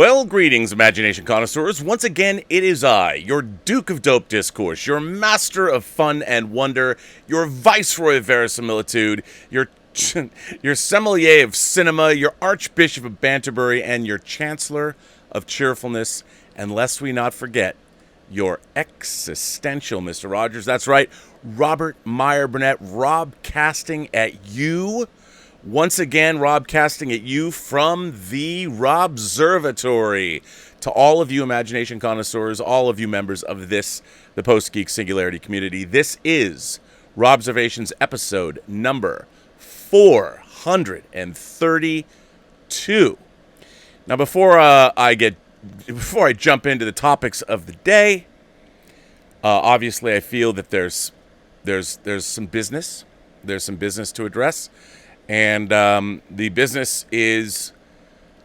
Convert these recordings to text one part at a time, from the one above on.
Well, greetings, imagination connoisseurs. Once again, it is I, your Duke of Dope Discourse, your master of fun and wonder, your viceroy of verisimilitude, your sommelier of cinema, your archbishop of Banterbury, and your chancellor of cheerfulness. And lest we not forget, your existential Mr. Rogers. That's right, Robert Meyer Burnett, Rob casting at you. Once again, Rob casting at you from the Robservatory. To all of you imagination connoisseurs, all of you members of the Post-Geek Singularity community, this is Robservations episode number 432. Now, before I jump into the topics of the day, obviously I feel that there's some business. There's some business to address. And the business is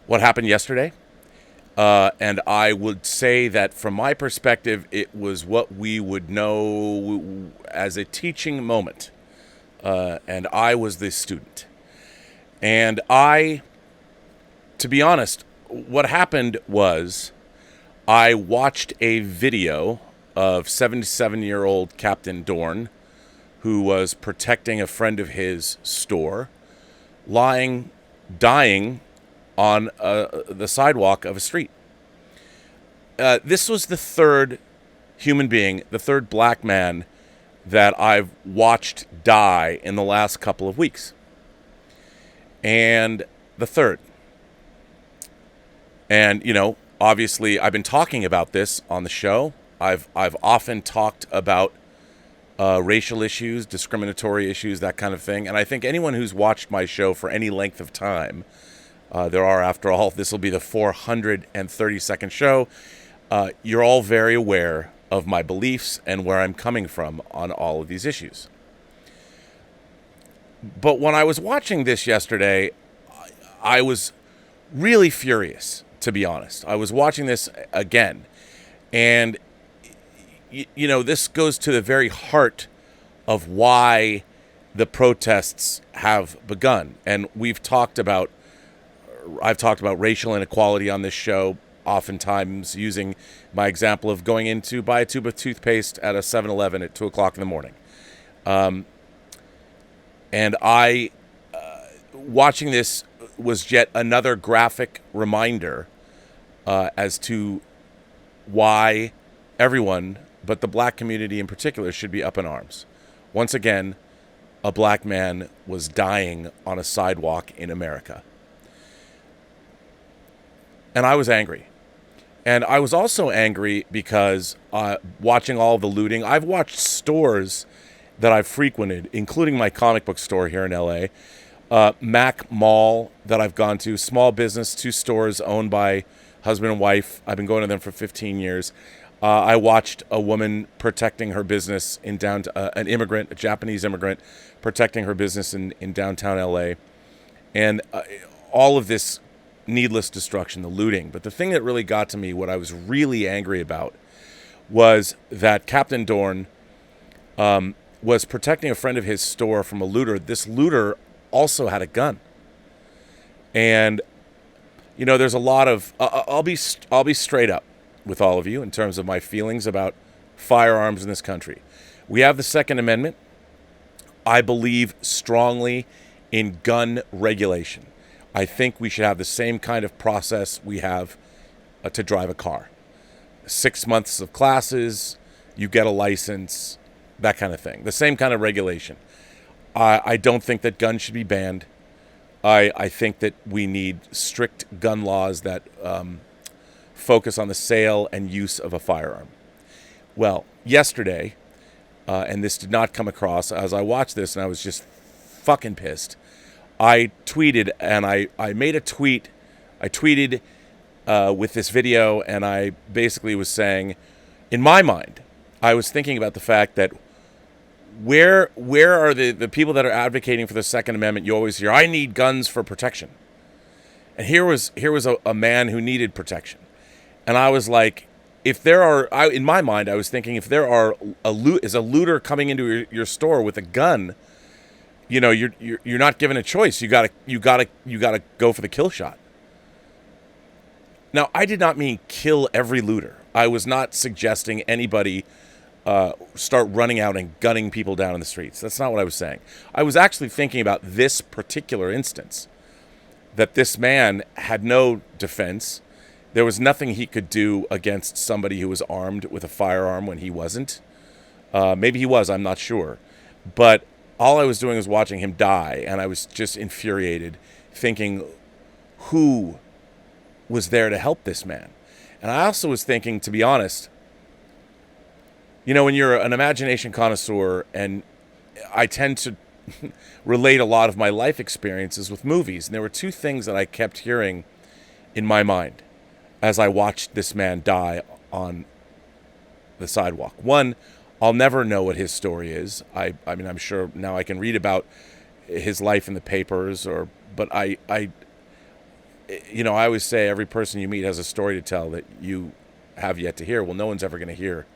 what happened yesterday. And I would say that from my perspective, it was what we would know as a teaching moment. And I was the student. And to be honest, what happened was I watched a video of 77-year-old Captain Dorne, who was protecting a friend of his store, dying on the sidewalk of a street. This was the third human being, the third black man that I've watched die in the last couple of weeks. And the third. And, obviously I've been talking about this on the show. I've often talked about racial issues, discriminatory issues, that kind of thing. And I think anyone who's watched my show for any length of time, after all, this will be the 432nd show, you're all very aware of my beliefs and where I'm coming from on all of these issues. But when I was watching this yesterday, I was really furious, to be honest. I was watching this again, and this goes to the very heart of why the protests have begun. And I've talked about racial inequality on this show, oftentimes using my example of going in to buy a tube of toothpaste at a 7-Eleven at 2 o'clock in the morning. And watching this was yet another graphic reminder as to why everyone, but the black community in particular, should be up in arms. Once again, a black man was dying on a sidewalk in America. And I was angry. And I was also angry because watching all of the looting, I've watched stores that I've frequented, including my comic book store here in LA, Mac Mall that I've gone to, small business, 2 stores owned by husband and wife. I've been going to them for 15 years. I watched a woman protecting her business in an immigrant, a Japanese immigrant, protecting her business in downtown LA. And all of this needless destruction, the looting. But the thing that really got to me, what I was really angry about, was that Captain Dorne was protecting a friend of his store from a looter. This looter also had a gun. And, there's a lot of... I'll be straight up with all of you in terms of my feelings about firearms in this country. We have the Second Amendment. I believe strongly in gun regulation. I think we should have the same kind of process we have to drive a car. 6 months of classes, you get a license, that kind of thing. The same kind of regulation. I don't think that guns should be banned. I think that we need strict gun laws that focus on the sale and use of a firearm. Well, yesterday, and this did not come across, as I watched this and I was just fucking pissed, I tweeted, and I made a tweet. I tweeted with this video, and I basically was saying, in my mind, I was thinking about the fact that where are the people that are advocating for the Second Amendment? You always hear, I need guns for protection. And here was a man who needed protection. And I was like, in my mind, I was thinking, if there is a looter coming into your store with a gun, you're not given a choice. You gotta go for the kill shot. Now, I did not mean kill every looter. I was not suggesting anybody start running out and gunning people down in the streets. That's not what I was saying. I was actually thinking about this particular instance, that this man had no defense. There was nothing he could do against somebody who was armed with a firearm when he wasn't. Maybe he was, I'm not sure. But all I was doing was watching him die, and I was just infuriated, thinking, who was there to help this man? And I also was thinking, to be honest, you know, when you're an imagination connoisseur, and I tend to relate a lot of my life experiences with movies, and there were two things that I kept hearing in my mind as I watched this man die on the sidewalk. One, I'll never know what his story is. I mean, I'm sure now I can read about his life in the papers, but I you know, I always say every person you meet has a story to tell that you have yet to hear. Well, no one's ever going to hear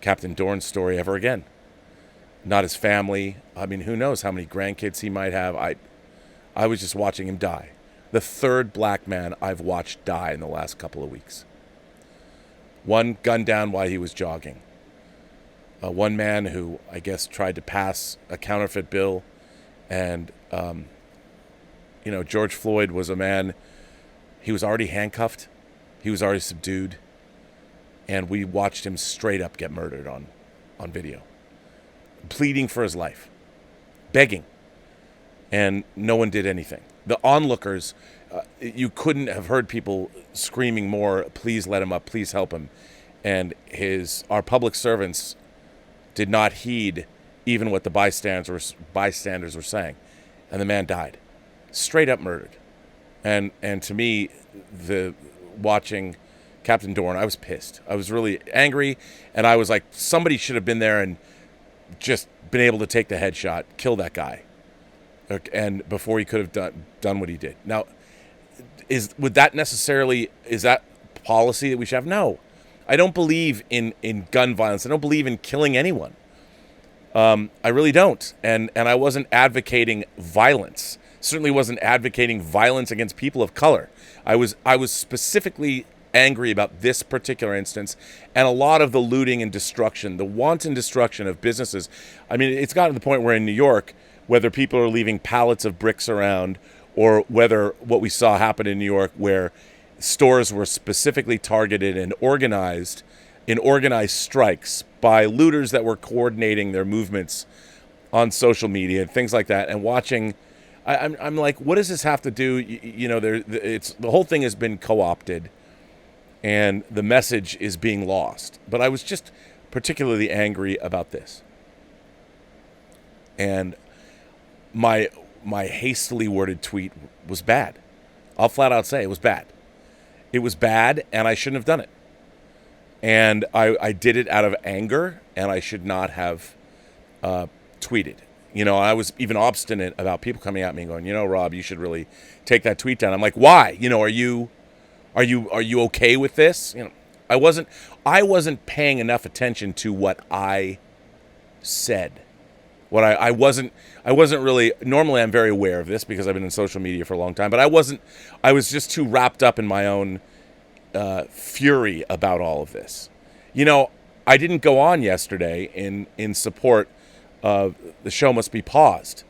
Captain Dorne's story ever again. Not his family. I mean, who knows how many grandkids he might have. I was just watching him die. The third black man I've watched die in the last couple of weeks. One gunned down while he was jogging. One man who, I guess, tried to pass a counterfeit bill. And, you know, George Floyd was a man, he was already handcuffed. He was already subdued. And we watched him straight up get murdered on video. Pleading for his life. Begging. And no one did anything. The onlookers, you couldn't have heard people screaming more, please let him up, please help him. And our public servants did not heed even what the bystanders were saying. And the man died. Straight up murdered. And to me, watching Captain Dorne, I was pissed. I was really angry, and I was like, somebody should have been there and just been able to take the headshot, kill that guy, and before he could have done what he did. Now, is that policy that we should have? No. I don't believe in gun violence. I don't believe in killing anyone. I really don't. And I wasn't advocating violence. Certainly wasn't advocating violence against people of color. I was specifically angry about this particular instance and a lot of the looting and destruction, the wanton destruction of businesses. I mean, it's gotten to the point where in New York, whether people are leaving pallets of bricks around or whether what we saw happen in New York where stores were specifically targeted and organized in organized strikes by looters that were coordinating their movements on social media and things like that, and watching, I'm like, what does this have to do? You know, the whole thing has been co-opted, and the message is being lost. But I was just particularly angry about this, and my hastily worded tweet was bad. I'll flat out say it was bad. It was bad, and I shouldn't have done it. And I did it out of anger, and I should not have tweeted. You know, I was even obstinate about people coming at me and going, you know, Rob, you should really take that tweet down. I'm like, why? You know, are you okay with this? You know, I wasn't paying enough attention to what I said. What I wasn't really, normally I'm very aware of this because I've been in social media for a long time, but I was just too wrapped up in my own fury about all of this. You know, I didn't go on yesterday in support of the show must be paused.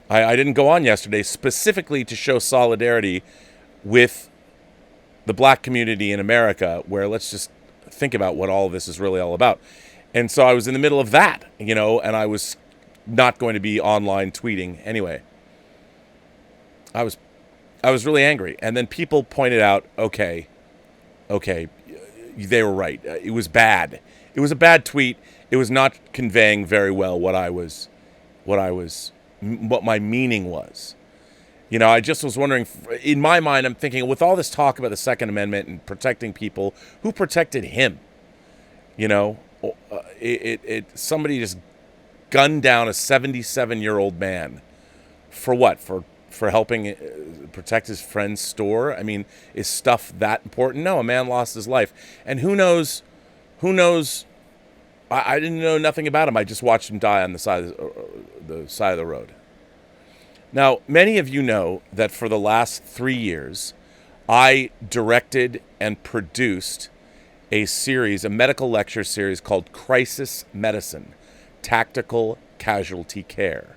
I didn't go on yesterday specifically to show solidarity with the black community in America, where let's just think about what all of this is really all about. And so I was in the middle of that, you know, and I was not going to be online tweeting anyway. I was really angry. And then people pointed out, okay, they were right. It was bad. It was a bad tweet. It was not conveying very well what my meaning was. You know, I just was wondering, in my mind, I'm thinking, with all this talk about the Second Amendment and protecting people, who protected him? You know, somebody just gunned down a 77-year-old man for what? For helping protect his friend's store? I mean, is stuff that important? No, a man lost his life. And who knows, I didn't know nothing about him. I just watched him die on the side of the road. Now, many of you know that for the last 3 years, I directed and produced a series, a medical lecture series called Crisis Medicine, Tactical Casualty Care,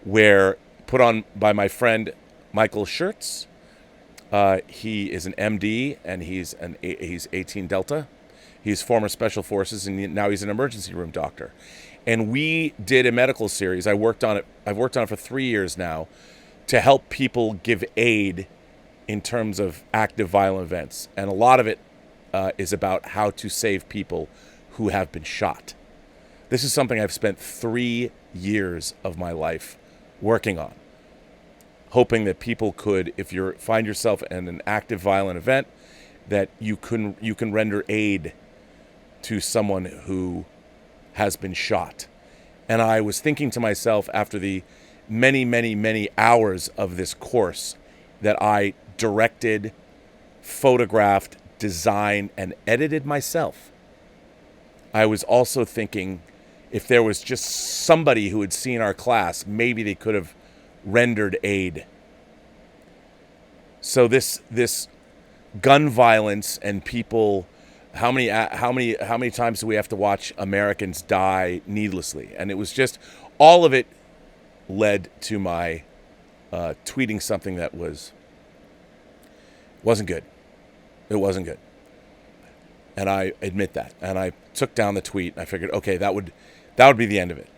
where put on by my friend Michael Schertz. He is an MD and he's 18 Delta. He's former Special Forces and now he's an emergency room doctor. And we did a medical series. I've worked on it for 3 years now to help people give aid in terms of active violent events. And a lot of it is about how to save people who have been shot. This is something I've spent 3 years of my life working on, hoping that people could, if you find yourself in an active violent event, that you can render aid to someone who has been shot. And I was thinking to myself after the many, many, many hours of this course that I directed, photographed, designed, and edited myself, I was also thinking if there was just somebody who had seen our class, maybe they could have rendered aid. So this gun violence and people, how many times do we have to watch Americans die needlessly? And it was just, all of it led to my tweeting something that wasn't good. It wasn't good. And I admit that. And I took down the tweet and I figured, okay, that would be the end of it.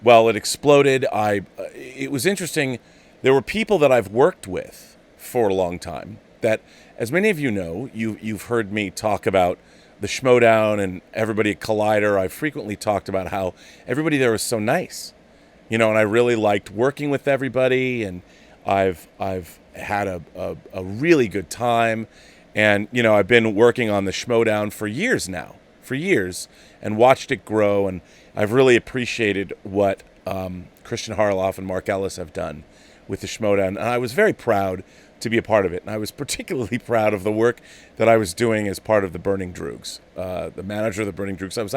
Well, it exploded. It was interesting. There were people that I've worked with for a long time that, as many of you know, you've heard me talk about the Schmodown and everybody at Collider. I've frequently talked about how everybody there was so nice, and I really liked working with everybody, and I've had a really good time, and I've been working on the Schmodown for years, and watched it grow, and I've really appreciated what Christian Harloff and Mark Ellis have done with the Schmodown, and I was very proud to be a part of it. And I was particularly proud of the work that I was doing as part of the Burning Droogs, the manager of the Burning Droogs. I was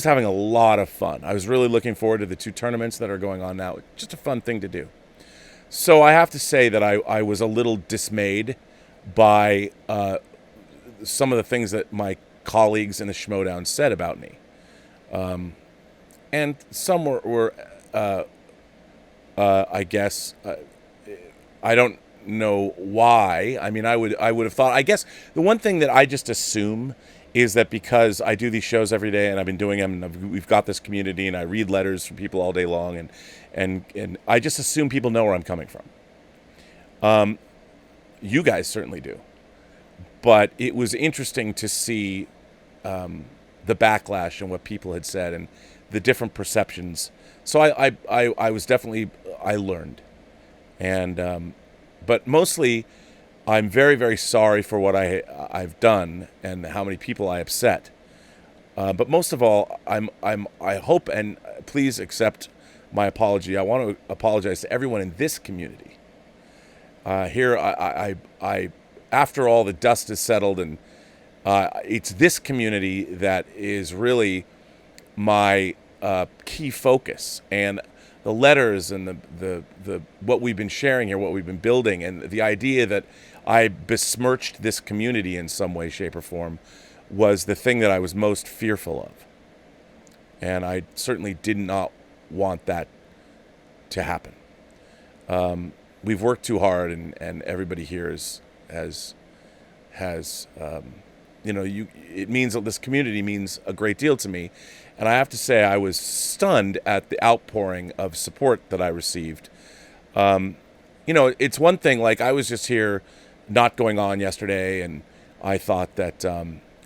having a lot of fun. I was really looking forward to the 2 tournaments that are going on now. Just a fun thing to do. So I have to say that I was a little dismayed by some of the things that my colleagues in the Schmodown said about me. And some were I guess, I don't know why. I mean, I would have thought, I guess the one thing that I just assume is that because I do these shows every day and I've been doing them and we've got this community and I read letters from people all day long and I just assume people know where I'm coming from. You guys certainly do. But it was interesting to see the backlash and what people had said and the different perceptions. So I was definitely, I learned. And but mostly, I'm very, very sorry for what I've done and how many people I upset. But most of all, I hope, and please accept my apology. I want to apologize to everyone in this community. Here, I after all the dust is settled, and it's this community that is really my key focus, and the letters and the what we've been sharing here, what we've been building, and the idea that I besmirched this community in some way, shape, or form was the thing that I was most fearful of. And I certainly did not want that to happen. We've worked too hard, and everybody here has it means, this community means a great deal to me. And I have to say, I was stunned at the outpouring of support that I received. It's one thing, like I was just here not going on yesterday, and I thought that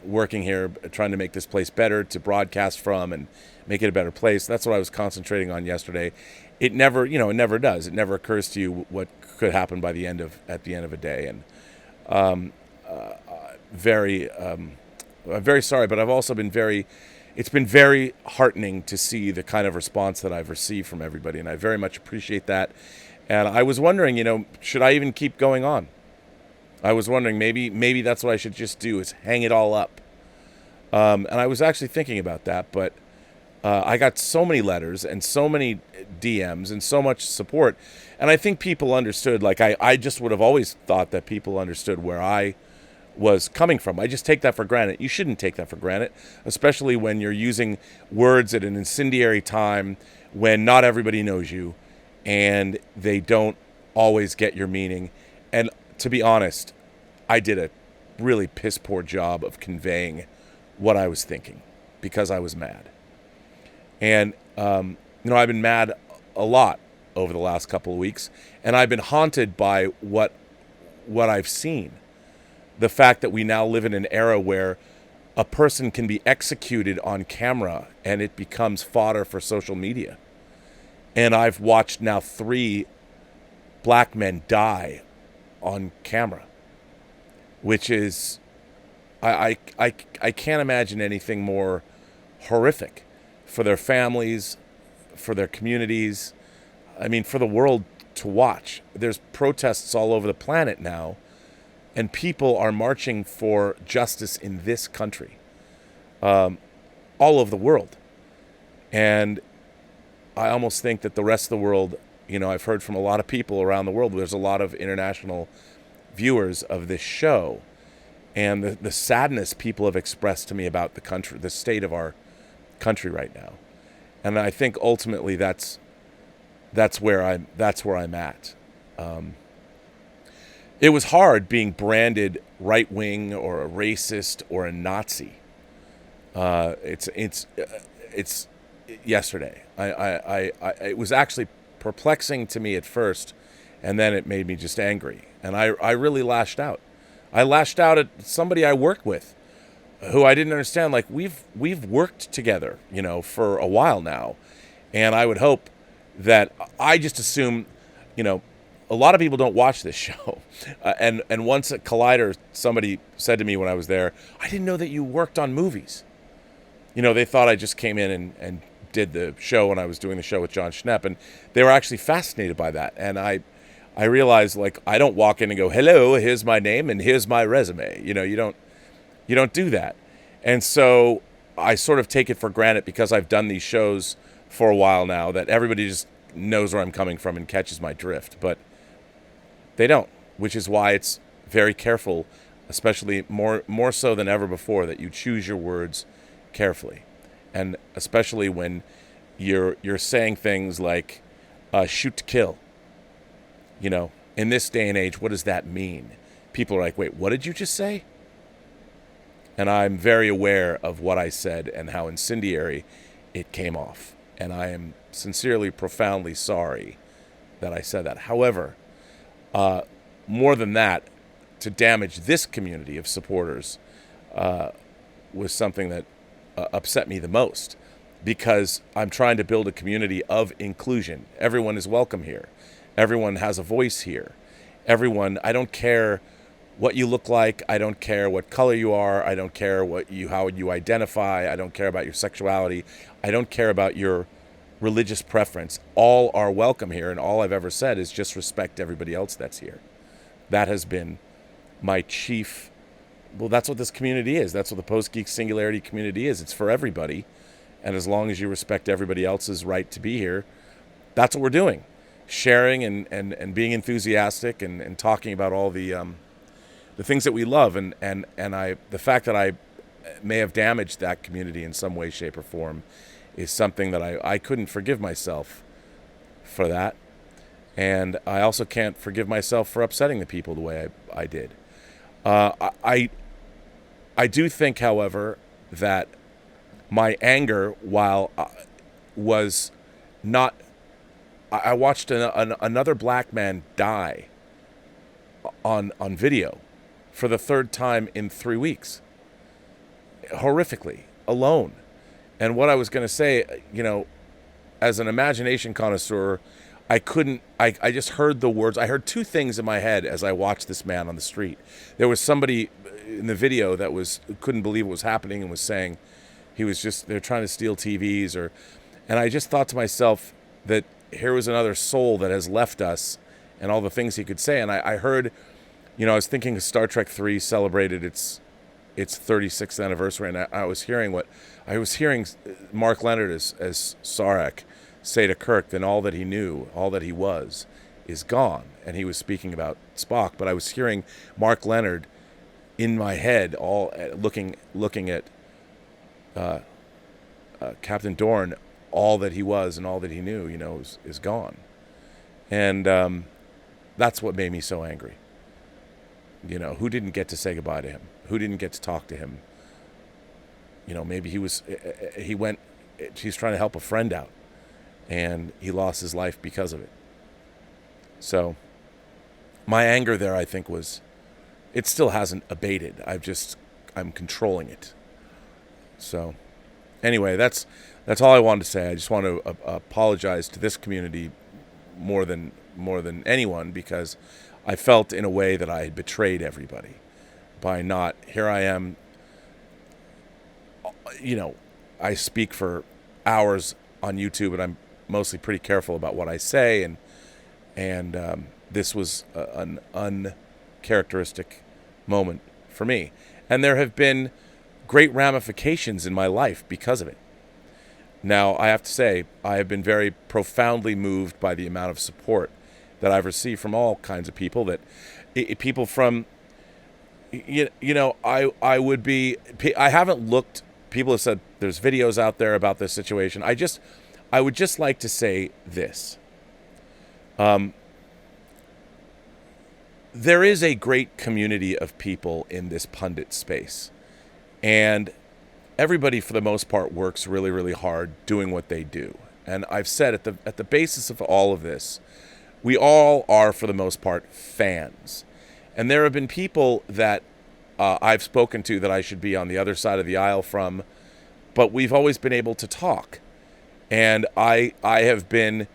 working here, trying to make this place better to broadcast from and make it a better place, that's what I was concentrating on yesterday. It never, it never does. It never occurs to you what could happen at the end of a day. And I'm very sorry, but I've also been it's been very heartening to see the kind of response that I've received from everybody, and I very much appreciate that. And I was wondering, should I even keep going on? I was wondering, maybe that's what I should just do, is hang it all up. And I was actually thinking about that, but I got so many letters and so many DMs and so much support. And I think people understood, like I just would have always thought that people understood where I was coming from. I just take that for granted. You shouldn't take that for granted, especially when you're using words at an incendiary time when not everybody knows you and they don't always get your meaning. And to be honest, I did a really piss poor job of conveying what I was thinking because I was mad. And, I've been mad a lot over the last couple of weeks, and I've been haunted by what I've seen. The fact that we now live in an era where a person can be executed on camera and it becomes fodder for social media. And I've watched now 3 black men die on camera, which is, I can't imagine anything more horrific for their families, for their communities, for the world to watch. There's protests all over the planet now, and people are marching for justice in this country, all over the world. And I almost think that the rest of the world, I've heard from a lot of people around the world, there's a lot of international viewers of this show, and the sadness people have expressed to me about the country, the state of our country right now. And I think ultimately that's where I'm at. It was hard being branded right wing or a racist or a Nazi. It's yesterday. It was actually perplexing to me at first, and then it made me just angry. And I really lashed out. I lashed out at somebody I work with, who I didn't understand. Like, we've worked together, for a while now, and I would hope that I just assume, a lot of people don't watch this show, and once at Collider, somebody said to me when I was there, I didn't know that you worked on movies. They thought I just came in and did the show when I was doing the show with John Schnepp, and they were actually fascinated by that. And I realized, like, I don't walk in and go, hello, here's my name and here's my resume. You don't do that. And so I sort of take it for granted, because I've done these shows for a while now, that everybody just knows where I'm coming from and catches my drift. But they don't, which is why it's very careful, especially more so than ever before, that you choose your words carefully. And especially when you're saying things like shoot to kill. In this day and age, what does that mean? People are like, wait, what did you just say? And I'm very aware of what I said and how incendiary it came off. And I am sincerely, profoundly sorry that I said that. However, more than that, to damage this community of supporters was something that upset me the most, because I'm trying to build a community of inclusion. Everyone is welcome here. Everyone has a voice here. Everyone, I don't care what you look like. I don't care what color you are. I don't care how you identify. I don't care about your sexuality. I don't care about your religious preference. All are welcome here, and all I've ever said is just respect everybody else that's here. That has been my chief. Well, that's what this community is. That's what the Post-Geek Singularity community is. It's for everybody, and as long as you respect everybody else's right to be here, that's what we're doing. Sharing and being enthusiastic and talking about all the things that we love, and the fact that I may have damaged that community in some way, shape, or form is something that I couldn't forgive myself for that. And I also can't forgive myself for upsetting the people the way I did. I do think, however, that my anger, while was not... I watched another black man die on video for the 3rd time in 3 weeks. Horrifically, alone. And what I was going to say, as an imagination connoisseur, I just heard the words. I heard 2 things in my head as I watched this man on the street. There was somebody in the video that couldn't believe what was happening and was saying they're trying to steal TVs, and I just thought to myself that here was another soul that has left us, and all the things he could say. And I heard, I was thinking Star Trek 3 celebrated its its 36th anniversary, and I was hearing Mark Leonard as Sarek say to Kirk, then all that he knew, all that he was, is gone. And he was speaking about Spock, but I was hearing Mark Leonard in my head, all looking at Captain Dorne, all that he was and all that he knew, is gone. And that's what made me so angry. Who didn't get to say goodbye to him? Who didn't get to talk to him? Maybe he's trying to help a friend out, and he lost his life because of it. So my anger there, I think, it still hasn't abated. I'm controlling it. So anyway, that's all I wanted to say. I just want to apologize to this community more than anyone, because I felt in a way that I had betrayed everybody by not. Here I am. I speak for hours on YouTube, and I'm mostly pretty careful about what I say, and this was an uncharacteristic moment for me. And there have been great ramifications in my life because of it. Now, I have to say, I have been very profoundly moved by the amount of support that I've received from all kinds of people. People from, I haven't looked. People have said there's videos out there about this situation. I would just like to say this. There is a great community of people in this pundit space, and everybody, for the most part, works really, really hard doing what they do. And I've said at the basis of all of this, we all are, for the most part, fans. And there have been people that I've spoken to that I should be on the other side of the aisle from, but we've always been able to talk. And I have been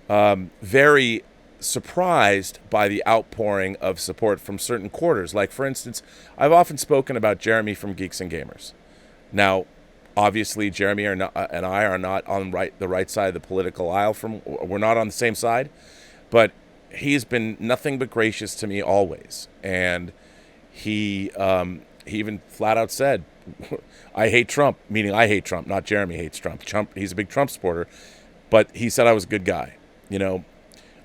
very surprised by the outpouring of support from certain quarters. Like, for instance, I've often spoken about Jeremy from Geeks and Gamers. Now, obviously, Jeremy and I are not on the right side of the political aisle. We're not on the same side, but he's been nothing but gracious to me always. And he even flat out said, "I hate Trump," meaning I hate Trump, not Jeremy hates Trump. He's a big Trump supporter, but he said I was a good guy.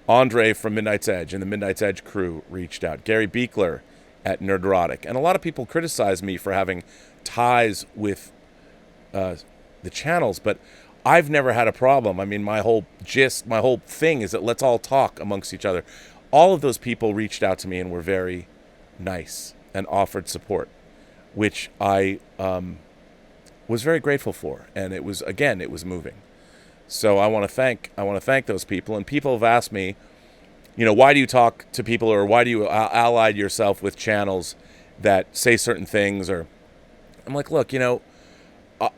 Andre from Midnight's Edge and the Midnight's Edge crew reached out. Gary Beekler at Nerderotic. And a lot of people criticize me for having ties with the channels, but I've never had a problem. I mean, my whole thing is that let's all talk amongst each other. All of those people reached out to me and were very nice and offered support, which I was very grateful for. And it was moving. So I want to thank those people. And people have asked me, why do you talk to people, or why do you ally yourself with channels that say certain things? Or I'm like, look,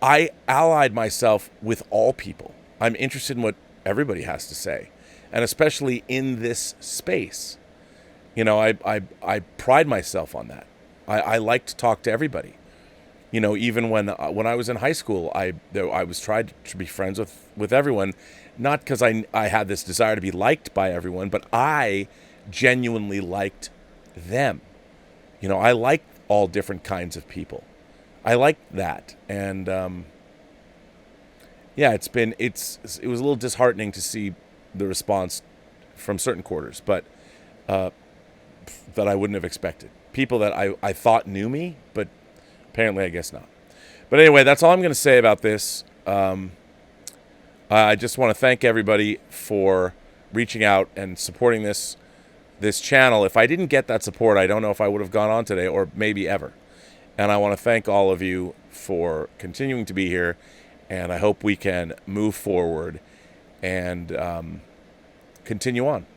I allied myself with all people. I'm interested in what everybody has to say, and especially in this space. I pride myself on that. I like to talk to everybody. Even when I was in high school, I was tried to be friends with everyone, not because I had this desire to be liked by everyone, but I genuinely liked them. I like all different kinds of people. I like that, and it was a little disheartening to see the response from certain quarters, but that I wouldn't have expected. People that I thought knew me, but apparently I guess not. But anyway, that's all I'm going to say about this. I just want to thank everybody for reaching out and supporting this channel. If I didn't get that support, I don't know if I would have gone on today, or maybe ever. And I want to thank all of you for continuing to be here, and I hope we can move forward and continue on,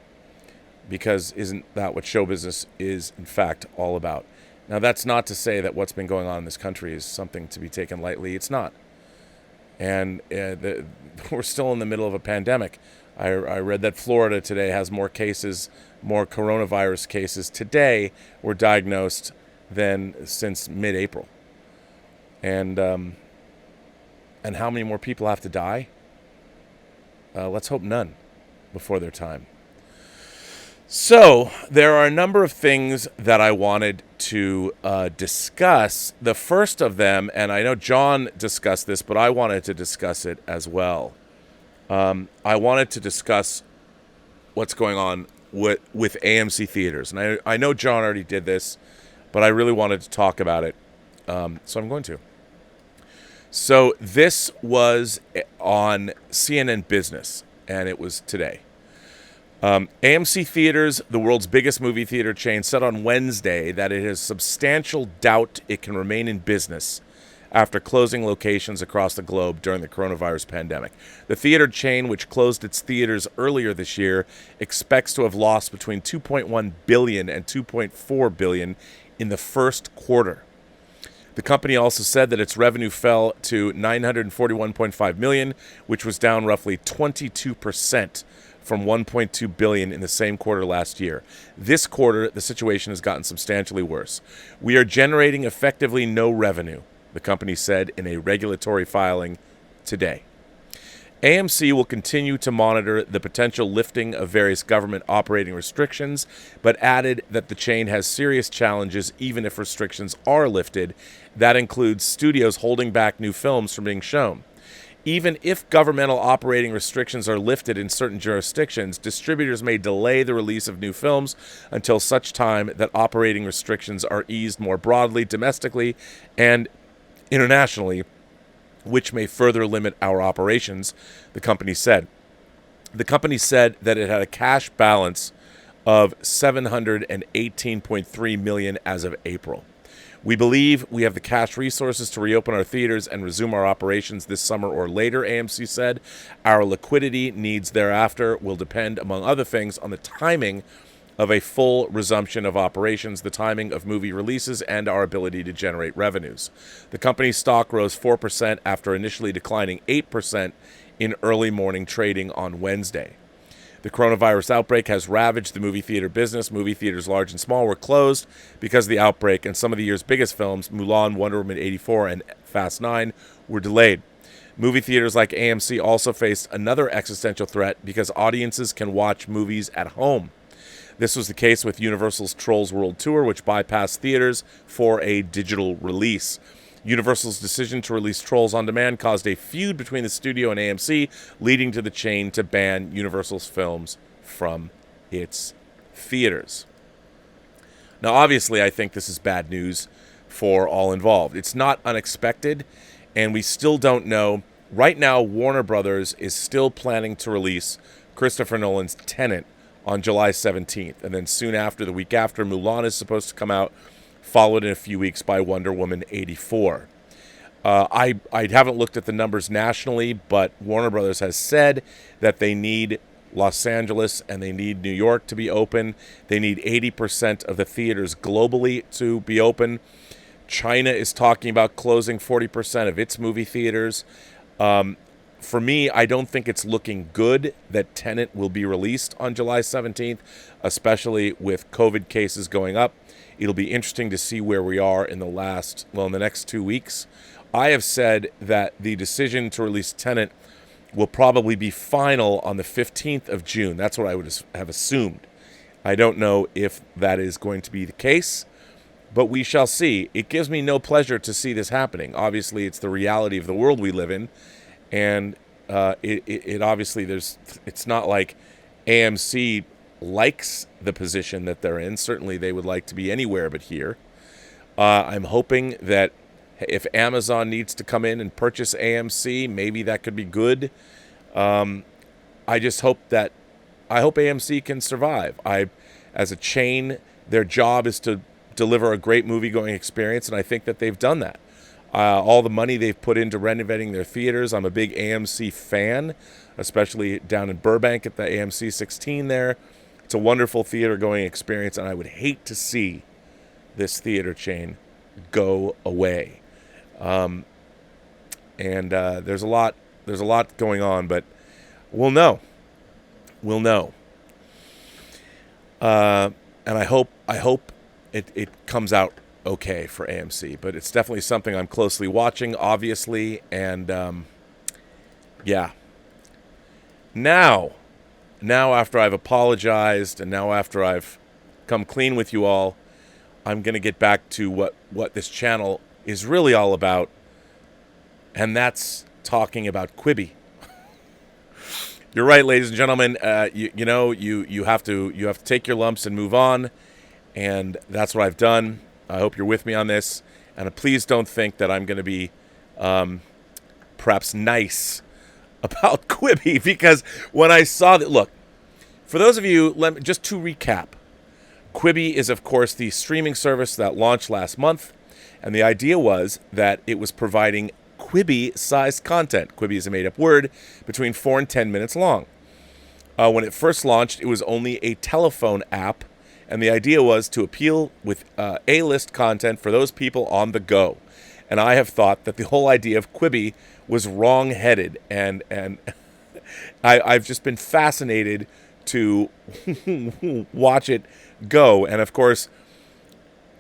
because isn't that what show business is, in fact, all about? Now, that's not to say that what's been going on in this country is something to be taken lightly. It's not. And we're still in the middle of a pandemic. I read that Florida today has more coronavirus cases today were diagnosed than since mid-April. And how many more people have to die? Let's hope none before their time. So there are a number of things that I wanted to discuss the first of them, and I know John discussed this, but I wanted to discuss it as well. I wanted to discuss what's going on with AMC Theaters. And I know John already did this, but I really wanted to talk about it. So I'm going to. So this was on CNN Business, and it was today. AMC Theaters, the world's biggest movie theater chain, said on Wednesday that it has substantial doubt it can remain in business after closing locations across the globe during the coronavirus pandemic. The theater chain, which closed its theaters earlier this year, expects to have lost between $2.1 billion and $2.4 billion in the first quarter. The company also said that its revenue fell to $941.5 million, which was down roughly 22% from $1.2 billion in the same quarter last year. This quarter, the situation has gotten substantially worse. We are generating effectively no revenue, the company said in a regulatory filing today. AMC will continue to monitor the potential lifting of various government operating restrictions, but added that the chain has serious challenges even if restrictions are lifted. That includes studios holding back new films from being shown. Even if governmental operating restrictions are lifted in certain jurisdictions, distributors may delay the release of new films until such time that operating restrictions are eased more broadly domestically and internationally, which may further limit our operations, the company said. The company said that it had a cash balance of $718.3 million as of April. We believe we have the cash resources to reopen our theaters and resume our operations this summer or later, AMC said. Our liquidity needs thereafter will depend, among other things, on the timing of a full resumption of operations, the timing of movie releases, and our ability to generate revenues. The company's stock rose 4% after initially declining 8% in early morning trading on Wednesday. The coronavirus outbreak has ravaged the movie theater business. Movie theaters large and small were closed because of the outbreak, and some of the year's biggest films, Mulan, Wonder Woman 84, and Fast 9, were delayed. Movie theaters like AMC also faced another existential threat because audiences can watch movies at home. This was the case with Universal's Trolls World Tour, which bypassed theaters for a digital release. Universal's decision to release Trolls on demand caused a feud between the studio and AMC, leading to the chain to ban Universal's films from its theaters. Now, obviously, I think this is bad news for all involved. It's not unexpected, and we still don't know. Right now, Warner Brothers is still planning to release Christopher Nolan's Tenet on July 17th. And then soon after, the week after, Mulan is supposed to come out, followed in a few weeks by Wonder Woman 84. I haven't looked at the numbers nationally, but Warner Brothers has said that they need Los Angeles and they need New York to be open. They need 80% of the theaters globally to be open. China is talking about closing 40% of its movie theaters. For me, I don't think it's looking good that Tenet will be released on July 17th, especially with COVID cases going up. It'll be interesting to see where we are in the next 2 weeks. I have said that the decision to release Tenet will probably be final on the 15th of June. That's what I would have assumed. I don't know if that is going to be the case, but we shall see. It gives me no pleasure to see this happening. Obviously, it's the reality of the world we live in. And it obviously it's not like AMC likes the position that they're in. Certainly they would like to be anywhere but here. I'm hoping that if Amazon needs to come in and purchase AMC, maybe that could be good. I hope AMC can survive. As a chain, their job is to deliver a great movie-going experience, and I think that they've done that. All the money they've put into renovating their theaters. I'm a big AMC fan, especially down in Burbank at the AMC 16 there. It's a wonderful theater-going experience, and I would hate to see this theater chain go away. There's a lot going on, but we'll know. And I hope it comes out okay for AMC, but it's definitely something I'm closely watching, obviously, and yeah. Now after I've apologized and now after I've come clean with you all, I'm going to get back to what this channel is really all about, and that's talking about Quibi. You're right, ladies and gentlemen. You have to take your lumps and move on, and that's what I've done. I hope you're with me on this, and please don't think that I'm going to be perhaps nice about Quibi, because when I saw that, look, for those of you, just to recap, Quibi is, of course, the streaming service that launched last month, and the idea was that it was providing Quibi-sized content. Quibi is a made-up word, between 4 and 10 minutes long. When it first launched, it was only a telephone app, and the idea was to appeal with A-list content for those people on the go. And I have thought that the whole idea of Quibi was wrong-headed, and I've just been fascinated to watch it go. And of course,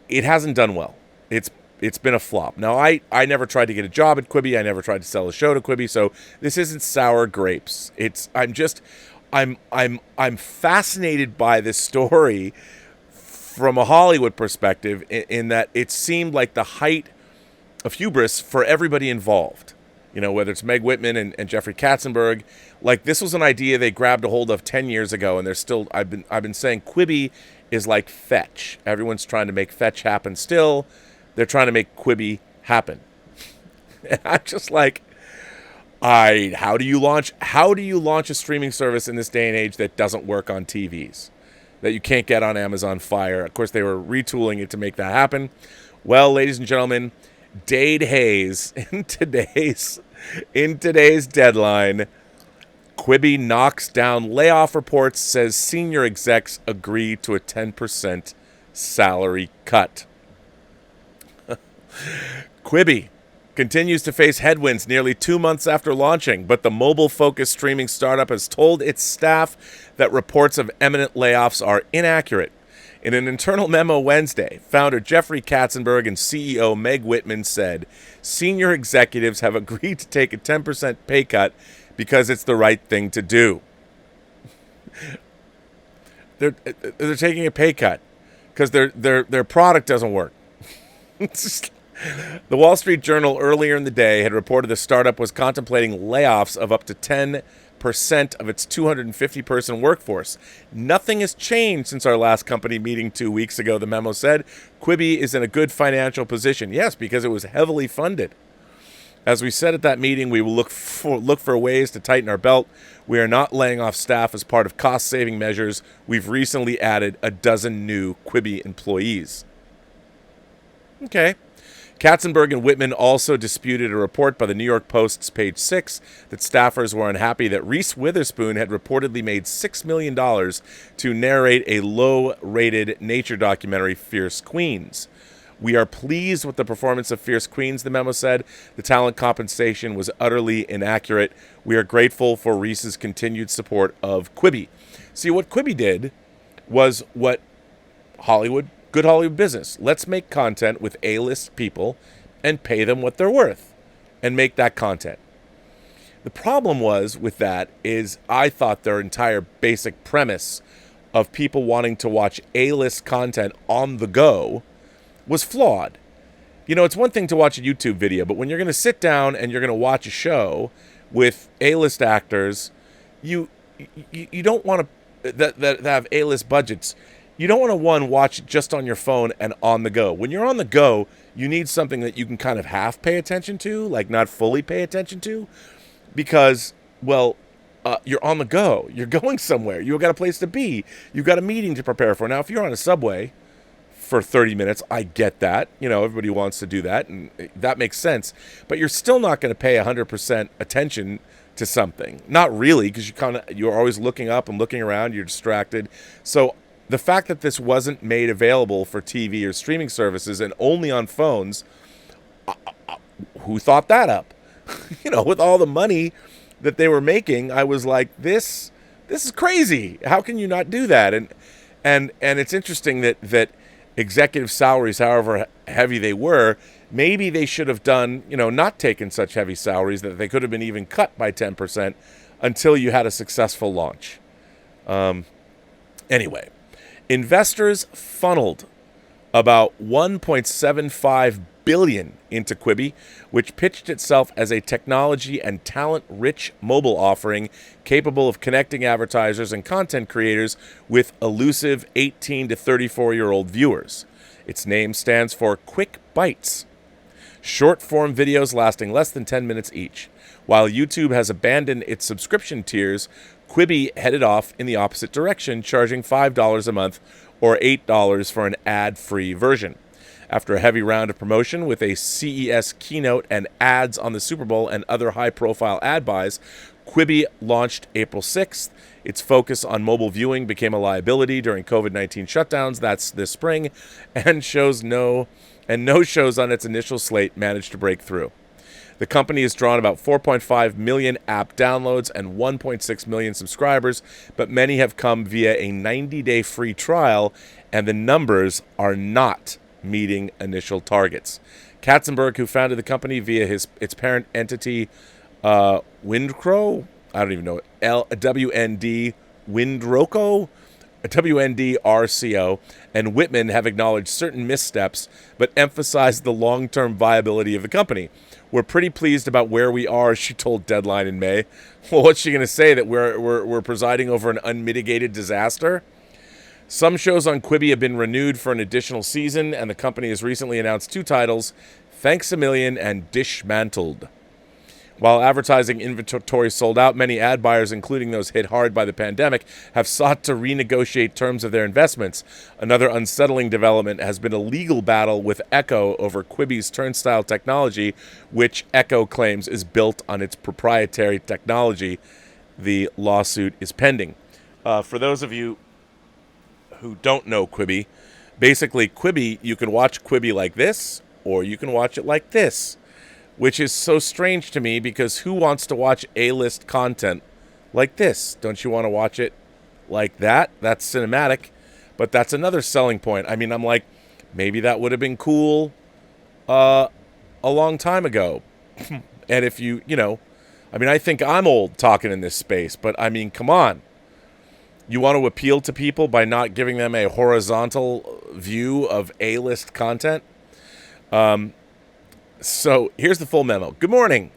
it hasn't done well. It's been a flop. Now, I never tried to get a job at Quibi. I never tried to sell a show to Quibi. So this isn't sour grapes. I'm fascinated by this story from a Hollywood perspective, in that it seemed like the height of hubris for everybody involved. You know, whether it's Meg Whitman and Jeffrey Katzenberg, like this was an idea they grabbed a hold of 10 years ago, and they're still. I've been saying Quibi is like Fetch. Everyone's trying to make Fetch happen still. They're trying to make Quibi happen. And I'm just like, how do you launch a streaming service in this day and age that doesn't work on TVs, that you can't get on Amazon Fire? Of course, they were retooling it to make that happen. Well, ladies and gentlemen, Dade Hayes in today's deadline, Quibi knocks down layoff reports, says senior execs agree to a 10% salary cut. Quibi continues to face headwinds nearly 2 months after launching, but the mobile-focused streaming startup has told its staff that reports of imminent layoffs are inaccurate. In an internal memo Wednesday, founder Jeffrey Katzenberg and CEO Meg Whitman said senior executives have agreed to take a 10% pay cut because it's the right thing to do. They're taking a pay cut because their product doesn't work. The Wall Street Journal earlier in the day had reported the startup was contemplating layoffs of up to 10% of its 250-person workforce. Nothing has changed since our last company meeting 2 weeks ago, the memo said. Quibi is in a good financial position. Yes, because it was heavily funded. As we said at that meeting, we will look for ways to tighten our belt. We are not laying off staff as part of cost-saving measures. We've recently added a dozen new Quibi employees. Okay. Katzenberg and Whitman also disputed a report by the New York Post's Page 6 that staffers were unhappy that Reese Witherspoon had reportedly made $6 million to narrate a low-rated nature documentary, Fierce Queens. We are pleased with the performance of Fierce Queens, the memo said. The talent compensation was utterly inaccurate. We are grateful for Reese's continued support of Quibi. See, what Quibi did was what good Hollywood business. Let's make content with A-list people and pay them what they're worth and make that content. The problem was with that is I thought their entire basic premise of people wanting to watch A-list content on the go was flawed. You know, it's one thing to watch a YouTube video, but when you're going to sit down and you're going to watch a show with A-list actors, you don't want to that have A-list budgets. You don't want to, watch it just on your phone and on the go. When you're on the go, you need something that you can kind of half pay attention to, like not fully pay attention to, because, you're on the go. You're going somewhere. You've got a place to be. You've got a meeting to prepare for. Now, if you're on a subway for 30 minutes, I get that. You know, everybody wants to do that, and that makes sense. But you're still not going to pay 100% attention to something. Not really, because you're always looking up and looking around. You're distracted. So the fact that this wasn't made available for TV or streaming services and only on phones, who thought that up? You know, with all the money that they were making, I was like, this is crazy. How can you not do that? And it's interesting that executive salaries, however heavy they were, maybe they should have done, not taken such heavy salaries, that they could have been even cut by 10% until you had a successful launch. Anyway. Investors funneled about 1.75 billion into Quibi, which pitched itself as a technology and talent-rich mobile offering capable of connecting advertisers and content creators with elusive 18 to 34-year-old viewers. Its name stands for Quick Bites, short-form videos lasting less than 10 minutes each. While YouTube has abandoned its subscription tiers, Quibi headed off in the opposite direction, charging $5 a month or $8 for an ad-free version. After a heavy round of promotion with a CES keynote and ads on the Super Bowl and other high-profile ad buys, Quibi launched April 6th. Its focus on mobile viewing became a liability during COVID-19 shutdowns, that's this spring, and no shows on its initial slate managed to break through. The company has drawn about 4.5 million app downloads and 1.6 million subscribers, but many have come via a 90-day free trial, and the numbers are not meeting initial targets. Katzenberg, who founded the company via its parent entity, Windcrow, I don't even know, WND Windroco, WNDRCO, and Whitman have acknowledged certain missteps, but emphasized the long-term viability of the company. We're pretty pleased about where we are, she told Deadline in May. Well, what's she going to say, that we're presiding over an unmitigated disaster? Some shows on Quibi have been renewed for an additional season, and the company has recently announced 2 titles, Thanks a Million and Dishmantled. While advertising inventory sold out, many ad buyers, including those hit hard by the pandemic, have sought to renegotiate terms of their investments. Another unsettling development has been a legal battle with Echo over Quibi's turnstile technology, which Echo claims is built on its proprietary technology. The lawsuit is pending. For those of you who don't know Quibi, basically Quibi, you can watch Quibi like this, or you can watch it like this, which is so strange to me because who wants to watch A-list content like this? Don't you want to watch it like that? That's cinematic, but that's another selling point. I mean, I'm like, maybe that would have been cool a long time ago. And if you know, I mean, I think I'm old talking in this space, but I mean, come on. You want to appeal to people by not giving them a horizontal view of A-list content? So here's the full memo. Good morning.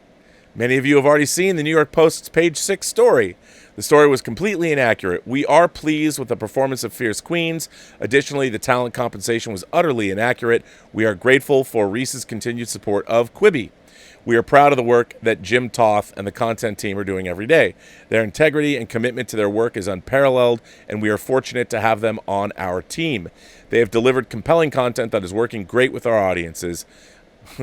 Many of you have already seen the New York Post's page 6 story. The story was completely inaccurate. We are pleased with the performance of Fierce Queens. Additionally, the talent compensation was utterly inaccurate. We are grateful for Reese's continued support of Quibi. We are proud of the work that Jim Toth and the content team are doing every day. Their integrity and commitment to their work is unparalleled, and we are fortunate to have them on our team. They have delivered compelling content that is working great with our audiences,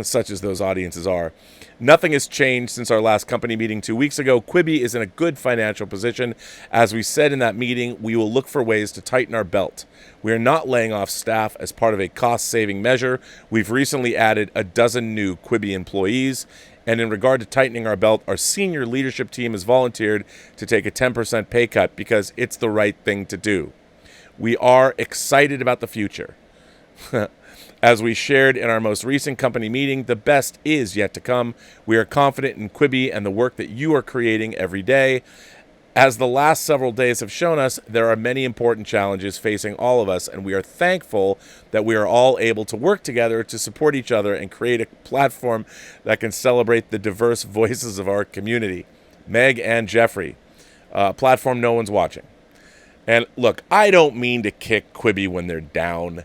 such as those audiences are. Nothing has changed since our last company meeting 2 weeks ago. Quibi is in a good financial position. As we said in that meeting, we will look for ways to tighten our belt. We are not laying off staff as part of a cost-saving measure. We've recently added a dozen new Quibi employees. And in regard to tightening our belt, our senior leadership team has volunteered to take a 10% pay cut because it's the right thing to do. We are excited about the future. As we shared in our most recent company meeting, the best is yet to come. We are confident in Quibi and the work that you are creating every day. As the last several days have shown us, there are many important challenges facing all of us, and we are thankful that we are all able to work together to support each other and create a platform that can celebrate the diverse voices of our community. Meg and Jeffrey, platform no one's watching. And look, I don't mean to kick Quibi when they're down.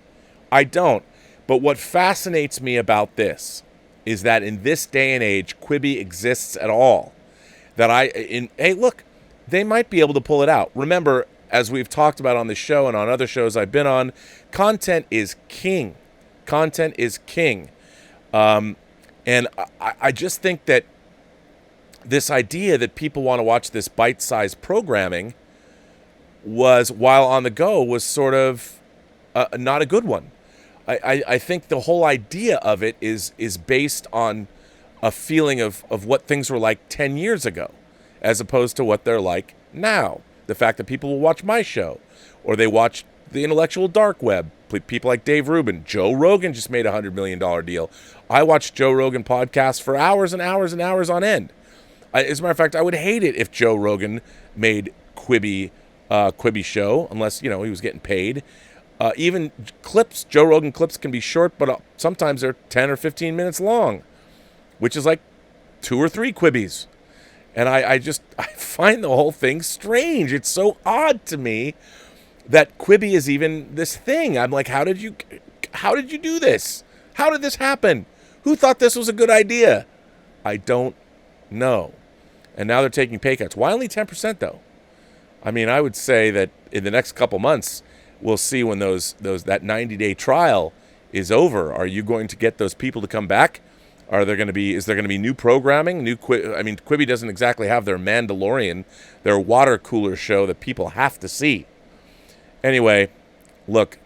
I don't. But what fascinates me about this is that in this day and age, Quibi exists at all. Hey, look, they might be able to pull it out. Remember, as we've talked about on this show and on other shows I've been on, content is king. Content is king. And I just think that this idea that people want to watch this bite-sized programming while on the go, was sort of not a good one. I think the whole idea of it is based on a feeling of what things were like 10 years ago, as opposed to what they're like now. The fact that people will watch my show, or they watch the intellectual dark web, people like Dave Rubin. Joe Rogan just made a $100 million deal. I watch Joe Rogan podcasts for hours and hours and hours on end. As a matter of fact, I would hate it if Joe Rogan made Quibi show, unless, he was getting paid. Even clips, Joe Rogan clips can be short, but sometimes they're 10 or 15 minutes long, which is like 2 or 3 quibbies. And I find the whole thing strange. It's so odd to me that Quibi is even this thing. I'm like, how did you do this? How did this happen? Who thought this was a good idea? I don't know. And now they're taking pay cuts. Why only 10% though? I mean, I would say that in the next couple months, we'll see when that 90-day trial is over. Are you going to get those people to come back? Is there going to be new programming? Quibi doesn't exactly have their Mandalorian, their water cooler show that people have to see. Anyway, look,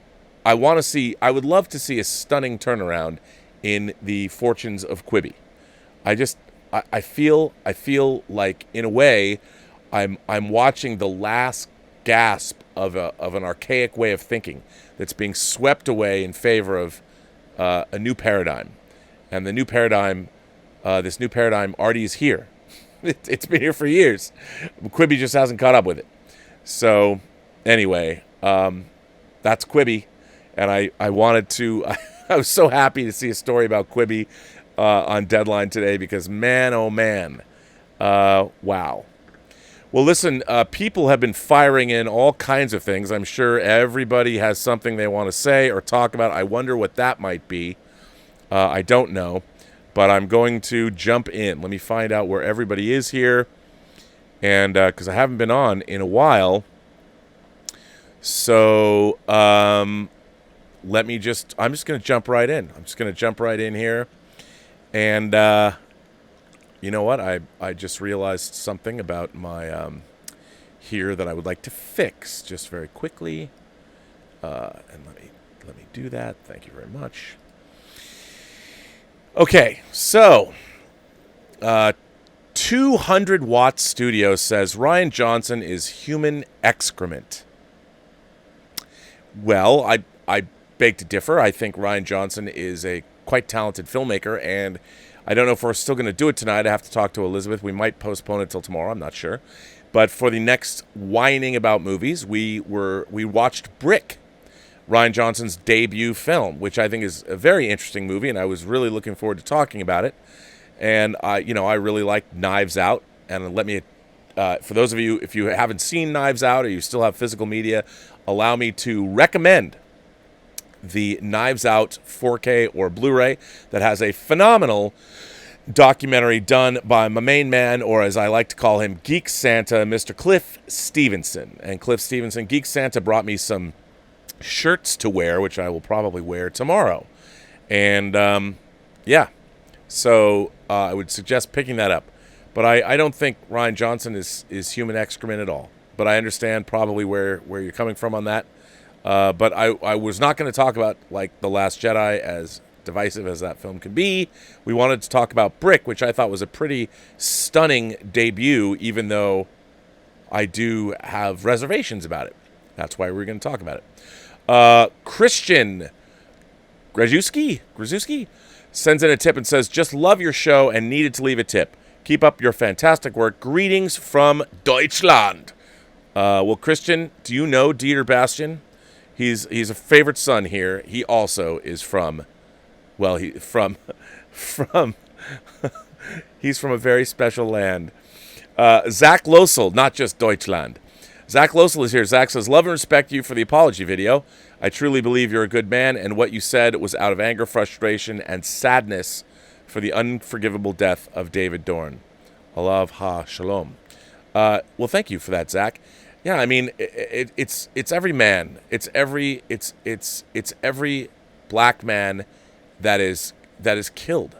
I would love to see a stunning turnaround in the fortunes of Quibi. I feel like, in a way, I'm watching the last gasp of an archaic way of thinking that's being swept away in favor of a new paradigm. And the new paradigm, this new paradigm already is here. It's been here for years. Quibi just hasn't caught up with it. So, anyway, that's Quibi. And I wanted to, I was so happy to see a story about Quibi on Deadline today because, man, oh man, wow. Well, listen, people have been firing in all kinds of things. I'm sure everybody has something they want to say or talk about. I wonder what that might be. I don't know, but I'm going to jump in. Let me find out where everybody is here, and because I haven't been on in a while. So I'm just going to jump right in. I'm just going to jump right in here, and you know what? I just realized something about my here that I would like to fix just very quickly, and let me do that. Thank you very much. Okay, so 200 Watt Studio says Rian Johnson is human excrement. Well, I beg to differ. I think Rian Johnson is a quite talented filmmaker, and I don't know if we're still going to do it tonight. I have to talk to Elizabeth. We might postpone it till tomorrow. I'm not sure. But for the next whining about movies, we watched Brick, Rian Johnson's debut film, which I think is a very interesting movie, and I was really looking forward to talking about it. And I really like Knives Out. And let me, for those of you, if you haven't seen Knives Out or you still have physical media, allow me to recommend the Knives Out 4K or Blu-ray that has a phenomenal documentary done by my main man, or as I like to call him, Geek Santa, Mr. Cliff Stevenson. And Cliff Stevenson, Geek Santa, brought me some shirts to wear, which I will probably wear tomorrow. And yeah, so I would suggest picking that up. But I don't think Rian Johnson is human excrement at all. But I understand probably where you're coming from on that. But I was not going to talk about like The Last Jedi, as divisive as that film can be. We wanted to talk about Brick, which I thought was a pretty stunning debut, even though I do have reservations about it. That's why we're going to talk about it. Christian Grzuski sends in a tip and says, just love your show and needed to leave a tip. Keep up your fantastic work. Greetings from Deutschland. Well, Christian, do you know Dieter Bastian? He's a favorite son here. He also is from he's from a very special land. Zach Losel, not just Deutschland. Zach Losel is here. Zach says, love and respect you for the apology video. I truly believe you're a good man, and what you said was out of anger, frustration, and sadness for the unforgivable death of David Dorne. Alav ha shalom. Well, thank you for that, Zach. Yeah, I mean, it's every man. It's every black man that is killed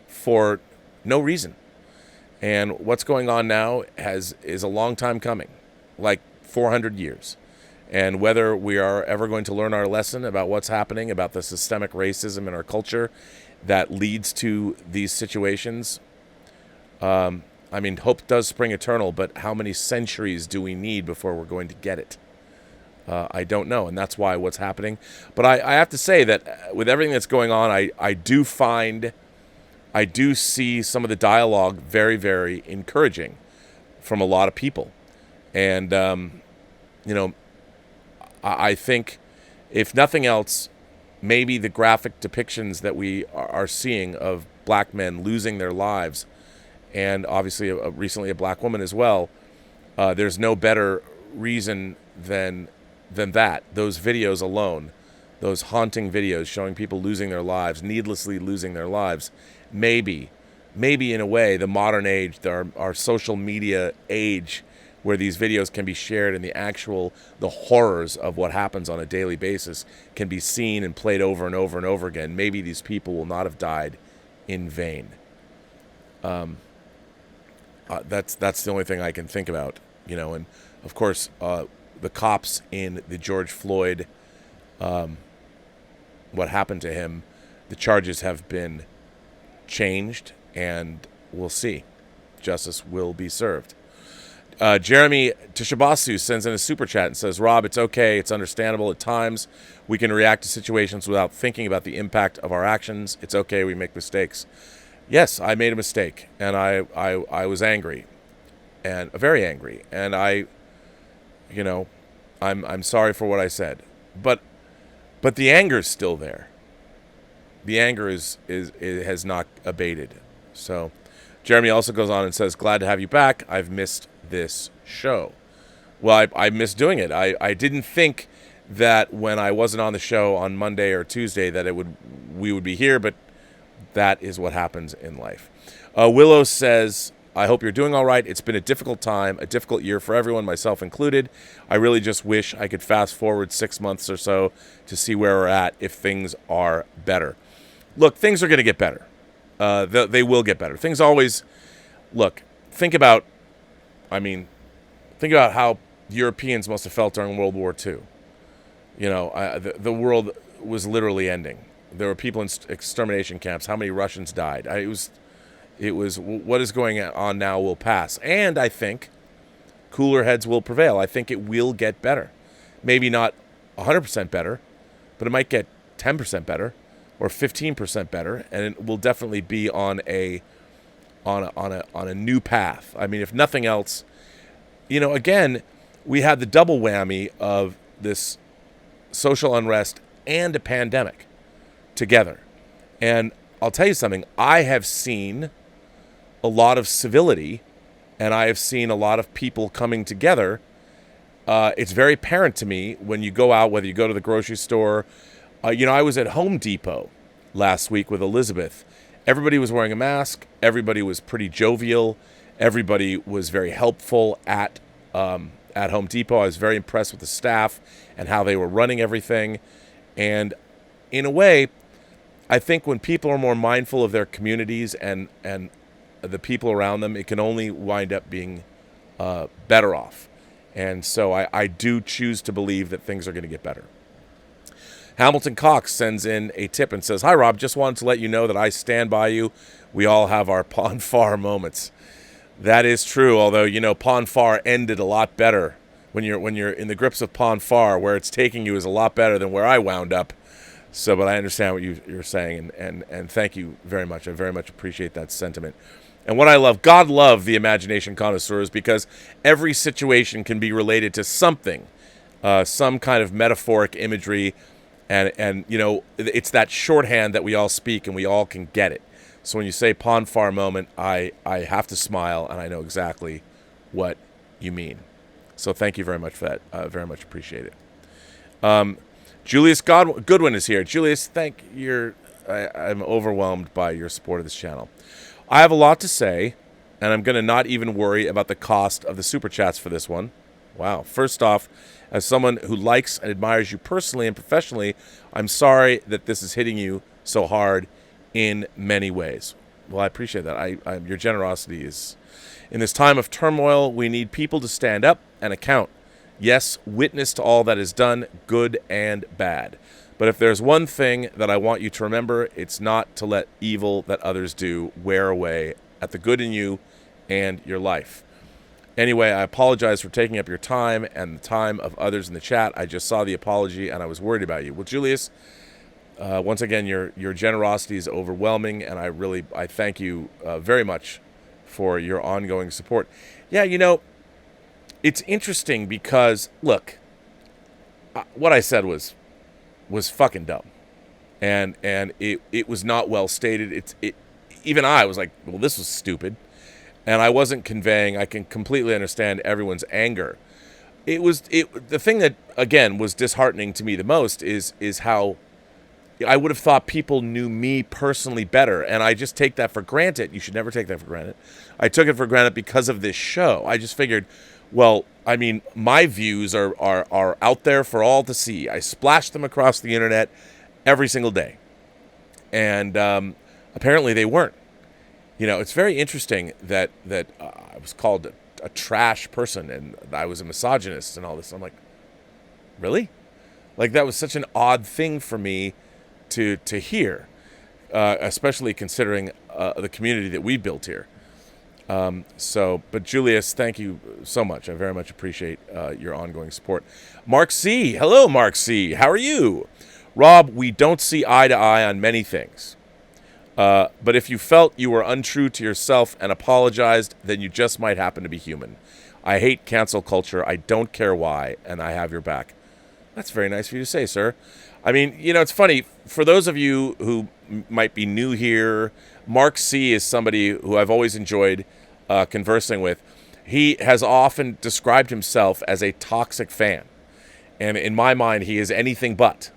for no reason. And what's going on now is a long time coming, like 400 years. And whether we are ever going to learn our lesson about what's happening, about the systemic racism in our culture that leads to these situations, I mean, hope does spring eternal, but how many centuries do we need before we're going to get it? I don't know, and that's why what's happening. But I have to say that with everything that's going on, I do see some of the dialogue very, very encouraging from a lot of people. And, I think if nothing else, maybe the graphic depictions that we are seeing of black men losing their lives, and obviously recently a black woman as well, there's no better reason than that. Those videos alone, those haunting videos showing people losing their lives, needlessly losing their lives, maybe in a way, the modern age, our social media age, where these videos can be shared and the horrors of what happens on a daily basis can be seen and played over and over and over again. Maybe these people will not have died in vain. That's the only thing I can think about, and of course, the cops in the George Floyd, what happened to him, the charges have been changed, and we'll see. Justice will be served. Jeremy Tishabasu sends in a super chat and says, Rob, it's okay. It's understandable. At times, we can react to situations without thinking about the impact of our actions. It's okay. We make mistakes. Yes, I made a mistake, and I was angry, and very angry, and I'm sorry for what I said, but the anger's still there. The anger has not abated. So, Jeremy also goes on and says, glad to have you back. I've missed this show. Well, I missed doing it. I didn't think that when I wasn't on the show on Monday or Tuesday that we would be here, but that is what happens in life. Willow says, I hope you're doing all right. It's been a difficult time, a difficult year for everyone, myself included. I really just wish I could fast forward 6 months or so to see where we're at if things are better. Look, things are going to get better. They will get better. Things always... Look, think about how Europeans must have felt during World War II. The world was literally ending. There were people in extermination camps. How many Russians died? It was what is going on now will pass. And I think cooler heads will prevail. I think it will get better. Maybe not 100% better, but it might get 10% better or 15% better, and it will definitely be on a new path. I mean, if nothing else, again, we had the double whammy of this social unrest and a pandemic together. And I'll tell you something, I have seen a lot of civility, and I have seen a lot of people coming together. It's very apparent to me when you go out, whether you go to the grocery store. I was at Home Depot last week with Elizabeth. Everybody was wearing a mask. Everybody was pretty jovial. Everybody was very helpful at Home Depot. I was very impressed with the staff and how they were running everything. And in a way, I think when people are more mindful of their communities and the people around them, it can only wind up being better off. And so I do choose to believe that things are going to get better. Hamilton Cox sends in a tip and says, hi, Rob, just wanted to let you know that I stand by you. We all have our Pon farr moments. That is true, although, Pon farr ended a lot better. When you're in the grips of Pon farr, where it's taking you is a lot better than where I wound up. So, but I understand what you're saying, and thank you very much. I very much appreciate that sentiment. And what I love, God love the imagination connoisseurs, because every situation can be related to something, some kind of metaphoric imagery, and it's that shorthand that we all speak and we all can get it. So when you say Pon farr moment, I have to smile, and I know exactly what you mean. So thank you very much for that. Very much appreciate it. Julius Goodwin is here. Julius, I'm overwhelmed by your support of this channel. I have a lot to say, and I'm going to not even worry about the cost of the super chats for this one. Wow. First off, as someone who likes and admires you personally and professionally, I'm sorry that this is hitting you so hard in many ways. Well, I appreciate that. Your generosity is... In this time of turmoil, we need people to stand up and account. Yes, witness to all that is done, good and bad. But if there's one thing that I want you to remember, it's not to let evil that others do wear away at the good in you and your life. Anyway, I apologize for taking up your time and the time of others in the chat. I just saw the apology and I was worried about you. Well, Julius, once again, your generosity is overwhelming, and I thank you very much for your ongoing support. Yeah, it's interesting because, look, what I said was was fucking dumb, and it was not well stated. Even I was like, well, this was stupid, and I wasn't conveying. I can completely understand everyone's anger. The thing that again was disheartening to me the most is how I would have thought people knew me personally better, and I just take that for granted. You should never take that for granted. I took it for granted because of this show. I just figured, well, I mean, my views are out there for all to see. I splash them across the internet every single day, and apparently they weren't. It's very interesting that I was called a trash person and I was a misogynist and all this. I'm like, really? Like, that was such an odd thing for me to hear, especially considering the community that we built here. But Julius, thank you so much. I very much appreciate your ongoing support. Mark C. Hello, Mark C. How are you? Rob, we don't see eye to eye on many things. But if you felt you were untrue to yourself and apologized, then you just might happen to be human. I hate cancel culture. I don't care why, and I have your back. That's very nice of you to say, sir. I mean, it's funny. For those of you who might be new here, Mark C. is somebody who I've always enjoyed conversing with. He has often described himself as a toxic fan. And in my mind, he is anything but.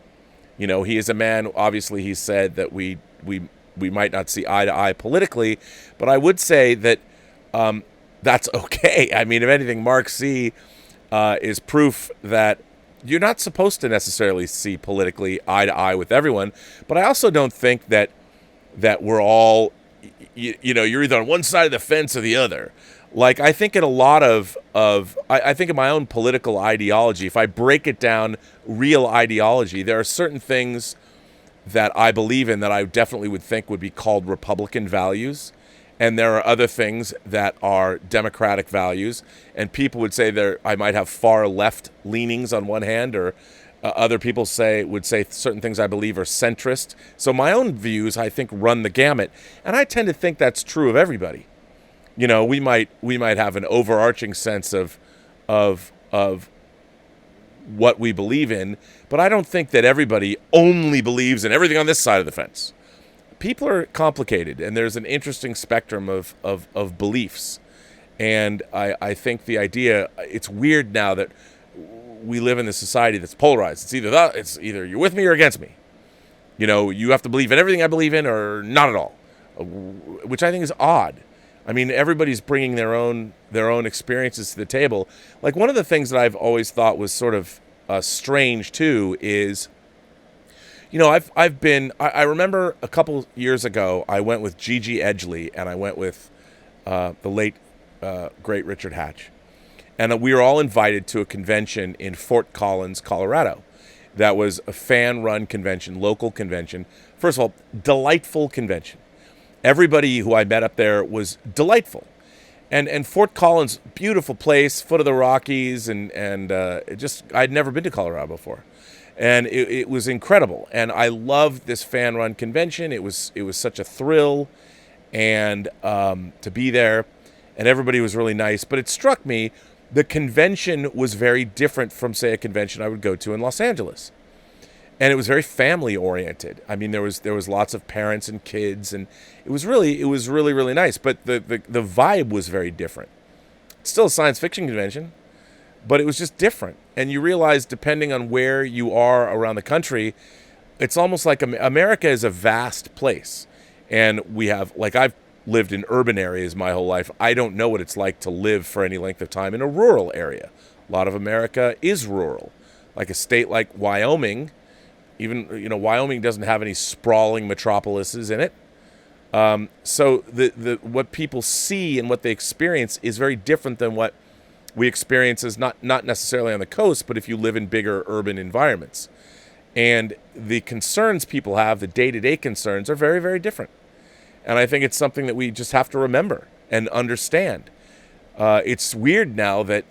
He is a man, obviously, he said that we might not see eye to eye politically, but I would say that that's okay. I mean, if anything, Mark C. is proof that you're not supposed to necessarily see politically eye to eye with everyone, but I also don't think that we're all, you're either on one side of the fence or the other. Like, I think in a lot I think in my own political ideology, if I break it down, real ideology, there are certain things that I believe in that I definitely would think would be called Republican values. And there are other things that are Democratic values. And people would say I might have far left leanings on one hand, or other people would say certain things I believe are centrist. So my own views, I think, run the gamut. And I tend to think that's true of everybody. We might have an overarching sense of what we believe in, but I don't think that everybody only believes in everything on this side of the fence. People are complicated, and there's an interesting spectrum of beliefs. And I think the idea, it's weird now that we live in a society that's polarized. It's either you're with me or against me. You have to believe in everything I believe in or not at all, which I think is odd. I mean, everybody's bringing their own experiences to the table. Like, one of the things that I've always thought was sort of strange too is, I remember a couple years ago, I went with Gigi Edgley and I went with the late great Richard Hatch, and we were all invited to a convention in Fort Collins, Colorado. That was a fan-run convention, local convention. First of all, delightful convention. Everybody who I met up there was delightful. And Fort Collins, beautiful place, foot of the Rockies, and I'd never been to Colorado before. And it was incredible. And I loved this fan-run convention. It was such a thrill and to be there, and everybody was really nice. But it struck me, the convention was very different from, say, a convention I would go to in Los Angeles. And it was very family oriented. I mean, there was lots of parents and kids, and it was really, really nice. But the vibe was very different. It's still a science fiction convention, but it was just different. And you realize, depending on where you are around the country, it's almost like America is a vast place. And we have, like, I've lived in urban areas my whole life. I don't know what it's like to live for any length of time in a rural area. A lot of America is rural. Like a state like Wyoming, even, Wyoming doesn't have any sprawling metropolises in it. So the what people see and what they experience is very different than what we experience as not necessarily on the coast, but if you live in bigger urban environments. And the concerns people have, the day-to-day concerns, are very, very different. And I think it's something that we just have to remember and understand. It's weird now that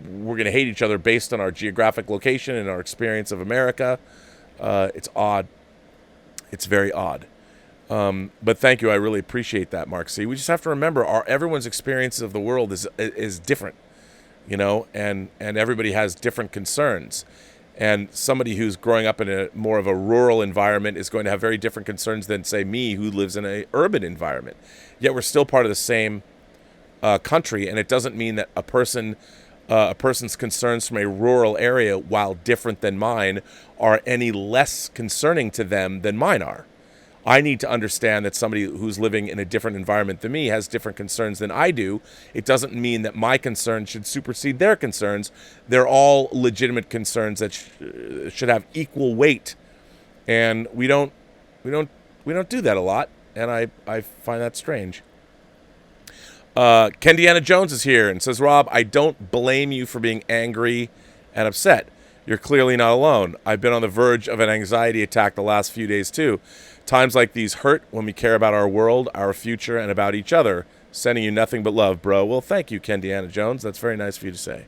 we're going to hate each other based on our geographic location and our experience of America. It's odd. It's very odd. But thank you. I really appreciate that, Mark C. We just have to remember everyone's experiences of the world is different, and everybody has different concerns. And somebody who's growing up in a more of a rural environment is going to have very different concerns than, say, me, who lives in an urban environment. Yet we're still part of the same country, and it doesn't mean that a person's concerns from a rural area, while different than mine, are any less concerning to them than mine are. I need to understand that somebody who's living in a different environment than me has different concerns than I do. It doesn't mean that my concerns should supersede their concerns. They're all legitimate concerns that should have equal weight, and we don't do that a lot, and I find that strange. Deanna Jones is here and says, Rob, I don't blame you for being angry and upset. You're clearly not alone. I've been on the verge of an anxiety attack the last few days, too. Times like these hurt when we care about our world, our future, and about each other. Sending you nothing but love, bro. Well, thank you, Deanna Jones. That's very nice of you to say.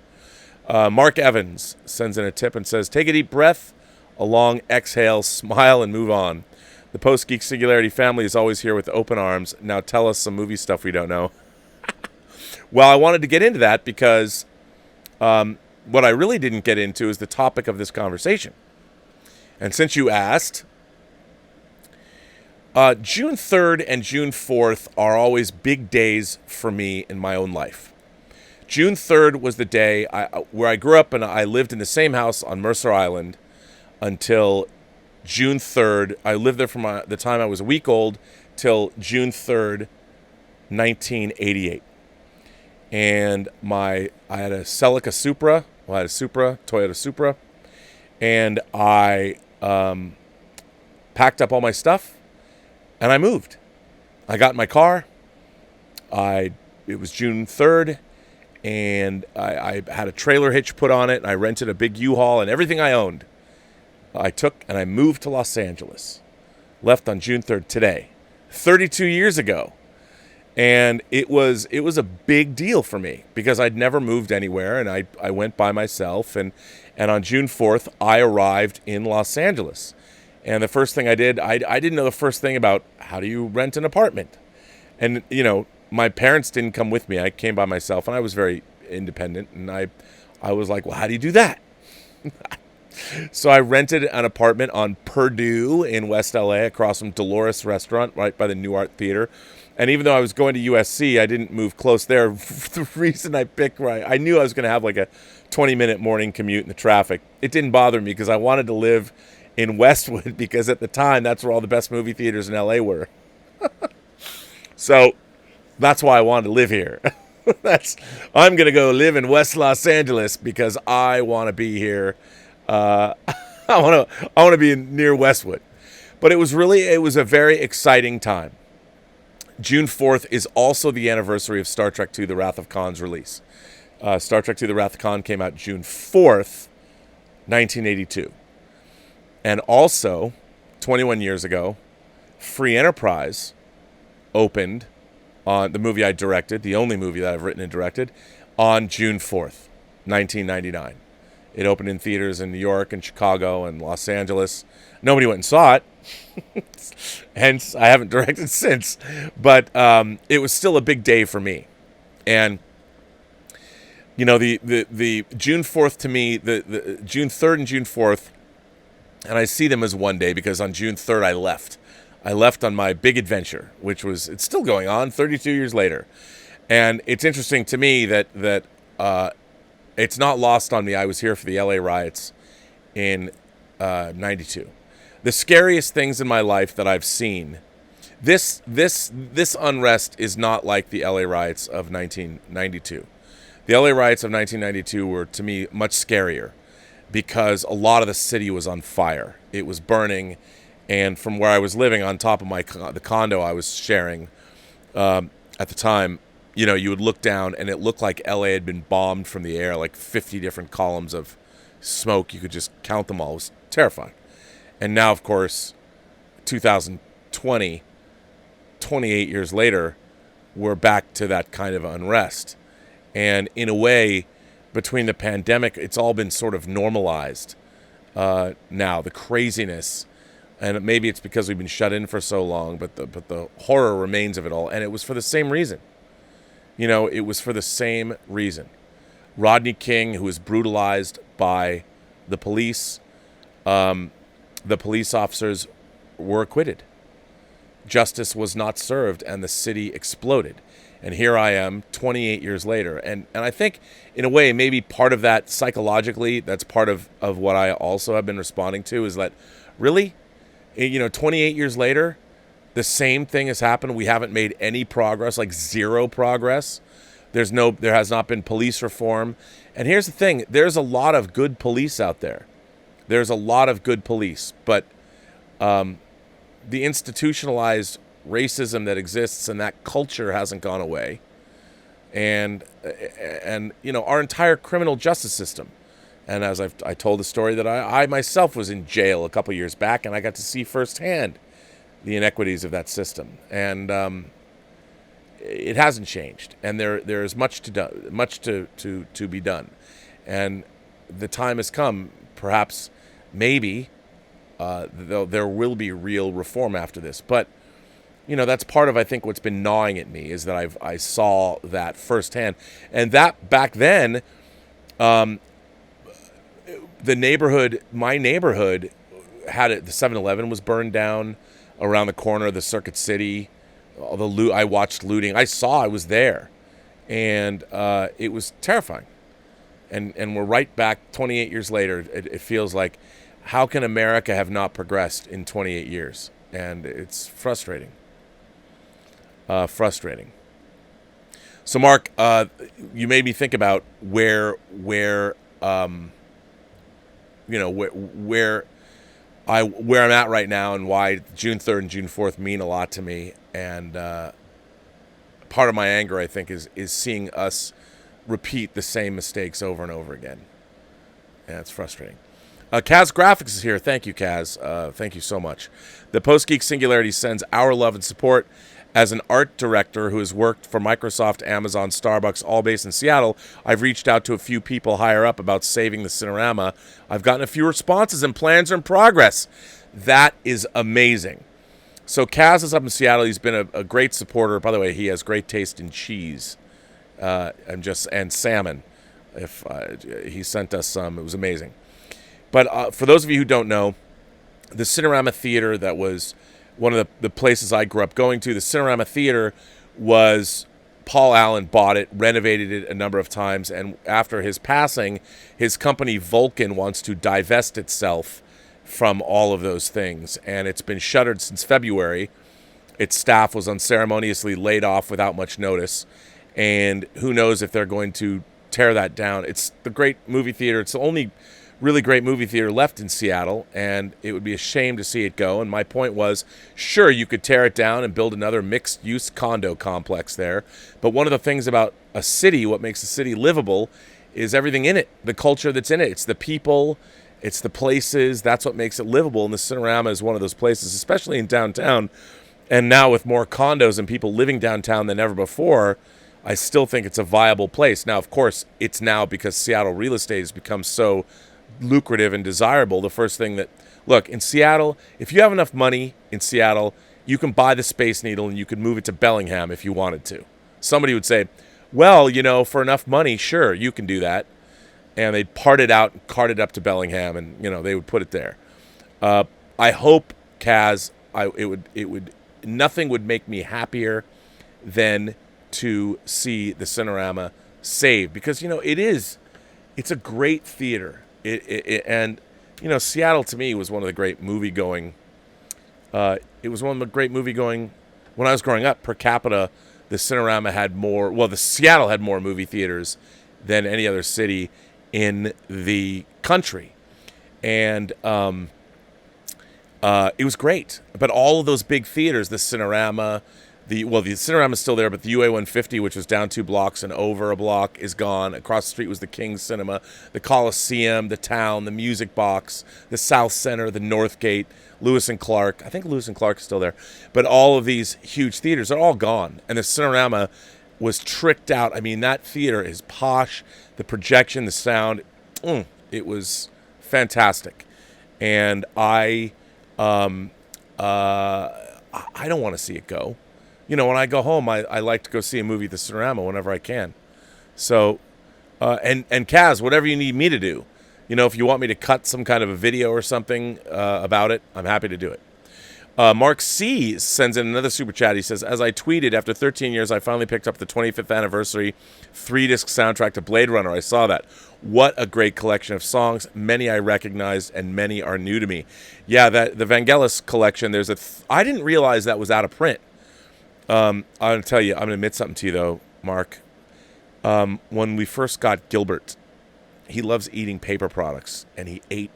Mark Evans sends in a tip and says, take a deep breath, a long exhale, smile, and move on. The Post-Geek Singularity family is always here with open arms. Now tell us some movie stuff we don't know. Well, I wanted to get into that because what I really didn't get into is the topic of this conversation. And since you asked, June 3rd and June 4th are always big days for me in my own life. June 3rd was the day where I grew up, and I lived in the same house on Mercer Island until June 3rd. I lived there from the time I was a week old till June 3rd, 1988. And I had a Celica Supra. Well, I had a Supra, Toyota Supra. And I packed up all my stuff, and I moved. I got in my car. It was June 3rd, and I had a trailer hitch put on it, and I rented a big U-Haul and everything I owned. I took and I moved to Los Angeles. Left on June 3rd today, 32 years ago. And it was a big deal for me because I'd never moved anywhere, and I went by myself. And on June 4th, I arrived in Los Angeles. And the first thing I did, I didn't know the first thing about how do you rent an apartment. And, my parents didn't come with me. I came by myself, and I was very independent. And I was like, well, how do you do that? So I rented an apartment on Purdue in West LA across from Dolores Restaurant right by the New Art Theater. And even though I was going to USC, I didn't move close there. The reason I picked I knew I was going to have like a 20-minute morning commute in the traffic. It didn't bother me because I wanted to live in Westwood because at the time, that's where all the best movie theaters in LA were. So that's why I wanted to live here. I'm going to go live in West Los Angeles because I want to be here. I want to be near Westwood. But it was a very exciting time. June 4th is also the anniversary of Star Trek II: The Wrath of Khan's release. Star Trek II: The Wrath of Khan came out June 4th, 1982. And also, 21 years ago, Free Enterprise opened on the movie I directed, the only movie that I've written and directed, on June 4th, 1999. It opened in theaters in New York and Chicago and Los Angeles. Nobody went and saw it. Hence, I haven't directed since. But it was still a big day for me. And, the June 4th to me, the June 3rd and June 4th, and I see them as one day because on June 3rd I left. I left on my big adventure, it's still going on 32 years later. And it's interesting to me that it's not lost on me. I was here for the LA riots in 92. The scariest things in my life that I've seen, this unrest is not like the LA riots of 1992. The LA riots of 1992 were, to me, much scarier because a lot of the city was on fire. It was burning, and from where I was living on top of the condo I was sharing at the time, you would look down and it looked like LA had been bombed from the air, like 50 different columns of smoke. You could just count them all. It was terrifying. And now, of course, 2020, 28 years later, we're back to that kind of unrest. And in a way, between the pandemic, it's all been sort of normalized now, the craziness. And maybe it's because we've been shut in for so long, but the horror remains of it all. And it was for the same reason. It was for the same reason. Rodney King, who was brutalized by the police officers were acquitted. Justice was not served, and the city exploded. And here I am 28 years later. And I think, in a way, maybe part of that psychologically, that's part of what I also have been responding to, is that, really? 28 years later, the same thing has happened. We haven't made any progress, like zero progress. There has not been police reform. And here's the thing. There's a lot of good police out there. There's a lot of good police. But the institutionalized racism that exists and that culture hasn't gone away. And our entire criminal justice system. And as I told the story that I myself was in jail a couple years back, and I got to see firsthand the inequities of that system. And it hasn't changed. And there is much to be done. And the time has come, perhaps, maybe, there will be real reform after this. But that's part of, I think, what's been gnawing at me, is that I saw that firsthand. And that back then, my neighborhood had it. The 7-Eleven was burned down around the corner of the Circuit City. All the loot, I watched looting. I was there, and it was terrifying. And we're right back 28 years later. It feels like, how can America have not progressed in 28 years? And it's frustrating. So, Mark, you made me think about where I'm at right now, and why June 3rd and June 4th mean a lot to me. And part of my anger, I think, is seeing us repeat the same mistakes over and over again. And it's frustrating. Kaz Graphics is here. Thank you, Kaz. Thank you so much. The Post-Geek Singularity sends our love and support. As an art director who has worked for Microsoft, Amazon, Starbucks, all based in Seattle, I've reached out to a few people higher up about saving the Cinerama. I've gotten a few responses, and plans are in progress. That is amazing. So Kaz is up in Seattle. He's been a great supporter. By the way, he has great taste in cheese and salmon. He sent us some. It was amazing. But for those of you who don't know, the Cinerama Theater, that was one of the places I grew up going to. The Cinerama Theater was, Paul Allen bought it, renovated it a number of times, and after his passing, his company Vulcan wants to divest itself from all of those things, and it's been shuttered since February. Its staff was unceremoniously laid off without much notice, and who knows if they're going to tear that down. It's the great movie theater. It's the only really great movie theater left in Seattle, and it would be a shame to see it go. And my point was, sure, you could tear it down and build another mixed-use condo complex there, but one of the things about a city, what makes a city livable, is everything in it, the culture that's in it. It's the people, it's the places, that's what makes it livable, and the Cinerama is one of those places, especially in downtown. And now with more condos and people living downtown than ever before, I still think it's a viable place. Now, of course, it's now, because Seattle real estate has become so lucrative and desirable, the first thing that, look, in Seattle, if you have enough money in Seattle, you can buy the Space Needle and you could move it to Bellingham if you wanted to. Somebody would say, well, for enough money, sure, you can do that. And they'd part it out and cart it up to Bellingham, and they would put it there. I hope, Kaz, nothing would make me happier than to see the Cinerama saved, because it's a great theater. Seattle to me was one of the great movie-going. It was one of the great movie-going when I was growing up. Per capita, the Cinerama had more. Well, the Seattle had more movie theaters than any other city in the country, and it was great. But all of those big theaters, the Cinerama. The Cinerama is still there, but the UA 150, which was down 2 blocks and over a block, is gone. Across the street was the King's Cinema, the Coliseum, the Town, the Music Box, the South Center, the Northgate, Lewis and Clark. I think Lewis and Clark is still there. But all of these huge theaters are all gone. And the Cinerama was tricked out. I mean, that theater is posh. The projection, the sound, it was fantastic. And I don't want to see it go. When I go home, I like to go see a movie at the Cinerama whenever I can. So, and Kaz, whatever you need me to do, if you want me to cut some kind of a video or something about it, I'm happy to do it. Mark C. sends in another super chat. He says, as I tweeted, after 13 years, I finally picked up the 25th anniversary 3-disc soundtrack to Blade Runner. I saw that. What a great collection of songs. Many I recognized and many are new to me. Yeah, the Vangelis collection, I didn't realize that was out of print. I'm going to tell you, I'm going to admit something to you, though, Mark. When we first got Gilbert, he loves eating paper products, and he ate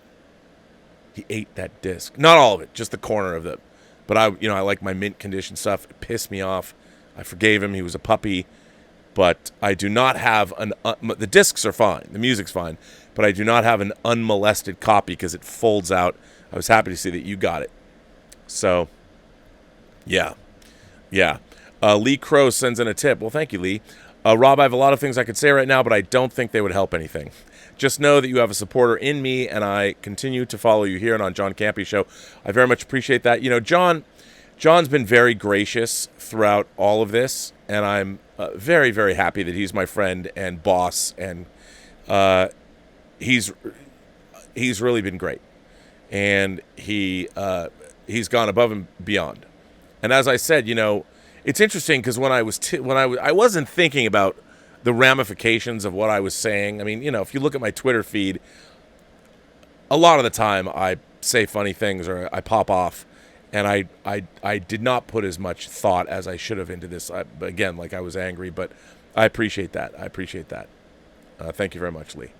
that disc. Not all of it, just the corner of it. But I like my mint condition stuff. It pissed me off. I forgave him. He was a puppy. But I do not have the discs are fine. The music's fine. But I do not have an unmolested copy because it folds out. I was happy to see that you got it. So, yeah. Lee Crow sends in a tip. Well, thank you, Lee. Rob, I have a lot of things I could say right now, but I don't think they would help anything. Just know that you have a supporter in me, and I continue to follow you here and on John Campy's show. I very much appreciate that. John's been very gracious throughout all of this, and I'm very, very happy that he's my friend and boss, and he's really been great, and he's gone above and beyond. And as I said, it's interesting because when I wasn't thinking about the ramifications of what I was saying. I mean, if you look at my Twitter feed, a lot of the time I say funny things or I pop off, and I did not put as much thought as I should have into this. I was angry, but I appreciate that. Thank you very much, Lee.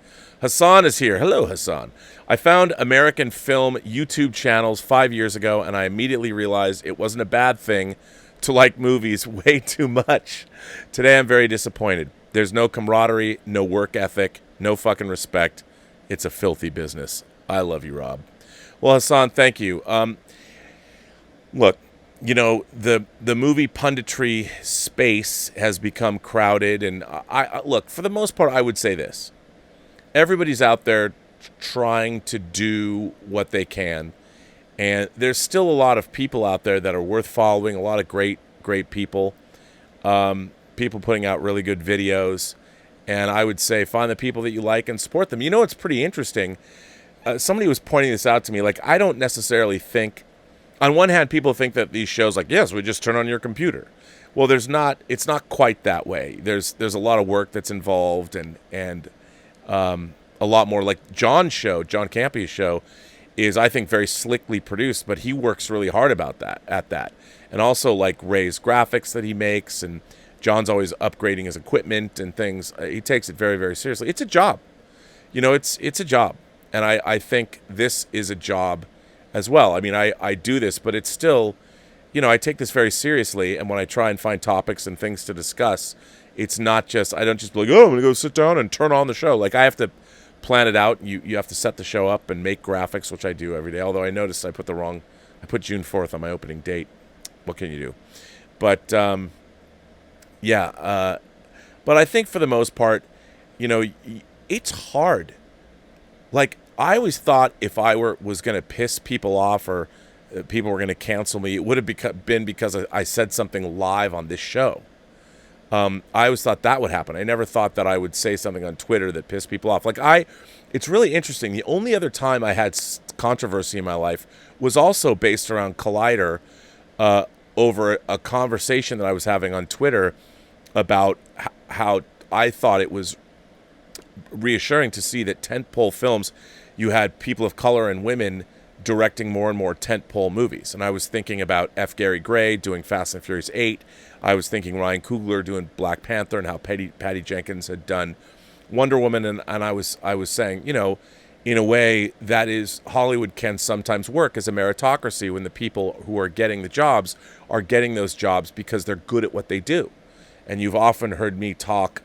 Hassan is here. Hello, Hassan. I found American film YouTube channels 5 years ago, and I immediately realized it wasn't a bad thing to like movies way too much. Today I'm very disappointed. There's no camaraderie, no work ethic, no fucking respect. It's a filthy business. I love you, Rob. Well, Hassan, thank you. Look, the movie punditry space has become crowded, and I look, for the most part, I would say this. Everybody's out there trying to do what they can, and there's still a lot of people out there that are worth following, a lot of great people. People putting out really good videos, and I would say find the people that you like and support them. It's pretty interesting. Somebody was pointing this out to me. Like, I don't necessarily think, on one hand, people think that these shows, like, yes, we just turn on your computer. Well, it's not quite that way. There's a lot of work that's involved, and a lot more. Like John Campy's show is, I think, very slickly produced, but he works really hard at that. And also, like, Ray's graphics that he makes, and John's always upgrading his equipment and things. He takes it very, very seriously. It's a job. It's a job. And I think this is a job as well. I mean, I do this, but it's still, I take this very seriously. And when I try and find topics and things to discuss, it's not just, I don't just be like, oh, I'm going to go sit down and turn on the show. Like, I have to plan it out. You have to set the show up and make graphics, which I do every day. Although I noticed I put June 4th on my opening date. What can you do? But, but I think for the most part, it's hard. Like, I always thought if I was going to piss people off or people were going to cancel me, it would have been because I said something live on this show. I always thought that would happen. I never thought that I would say something on Twitter that pissed people off. It's really interesting. The only other time I had controversy in my life was also based around Collider, over a conversation that I was having on Twitter about how I thought it was reassuring to see that tentpole films, you had people of color and women directing more and more tentpole movies. And I was thinking about F. Gary Gray doing Fast and Furious 8. I was thinking Ryan Coogler doing Black Panther, and how Patty Jenkins had done Wonder Woman. And I was saying, in a way, that is, Hollywood can sometimes work as a meritocracy when the people who are getting the jobs are getting those jobs because they're good at what they do. And you've often heard me talk,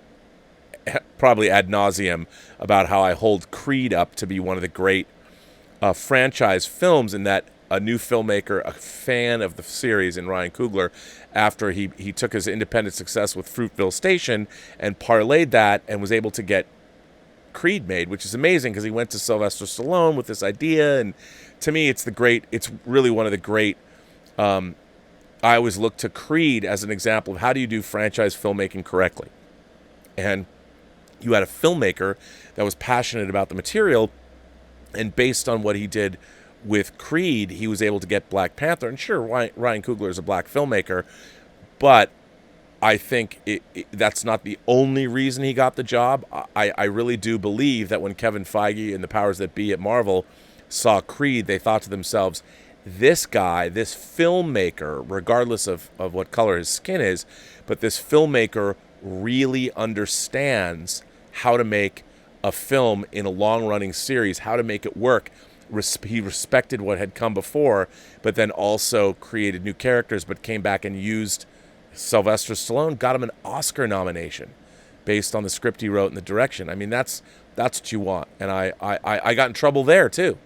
probably ad nauseum, about how I hold Creed up to be one of the great franchise films, in that a new filmmaker, a fan of the series in Ryan Coogler, after he took his independent success with Fruitville Station and parlayed that and was able to get Creed made, which is amazing because he went to Sylvester Stallone with this idea. And to me, it's really one of the great, I always look to Creed as an example of how do you do franchise filmmaking correctly. And you had a filmmaker that was passionate about the material And based on what he did with Creed, he was able to get Black Panther. And sure, Ryan Coogler is a black filmmaker, but I think that's not the only reason he got the job. I really do believe that when Kevin Feige and the powers that be at Marvel saw Creed, they thought to themselves, this guy, this filmmaker, regardless of what color his skin is, but this filmmaker really understands how to make a film in a long-running series, how to make it work. He respected what had come before, but then also created new characters, but came back and used Sylvester Stallone, got him an Oscar nomination based on the script he wrote and the direction. I mean, that's what you want. And I got in trouble there, too.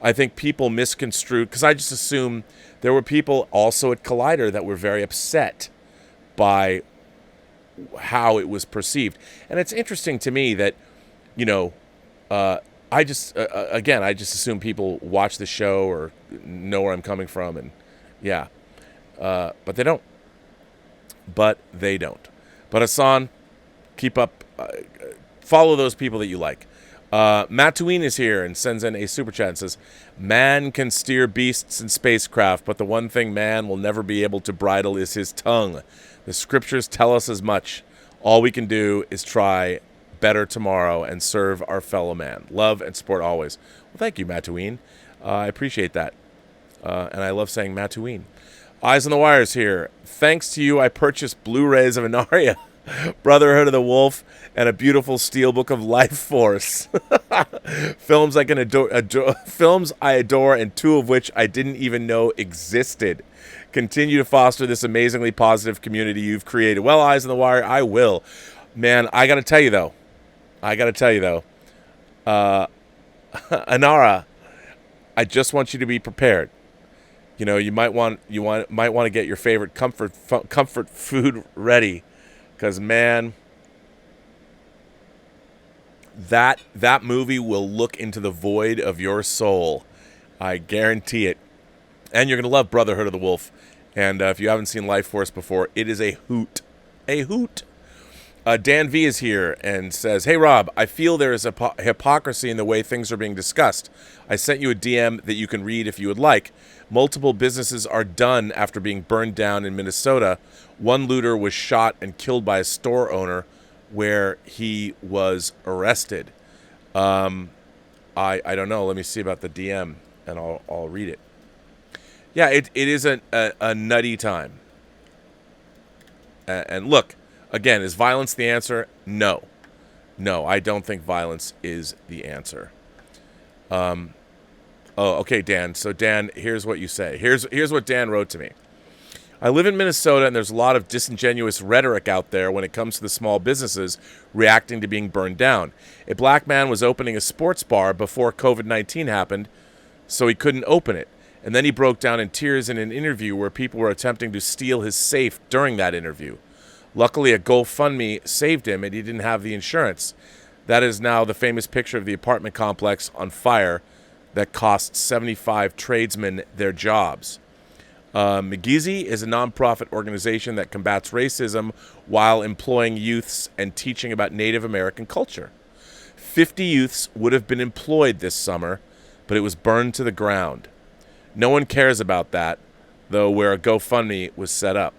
I think people misconstrued, because I just assume there were people also at Collider that were very upset by how it was perceived. And it's interesting to me that, I just assume people watch the show or know where I'm coming from, and but they don't. But Hassan, keep up, follow those people that you like. Mattuine is here and sends in a super chat and says, man can steer beasts and spacecraft, but the one thing man will never be able to bridle is his tongue. The scriptures tell us as much. All we can do is try better tomorrow and serve our fellow man. Love and support always. Well, thank you, Mattuine. I appreciate that. And I love saying Mattuine. Eyes on the Wires here. Thanks to you, I purchased Blu-rays of Inaria, Brotherhood of the Wolf, and a beautiful steelbook of Life Force. Films I can films I adore, and two of which I didn't even know existed. Continue to foster this amazingly positive community you've created. Well, Eyes on the Wire, I will. Man, I got to tell you though. Inara, I just want you to be prepared. You might want to get your favorite comfort food ready, because man, that movie will look into the void of your soul. I guarantee it. And you're gonna love Brotherhood of the Wolf. And if you haven't seen Life Force before, it is a hoot. A hoot. Dan V is here and says, hey, Rob, I feel there is a hypocrisy in the way things are being discussed. I sent you a DM that you can read if you would like. Multiple businesses are done after being burned down in Minnesota. One looter was shot and killed by a store owner where he was arrested. I don't know. Let me see about the DM, and I'll read it. Yeah, it is a nutty time. And look, again, is violence the answer? No. No, I don't think violence is the answer. Oh, okay, Dan. So, Dan, here's what you say. Here's what Dan wrote to me. I live in Minnesota, and there's a lot of disingenuous rhetoric out there when it comes to the small businesses reacting to being burned down. A black man was opening a sports bar before COVID-19 happened, so he couldn't open it. And then he broke down in tears in an interview where people were attempting to steal his safe during that interview. Luckily, a GoFundMe saved him, and he didn't have the insurance. That is now the famous picture of the apartment complex on fire that cost 75 tradesmen their jobs. McGeezy is a nonprofit organization that combats racism while employing youths and teaching about Native American culture. 50 youths would have been employed this summer, but it was burned to the ground. No one cares about that, though, where a GoFundMe was set up.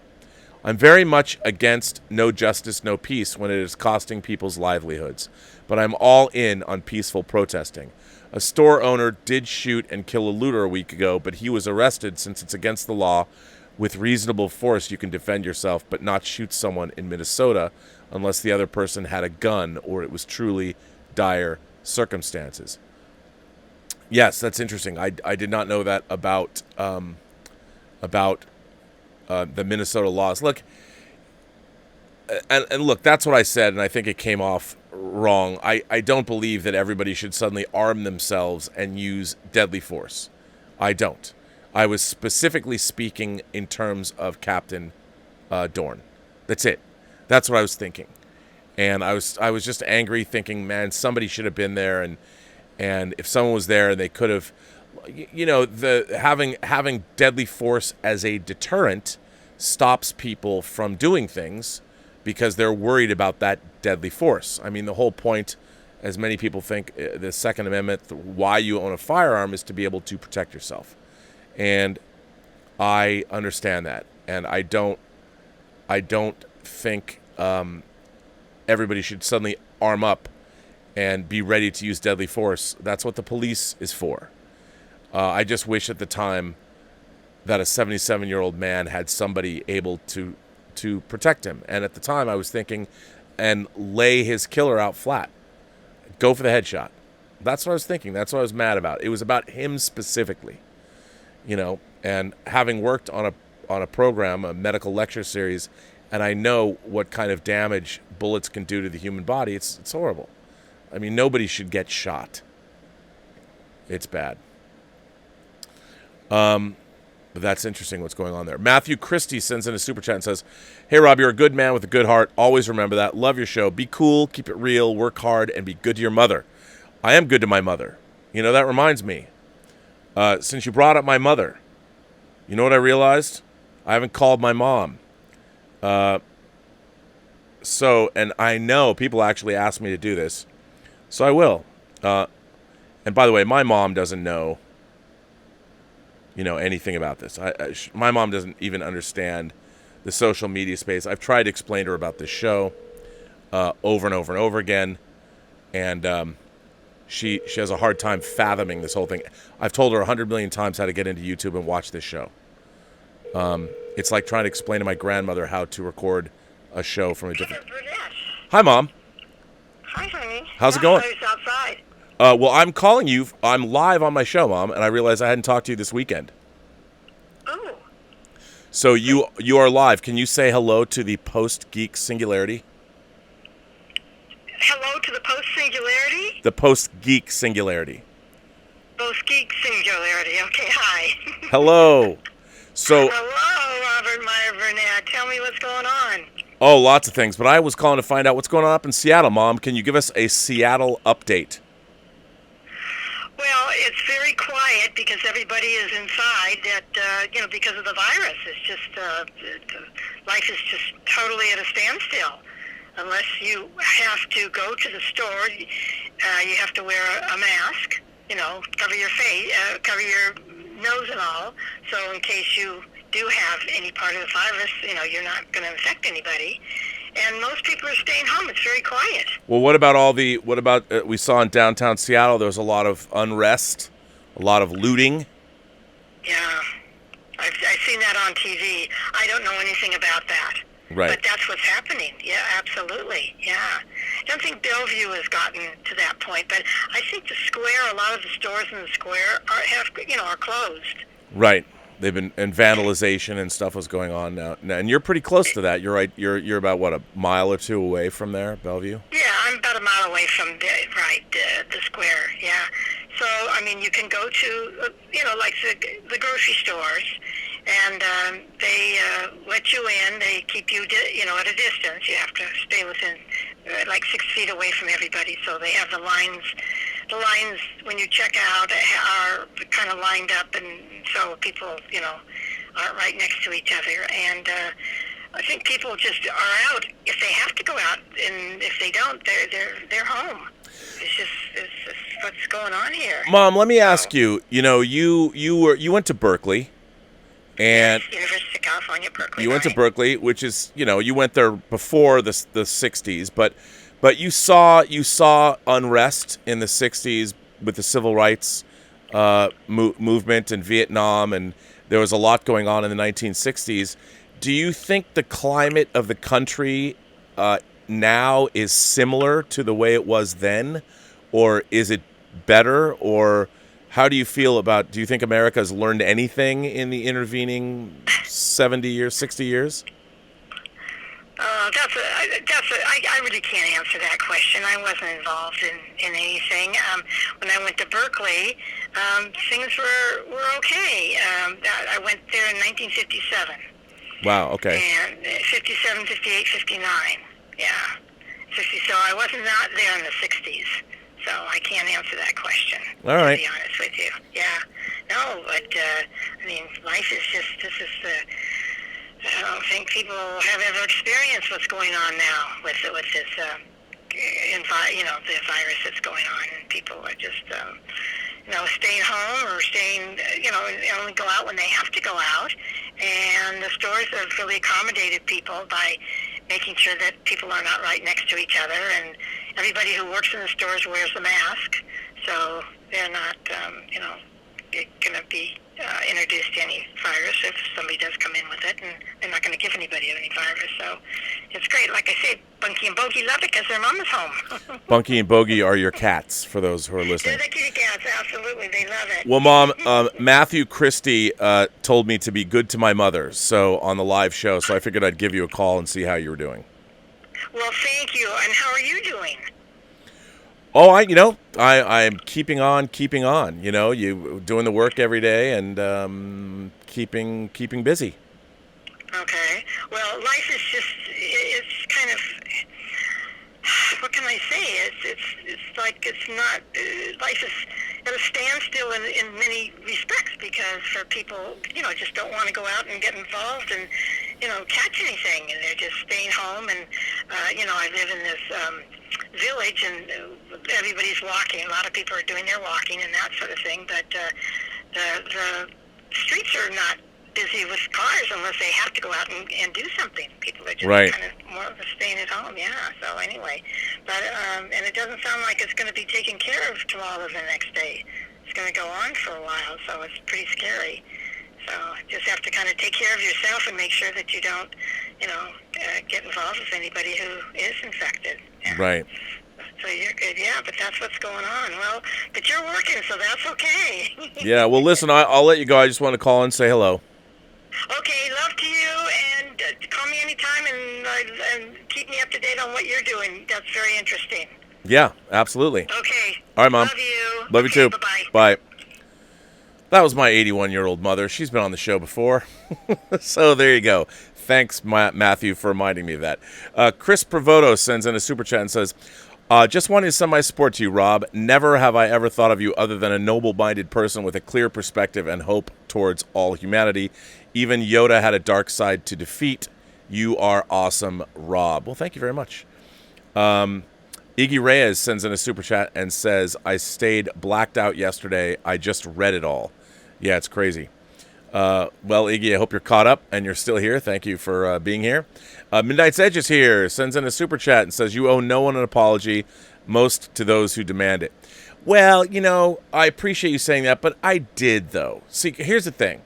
I'm very much against no justice, no peace when it is costing people's livelihoods, but I'm all in on peaceful protesting. A store owner did shoot and kill a looter a week ago, but he was arrested since it's against the law. With reasonable force, you can defend yourself, but not shoot someone in Minnesota unless the other person had a gun or it was truly dire circumstances. Yes, that's interesting. I did not know that about the Minnesota laws. Look, and look, that's what I said, and I think it came off wrong. I don't believe that everybody should suddenly arm themselves and use deadly force. I don't. I was specifically speaking in terms of Captain Dorne. That's it. That's what I was thinking. And I was just angry, thinking, man, somebody should have been there, and if someone was there, they could have, having deadly force as a deterrent stops people from doing things because they're worried about that deadly force. I mean, the whole point as many people think the Second Amendment, why you own a firearm is to be able to protect yourself. And I understand that. And I don't think everybody should suddenly arm up and be ready to use deadly force. That's what the police is for. I just wish at the time that a 77-year-old man had somebody able to protect him. And at the time I was thinking, and lay his killer out flat. Go for the headshot. That's what I was thinking. That's what I was mad about. It was about him specifically. And having worked on a program, a medical lecture series, and I know what kind of damage bullets can do to the human body, it's horrible. I mean, nobody should get shot. It's bad. But that's interesting what's going on there. Matthew Christie sends in a super chat and says, "Hey, Rob, you're a good man with a good heart. Always remember that. Love your show. Be cool, keep it real, work hard, and be good to your mother." I am good to my mother. That reminds me. Since you brought up my mother, you know what I realized? I haven't called my mom. And I know people actually ask me to do this, so I will. And by the way, my mom doesn't know anything about this. My mom doesn't even understand the social media space. I've tried to explain to her about this show over and over and over again, and she has a hard time fathoming this whole thing. I've told her 100 million times how to get into YouTube and watch this show. It's like trying to explain to my grandmother how to record a show from a different... Hi, Mom. Hi, honey. How's it going? I was outside. Well, I'm calling you. I'm live on my show, Mom, and I realized I hadn't talked to you this weekend. Oh. So you are live. Can you say hello to the Post-Geek Singularity? Hello to the Post-Singularity? The Post-Geek Singularity. Post-Geek Singularity. Okay, hi. Hello. So. Hello, Robert Meyer Burnett. Tell me what's going on. Oh, lots of things. But I was calling to find out what's going on up in Seattle, Mom. Can you give us a Seattle update? Well, it's very quiet because everybody is inside. Because of the virus, it's just life is just totally at a standstill. Unless you have to go to the store, you have to wear a mask. Cover your face, cover your nose and all. So in case you do have any part of the virus, you're not going to infect anybody. And most people are staying home. It's very quiet. Well, what about we saw in downtown Seattle, there was a lot of unrest, a lot of looting. Yeah, I've seen that on TV. I don't know anything about that. Right. But that's what's happening. Yeah, absolutely. Yeah. I don't think Bellevue has gotten to that point, but I think the square, a lot of the stores in the square are closed. Right. They've been, and vandalization and stuff was going on now. And you're pretty close to that. You're right. You're about, what, a mile or two away from there, Bellevue? Yeah, I'm about a mile away from the square, yeah. So, you can go to, like the grocery stores, and they let you in. They keep you, at a distance. You have to stay within, 6 feet away from everybody. So they have the lines. The lines when you check out are kind of lined up, and so people, aren't right next to each other. And I think people just are out if they have to go out, and if they don't, they're home. It's just what's going on here. Mom, let me ask you. You went to Berkeley. And yes, University of California, Berkeley. You went to Berkeley, which is, you went there before the 60s, but you saw unrest in the 60s with the civil rights movement in Vietnam, and there was a lot going on in the 1960s. Do you think the climate of the country now is similar to the way it was then, or is it better, or how do you feel about, do you think America has learned anything in the intervening 70 years, 60 years? I really can't answer that question. I wasn't involved in anything. When I went to Berkeley, things were okay. I went there in 1957. Wow, okay. And 57, 58, 59. Yeah. 60, so I was not there in the 60s. So I can't answer that question. All right. To be honest with you. Yeah. No, but, life is just, I don't think people have ever experienced what's going on now with this, the virus that's going on, and people are just, staying home or staying, only go out when they have to go out. And the stores have really accommodated people by making sure that people are not right next to each other, and everybody who works in the stores wears a mask, so they're not, going to be introduced to any virus if somebody does come in with it, and they're not going to give anybody any virus. So it's great. Like I say, Bunky and Bogey love it because their mama's home. Bunky and Bogey are your cats, for those who are listening. They're the kitty cats, absolutely. They love it. Well, Mom, Matthew Christie told me to be good to my mother, so on the live show, so I figured I'd give you a call and see how you were doing. Well, thank you. And how are you doing? Oh, I'm keeping on, you doing the work every day and keeping busy. Okay. Well, life is just, it's kind of, what can I say? It's like it's not, life is at a standstill in many respects because for people, just don't want to go out and get involved and, catch anything, and they're just staying home. And, I live in this village, and everybody's walking. A lot of people are doing their walking and that sort of thing, but the streets are not busy with cars unless they have to go out and do something. People are just kind of more of a staying at home, yeah. So anyway, but and it doesn't sound like it's going to be taken care of tomorrow or the next day. It's going to go on for a while, so it's pretty scary. So just have to kind of take care of yourself and make sure that you don't, get involved with anybody who is infected. Yeah. Right. So you're good, yeah, but that's what's going on. Well, but you're working, so that's okay. Yeah, well, listen, I'll let you go. I just want to call and say hello. Okay, love to you, and call me anytime and keep me up to date on what you're doing. That's very interesting. Yeah, absolutely. Okay. All right, Mom. Love you. Love you too. Bye-bye. Bye. That was my 81-year-old mother. She's been on the show before. So there you go. Thanks, Matthew, for reminding me of that. Chris Provoto sends in a super chat and says, just wanting to send my support to you, Rob. Never have I ever thought of you other than a noble-minded person with a clear perspective and hope towards all humanity. Even Yoda had a dark side to defeat. You are awesome, Rob. Well, thank you very much. Iggy Reyes sends in a super chat and says, I stayed blacked out yesterday. I just read it all. Yeah, it's crazy. Well, Iggy, I hope you're caught up and you're still here. Thank you for being here. Midnight's Edge is here, sends in a super chat and says, you owe no one an apology, most to those who demand it. Well, I appreciate you saying that, but I did, though. See, here's the thing.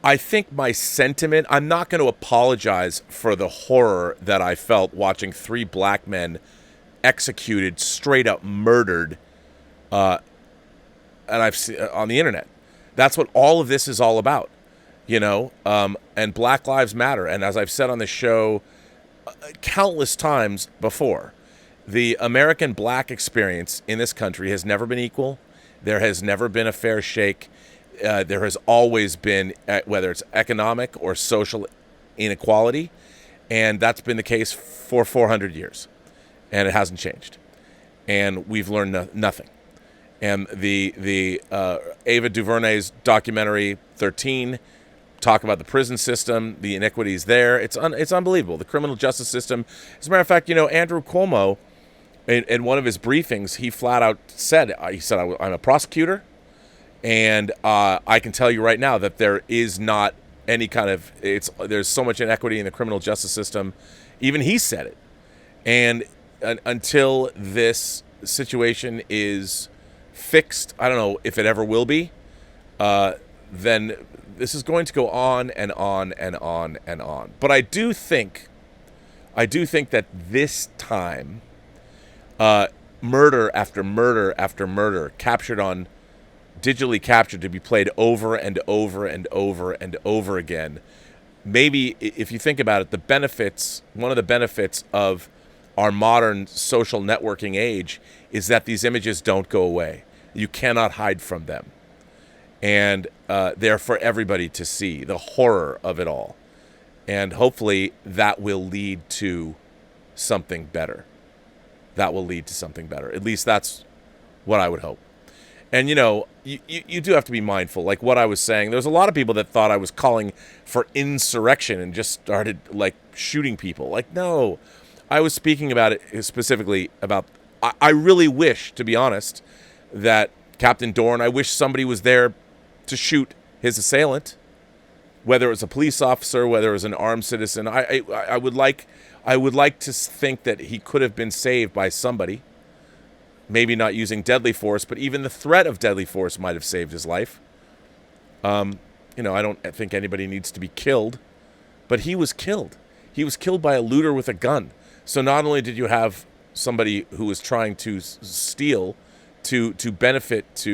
I think my sentiment, I'm not going to apologize for the horror that I felt watching 3 black men executed, straight up murdered, and I've seen on the internet. That's what all of this is all about, and Black Lives Matter. And as I've said on the show countless times before, the American black experience in this country has never been equal. There has never been a fair shake. There has always been, whether it's economic or social inequality, and that's been the case for 400 years, and it hasn't changed. And we've learned nothing. And the Ava DuVernay's documentary 13 talk about the prison system, the inequities there. It's unbelievable. The criminal justice system. As a matter of fact, Andrew Cuomo, in one of his briefings, he flat out said, I'm a prosecutor, and I can tell you right now that there is not any kind of there's so much inequity in the criminal justice system. Even he said it. And until this situation is fixed, I don't know if it ever will be, then this is going to go on and on and on and on. But I do think that this time, murder after murder after murder digitally captured to be played over and over and over and over again. Maybe if you think about it, one of the benefits of our modern social networking age is that these images don't go away. You cannot hide from them. And they're for everybody to see, the horror of it all. And hopefully that will lead to something better. At least that's what I would hope. And, you do have to be mindful. Like what I was saying, there's a lot of people that thought I was calling for insurrection and just started, shooting people. No. I was speaking about it specifically about. I really wish, to be honest, that Captain Dorne. I wish somebody was there to shoot his assailant, whether it was a police officer, whether it was an armed citizen. I would like to think that he could have been saved by somebody. Maybe not using deadly force, but even the threat of deadly force might have saved his life. I don't think anybody needs to be killed, but he was killed. He was killed by a looter with a gun. So not only did you have somebody who was trying to steal to benefit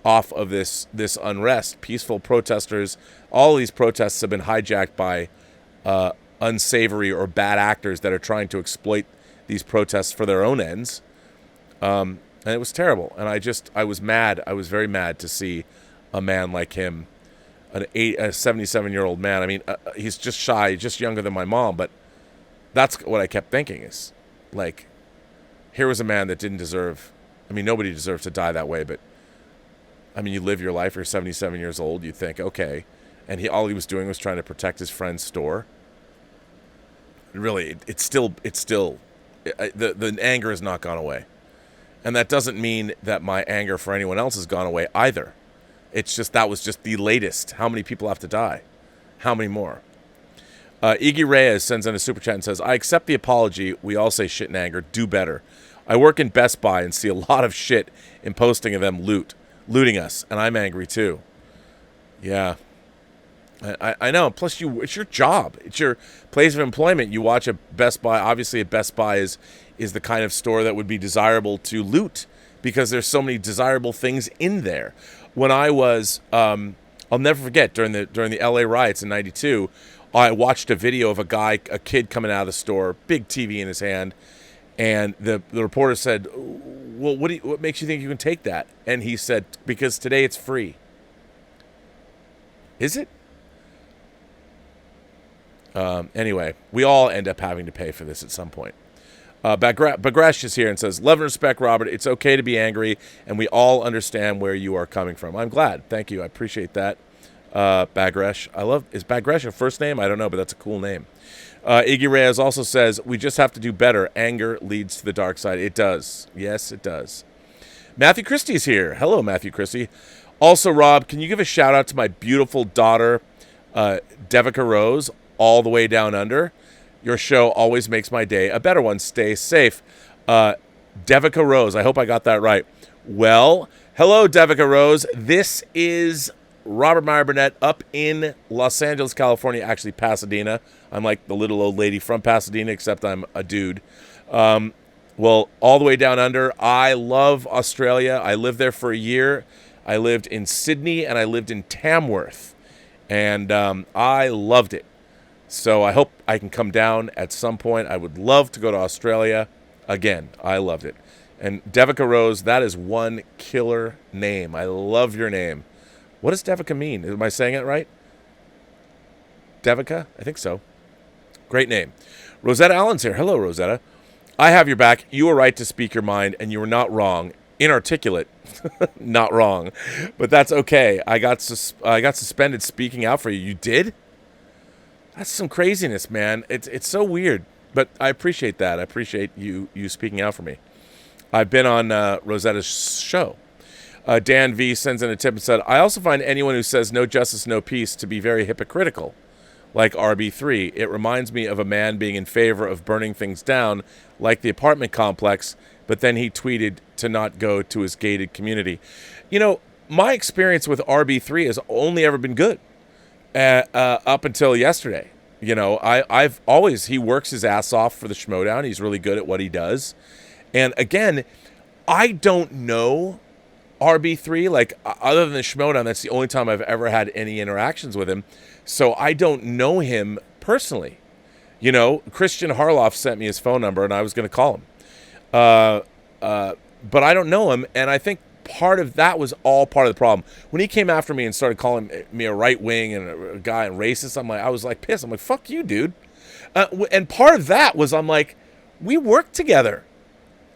off of this unrest, peaceful protesters, all these protests have been hijacked by unsavory or bad actors that are trying to exploit these protests for their own ends. And it was terrible. And I was mad. I was very mad to see a man like him, a 77-year-old man. I mean, he's just shy, just younger than my mom. But that's what I kept thinking is, like, here was a man that didn't deserve. I mean, nobody deserves to die that way. But I mean, you live your life. You're 77 years old. You think, okay, and all he was doing was trying to protect his friend's store. Really, the anger has not gone away. And that doesn't mean that my anger for anyone else has gone away either. It's just that was just the latest. How many people have to die? How many more? Iggy Reyes sends in a super chat and says, I accept the apology. We all say shit in anger. Do better. I work in Best Buy and see a lot of shit in posting of them looting us. And I'm angry too. Yeah. I know. Plus, it's your job. It's your place of employment. You watch a Best Buy. Obviously, a Best Buy is the kind of store that would be desirable to loot because there's so many desirable things in there. When I was, I'll never forget, during the LA riots in '92, I watched a video of a kid coming out of the store, big TV in his hand, and the reporter said, well, what makes you think you can take that? And he said, because today it's free. Is it? Anyway, we all end up having to pay for this at some point. Bagresh is here and says, love and respect, Robert. It's okay to be angry, and we all understand where you are coming from. I'm glad. Thank you. I appreciate that. Bagresh. Is Bagresh a first name? I don't know, but that's a cool name. Iggy Reyes also says, we just have to do better. Anger leads to the dark side. It does. Yes, it does. Matthew Christie is here. Hello, Matthew Christie. Also, Rob, can you give a shout out to my beautiful daughter, Devika Rose, all the way down under? Your show always makes my day a better one. Stay safe. Devika Rose. I hope I got that right. Well, hello, Devika Rose. This is Robert Meyer Burnett up in Los Angeles, California, actually Pasadena. I'm like the little old lady from Pasadena, except I'm a dude. Well, all the way down under. I love Australia. I lived there for a year. I lived in Sydney and I lived in Tamworth. And I loved it. So I hope I can come down at some point. I would love to go to Australia again. I loved it. And Devika Rose, that is one killer name. I love your name. What does Devika mean? Am I saying it right? Devika? I think so. Great name. Rosetta Allen's here. Hello, Rosetta. I have your back. You were right to speak your mind, and you were not wrong. Inarticulate. Not wrong. But that's okay. I got suspended speaking out for you. You did? That's some craziness, man. It's so weird. But I appreciate that. I appreciate you speaking out for me. I've been on Rosetta's show. Dan V sends in a tip and said, I also find anyone who says no justice, no peace to be very hypocritical, like RB3. It reminds me of a man being in favor of burning things down, like the apartment complex, but then he tweeted to not go to his gated community. You know, my experience with RB3 has only ever been good up until yesterday. You know, he works his ass off for the Schmodown. He's really good at what he does. And again, I don't know RB3, like, other than the Schmodown, that's the only time I've ever had any interactions with him. So I don't know him personally. You know, Christian Harloff sent me his phone number, and I was going to call him. But I don't know him, and I think part of that was all part of the problem. When he came after me and started calling me a right wing and a guy and racist, I was like pissed. I'm like, fuck you, dude. And part of that was, I'm like, we work together.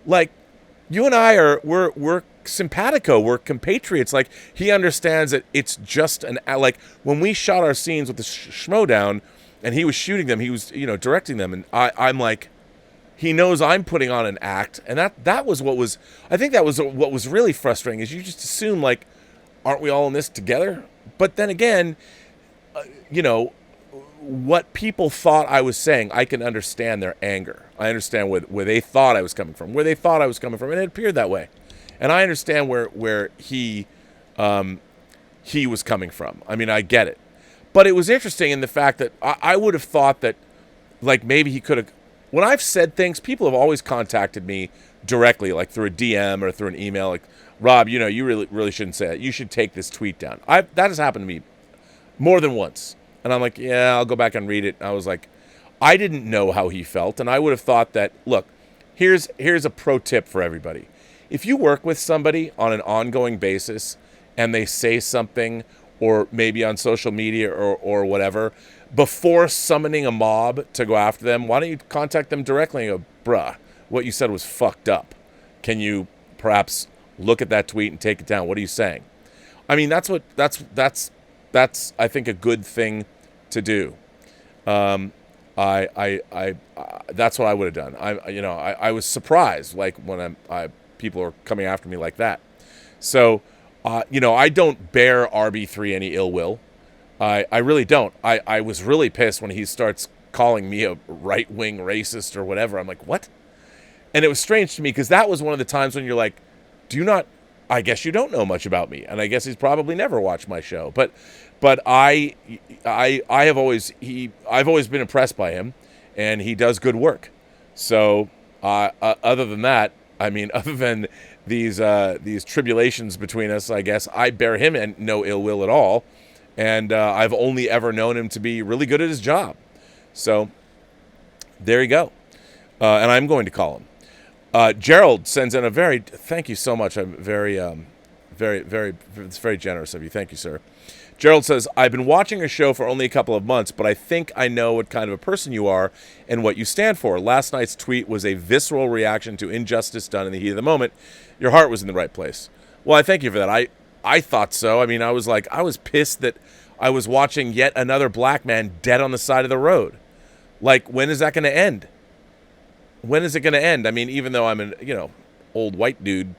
Like, you and I we're simpatico, we're compatriots. Like, he understands that it's just like, when we shot our scenes with the Schmodown and he was shooting them, he was, directing them. And I'm like, he knows I'm putting on an act, and that was what was. I think that was what was really frustrating. Is you just assume like, aren't we all in this together? But then again, what people thought I was saying, I can understand their anger. I understand where they thought I was coming from, and it appeared that way. And I understand where he was coming from. I mean, I get it. But it was interesting in the fact that I would have thought that, like, maybe he could have. When I've said things, people have always contacted me directly, like through a DM or through an email, like, Rob, you really shouldn't say that. You should take this tweet down. That has happened to me more than once. And I'm like, yeah, I'll go back and read it. And I was like, I didn't know how he felt. And I would have thought that, look, here's a pro tip for everybody. If you work with somebody on an ongoing basis and they say something, or maybe on social media or whatever, before summoning a mob to go after them, why don't you contact them directly and go, bruh, what you said was fucked up. Can you perhaps look at that tweet and take it down? What are you saying? I mean, that's I think a good thing to do. That's what I would have done. I was surprised, like, when people are coming after me like that. So, I don't bear RB3 any ill will. I really don't. I was really pissed when he starts calling me a right-wing racist or whatever. I'm like, what? And it was strange to me because that was one of the times when you're like, I guess you don't know much about me. And I guess he's probably never watched my show. But I've always been impressed by him, and he does good work. So other than that, I mean, other than these tribulations between us, I guess I bear him no ill will at all. And I've only ever known him to be really good at his job. So there you go. And I'm going to call him. Gerald sends in thank you so much. I'm it's very generous of you. Thank you, sir. Gerald says, I've been watching your show for only a couple of months, but I think I know what kind of a person you are and what you stand for. Last night's tweet was a visceral reaction to injustice done in the heat of the moment. Your heart was in the right place. Well, I thank you for that. I thought so. I mean, I was pissed that I was watching yet another black man dead on the side of the road. Like, when is that going to end? When is it going to end? I mean, even though I'm an old white dude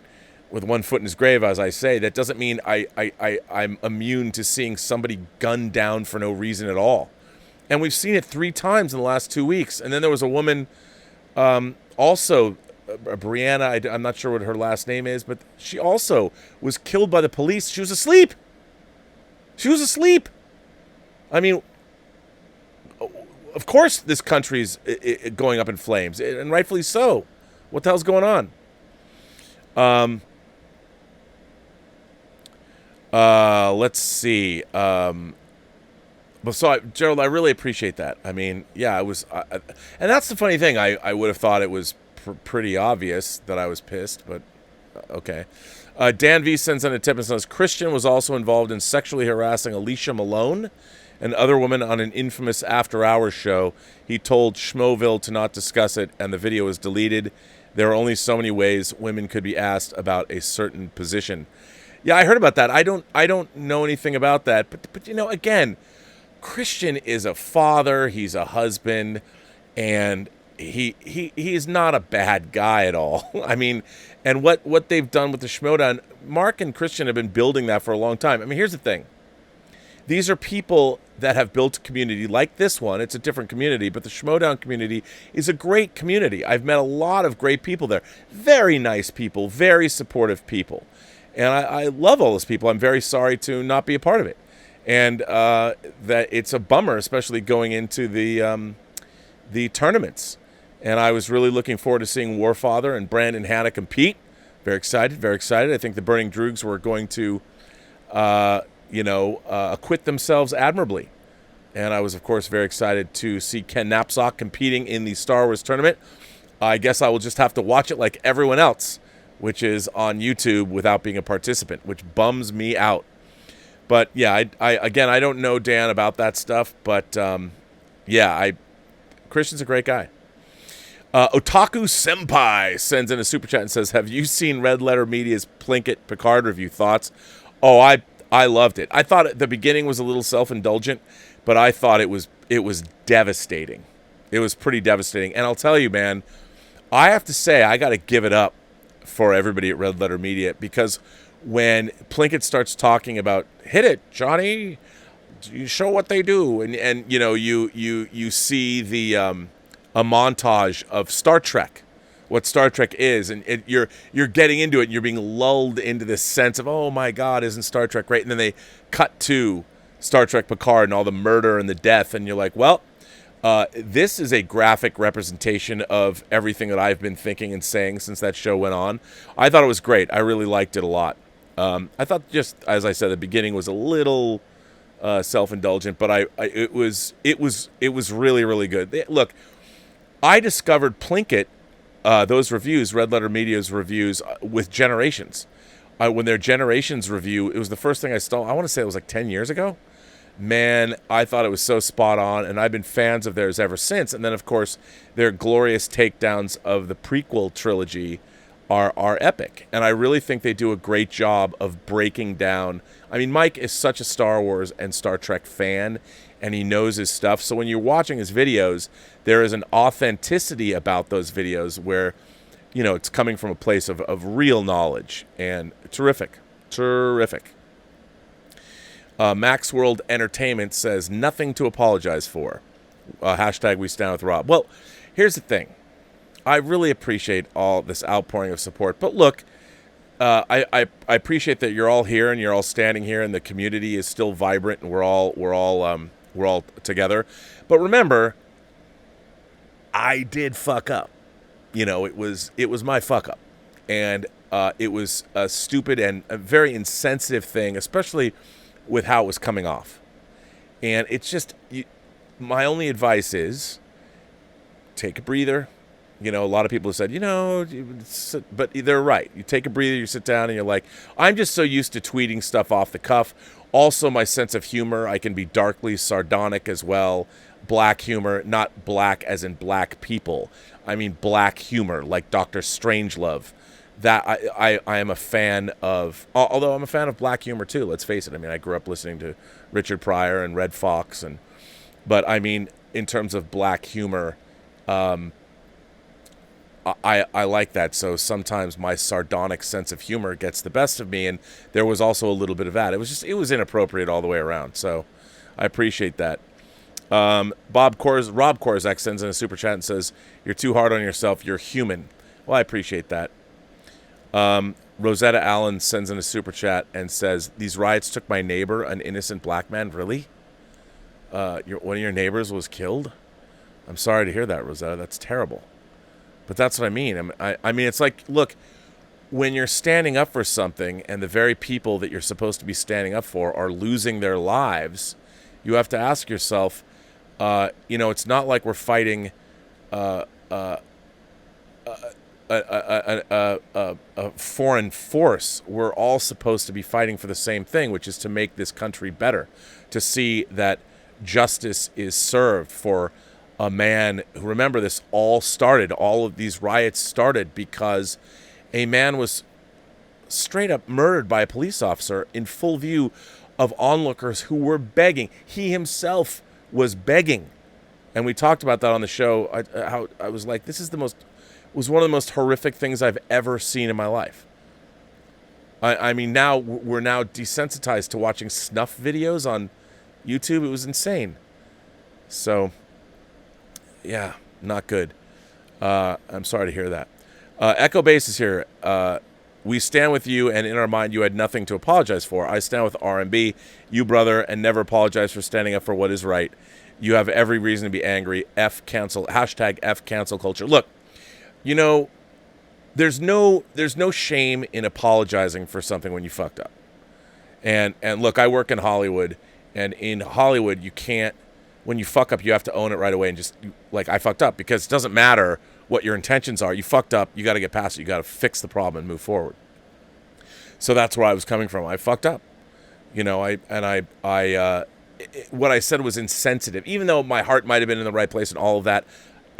with one foot in his grave, as I say, that doesn't mean I'm immune to seeing somebody gunned down for no reason at all. And we've seen it 3 times in the last 2 weeks. And then there was a woman, also, Brianna, I'm not sure what her last name is, but she also was killed by the police. She was asleep. I mean, of course this country's going up in flames, and rightfully so. What the hell's going on? Let's see. So, Gerald, I really appreciate that. I mean, yeah, and that's the funny thing. I would have thought it was pretty obvious that I was pissed, but okay. Dan V sends in a tip and says, Christian was also involved in sexually harassing Alicia Malone, an other woman, on an infamous after-hours show. He told Schmoville to not discuss it, and the video was deleted. There are only so many ways women could be asked about a certain position. Yeah, I heard about that. I don't know anything about that, but again, Christian is a father. He's a husband, and he's not a bad guy at all. I mean, and what they've done with the Schmodown, Mark and Christian have been building that for a long time. I mean, here's the thing. These are people that have built a community like this one. It's a different community, but the Schmodown community is a great community. I've met a lot of great people there. Very nice people, very supportive people. And I love all those people. I'm very sorry to not be a part of it. And that it's a bummer, especially going into the tournaments. And I was really looking forward to seeing Warfather and Brandon Hanna compete. Very excited, very excited. I think the Burning Droogs were going to acquit themselves admirably. And I was, of course, very excited to see Ken Knapsack competing in the Star Wars tournament. I guess I will just have to watch it like everyone else, which is on YouTube without being a participant, which bums me out. But, yeah, I don't know Dan about that stuff. But, Christian's a great guy. Otaku Senpai sends in a super chat and says, have you seen Red Letter Media's Plinkett Picard review? Thoughts? Oh, I loved it. I thought at the beginning was a little self-indulgent, but I thought it was devastating. It was pretty devastating. And I'll tell you, man, I have to say, I got to give it up for everybody at Red Letter Media, because when Plinkett starts talking about "hit it, Johnny," you show what they do, and you know, you see the a montage of Star Trek, what Star Trek is, and you're getting into it, and you're being lulled into this sense of, oh my God, isn't Star Trek great? And then they cut to Star Trek Picard and all the murder and the death, and you're like, well, this is a graphic representation of everything that I've been thinking and saying since that show went on. I thought it was great. I really liked it a lot. I thought, just as I said at the beginning, was a little self-indulgent, but it was really, really good. Look, I discovered Plinkett, those reviews, Red Letter Media's reviews, with Generations. When their Generations review, it was the first thing I saw. I want to say it was like 10 years ago. Man, I thought it was so spot on, and I've been fans of theirs ever since. And then, of course, their glorious takedowns of the prequel trilogy are epic. And I really think they do a great job of breaking down. I mean, Mike is such a Star Wars and Star Trek fan, and he knows his stuff. So when you're watching his videos, there is an authenticity about those videos where, you know, it's coming from a place of real knowledge. And terrific. Terrific. Max World Entertainment says, nothing to apologize for. Hashtag we stand with Rob. Well, here's the thing. I really appreciate all this outpouring of support. But look, I appreciate that you're all here and you're all standing here, and the community is still vibrant, and we're all together. But remember, I did fuck up. You know, it was my fuck up, and it was a stupid and a very insensitive thing, especially with how it was coming off. And it's just, my only advice is take a breather. You know, a lot of people have said, you know, but they're right. You take a breather, you sit down, and you're like, I'm just so used to tweeting stuff off the cuff. Also, my sense of humor, I can be darkly sardonic as well. Black humor, not black as in black people. I mean black humor, like Dr. Strangelove. That I am a fan of, although I'm a fan of black humor too, let's face it. I mean, I grew up listening to Richard Pryor and Red Fox, but I mean, in terms of black humor, I like that. So sometimes my sardonic sense of humor gets the best of me, and there was also a little bit of that. It was inappropriate all the way around. So I appreciate that. Rob Korzak sends in a super chat and says, "You're too hard on yourself. You're human." Well, I appreciate that. Rosetta Allen sends in a super chat and says, "These riots took my neighbor, an innocent black man." Really? One of your neighbors was killed? I'm sorry to hear that, Rosetta. That's terrible. But that's what I mean. I mean, it's like, look, when you're standing up for something and the very people that you're supposed to be standing up for are losing their lives, you have to ask yourself, you know, it's not like we're fighting a foreign force. We're all supposed to be fighting for the same thing, which is to make this country better, to see that justice is served for a man who, remember, this all of these riots started because a man was straight up murdered by a police officer in full view of onlookers who were begging. He himself was begging. And we talked about that on the show. How I was like, this is was one of the most horrific things I've ever seen in my life. I mean, now we're now desensitized to watching snuff videos on YouTube. It was insane. So, yeah, not good. I'm sorry to hear that. Echo Base is here. We stand with you, and in our mind, you had nothing to apologize for. I stand with R&B, you brother, and never apologize for standing up for what is right. You have every reason to be angry. Hashtag F cancel culture. Look, you know, there's no shame in apologizing for something when you fucked up. And look, I work in Hollywood, and in Hollywood, you can't, when you fuck up, you have to own it right away and just, like, I fucked up, because it doesn't matter what your intentions are. You fucked up, you got to get past it. You got to fix the problem and move forward. So that's where I was coming from. I fucked up. You know, what I said was insensitive. Even though my heart might have been in the right place and all of that,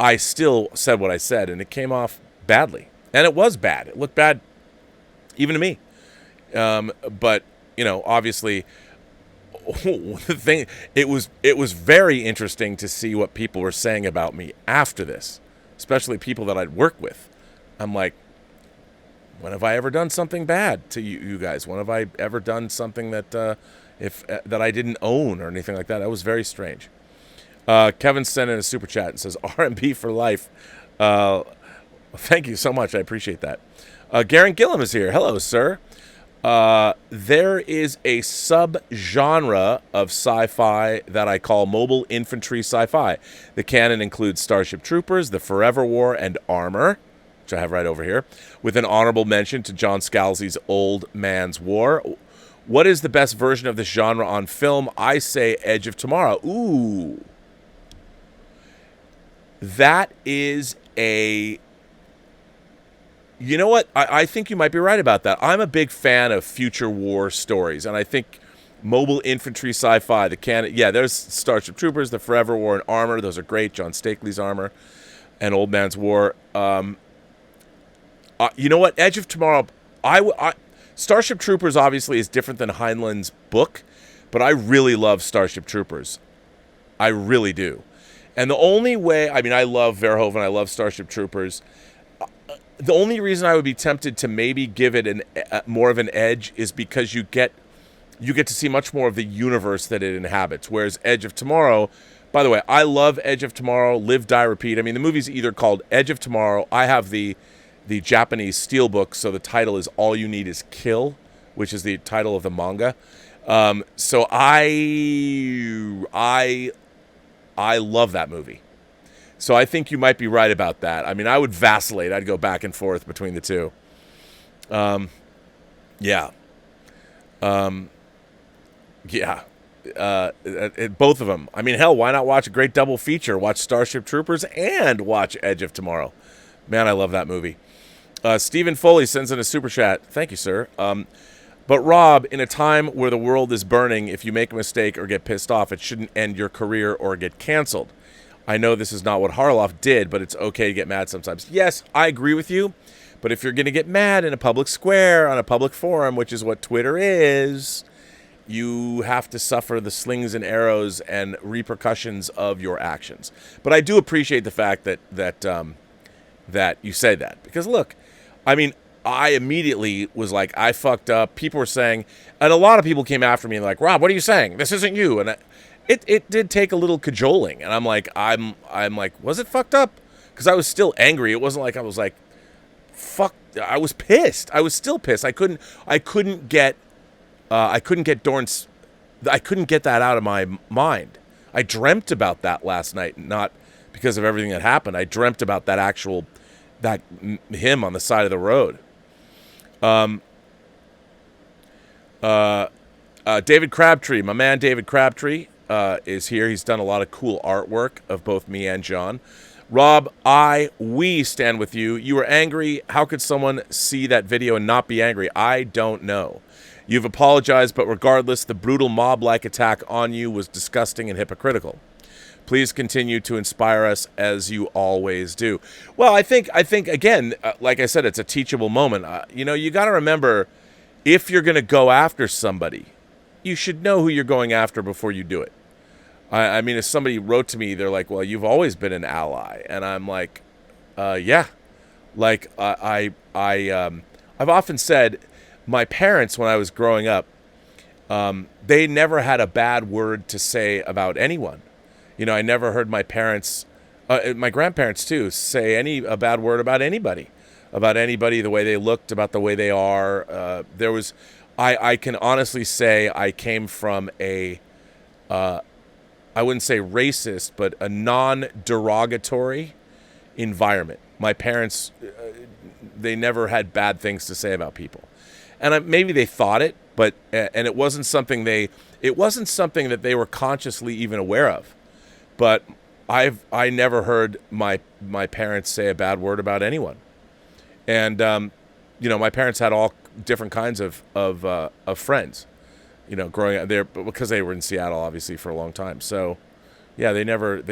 I still said what I said, and it came off badly. And it was bad. It looked bad even to me. But, you know, obviously, the thing, it was very interesting to see what people were saying about me after this. especially people that I'd work with. I'm like, when have I ever done something bad to you guys? When have I ever done something that that I didn't own or anything like that? That was very strange. Kevin sent in a super chat and says, R&B for life. Thank you so much. I appreciate that. Garen Gillum is here. Hello, sir. There is a sub-genre of sci-fi that I call mobile infantry sci-fi. The canon includes Starship Troopers, The Forever War, and Armor, which I have right over here, with an honorable mention to John Scalzi's Old Man's War. What is the best version of this genre on film? I say Edge of Tomorrow. Ooh. That is a... You know what? I think you might be right about that. I'm a big fan of future war stories, and I think mobile infantry sci-fi, the canon... Yeah, there's Starship Troopers, The Forever War, and Armor. Those are great. John Stakely's Armor and Old Man's War. You know what? Edge of Tomorrow... Starship Troopers obviously is different than Heinlein's book, but I really love Starship Troopers. I really do. And the only way... I mean, I love Verhoeven. I love Starship Troopers. The only reason I would be tempted to maybe give it more of an edge is because you get to see much more of the universe that it inhabits. Whereas Edge of Tomorrow, by the way, I love Edge of Tomorrow, Live, Die, Repeat. I mean, the movie's either called Edge of Tomorrow. I have the Japanese steelbook, so the title is All You Need Is Kill, which is the title of the manga. So I love that movie. So I think you might be right about that. I mean, I would vacillate. I'd go back and forth between the two. Yeah. Both of them. I mean, hell, why not watch a great double feature? Watch Starship Troopers and watch Edge of Tomorrow. Man, I love that movie. Stephen Foley sends in a super chat. Thank you, sir. But Rob, in a time where the world is burning, if you make a mistake or get pissed off, it shouldn't end your career or get canceled. I know this is not what Harloff did, but it's okay to get mad sometimes. Yes, I agree with you. But if you're going to get mad in a public square, on a public forum, which is what Twitter is, you have to suffer the slings and arrows and repercussions of your actions. But I do appreciate the fact that you say that. Because look, I mean, I immediately was like, I fucked up. People were saying, and a lot of people came after me and like, Rob, what are you saying? This isn't you. And it did take a little cajoling, and I'm like, was it fucked up? Because I was still angry. It wasn't like I was like, fuck. I was pissed. I was still pissed. I couldn't get Dorne's. I couldn't get that out of my mind. I dreamt about that last night, not because of everything that happened. I dreamt about that him on the side of the road. David Crabtree, my man, David Crabtree. Is here. He's done a lot of cool artwork of both me and John. Rob, we stand with you. You were angry. How could someone see that video and not be angry? I don't know. You've apologized, but regardless, the brutal mob-like attack on you was disgusting and hypocritical. Please continue to inspire us as you always do. Well, I think again, like I said, it's a teachable moment. You got to remember, if you're going to go after somebody, you should know who you're going after before you do it. I mean, if somebody wrote to me, they're like, well, you've always been an ally. And I'm like, yeah. Like, I've often said, my parents, when I was growing up, they never had a bad word to say about anyone. I never heard my parents, my grandparents too, say a bad word about anybody, the way they looked, about the way they are. I can honestly say I came from I wouldn't say racist, but a non-derogatory environment. My parents, they never had bad things to say about people. And maybe they thought it, but it wasn't something that they were consciously even aware of. But I never heard my parents say a bad word about anyone. And my parents had all different kinds of friends, growing up there, because they were in Seattle obviously for a long time. So yeah, they never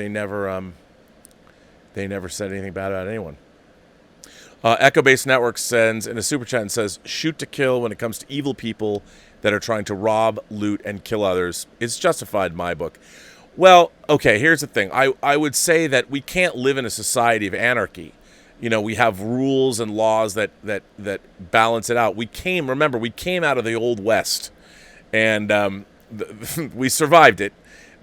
said anything bad about anyone. Echo Base Network sends in a super chat and says, shoot to kill when it comes to evil people that are trying to rob, loot, and kill others. It's justified in my book. Well, okay, here's the thing. I would say that we can't live in a society of anarchy. We have rules and laws that balance it out. Remember, we came out of the Old West, and we survived it.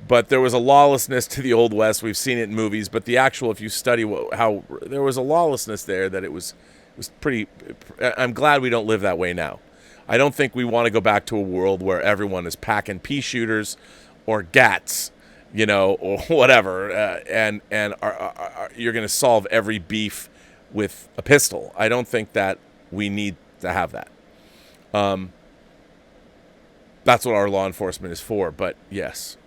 But there was a lawlessness to the Old West. We've seen it in movies, but if you study how there was a lawlessness there, that it was pretty. I'm glad we don't live that way now. I don't think we want to go back to a world where everyone is packing pea shooters or gats, or whatever, and you're going to solve every beef with a pistol. I don't think that we need to have that. That's what our law enforcement is for. But yes.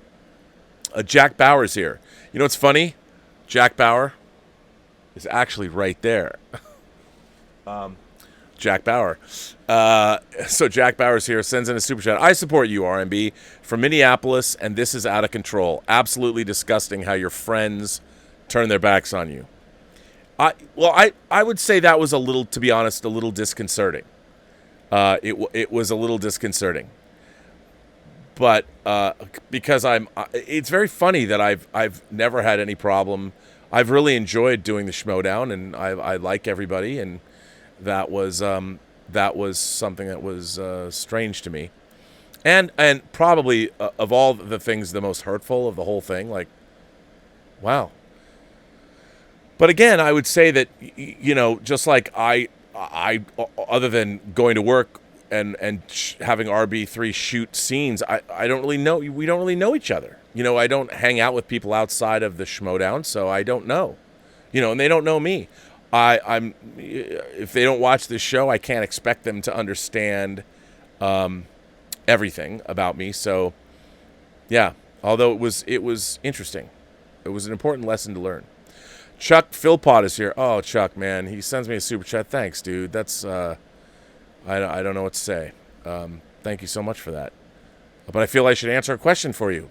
Jack Bauer's here. You know what's funny? Jack Bauer is actually right there. Jack Bauer. So Jack Bauer's here, sends in a super chat. I support you, RMB, from Minneapolis, and this is out of control. Absolutely disgusting how your friends turn their backs on you. I would say that was to be honest, a little disconcerting. It was a little disconcerting. But because it's very funny that I've never had any problem. I've really enjoyed doing the Schmodown, and I like everybody, and that was something that was strange to me, and probably of all the things, the most hurtful of the whole thing. Like, wow. But again, I would say that just like I other than going to work and having RB3 shoot scenes, I don't really know. We don't really know each other. I don't hang out with people outside of the Schmodown, so I don't know. And they don't know me. If they don't watch this show, I can't expect them to understand everything about me. So, yeah. Although it was interesting, it was an important lesson to learn. Chuck Philpott is here. Oh, Chuck, man, he sends me a super chat. Thanks, dude. That's I don't know what to say. Thank you so much for that. But I feel I should answer a question for you.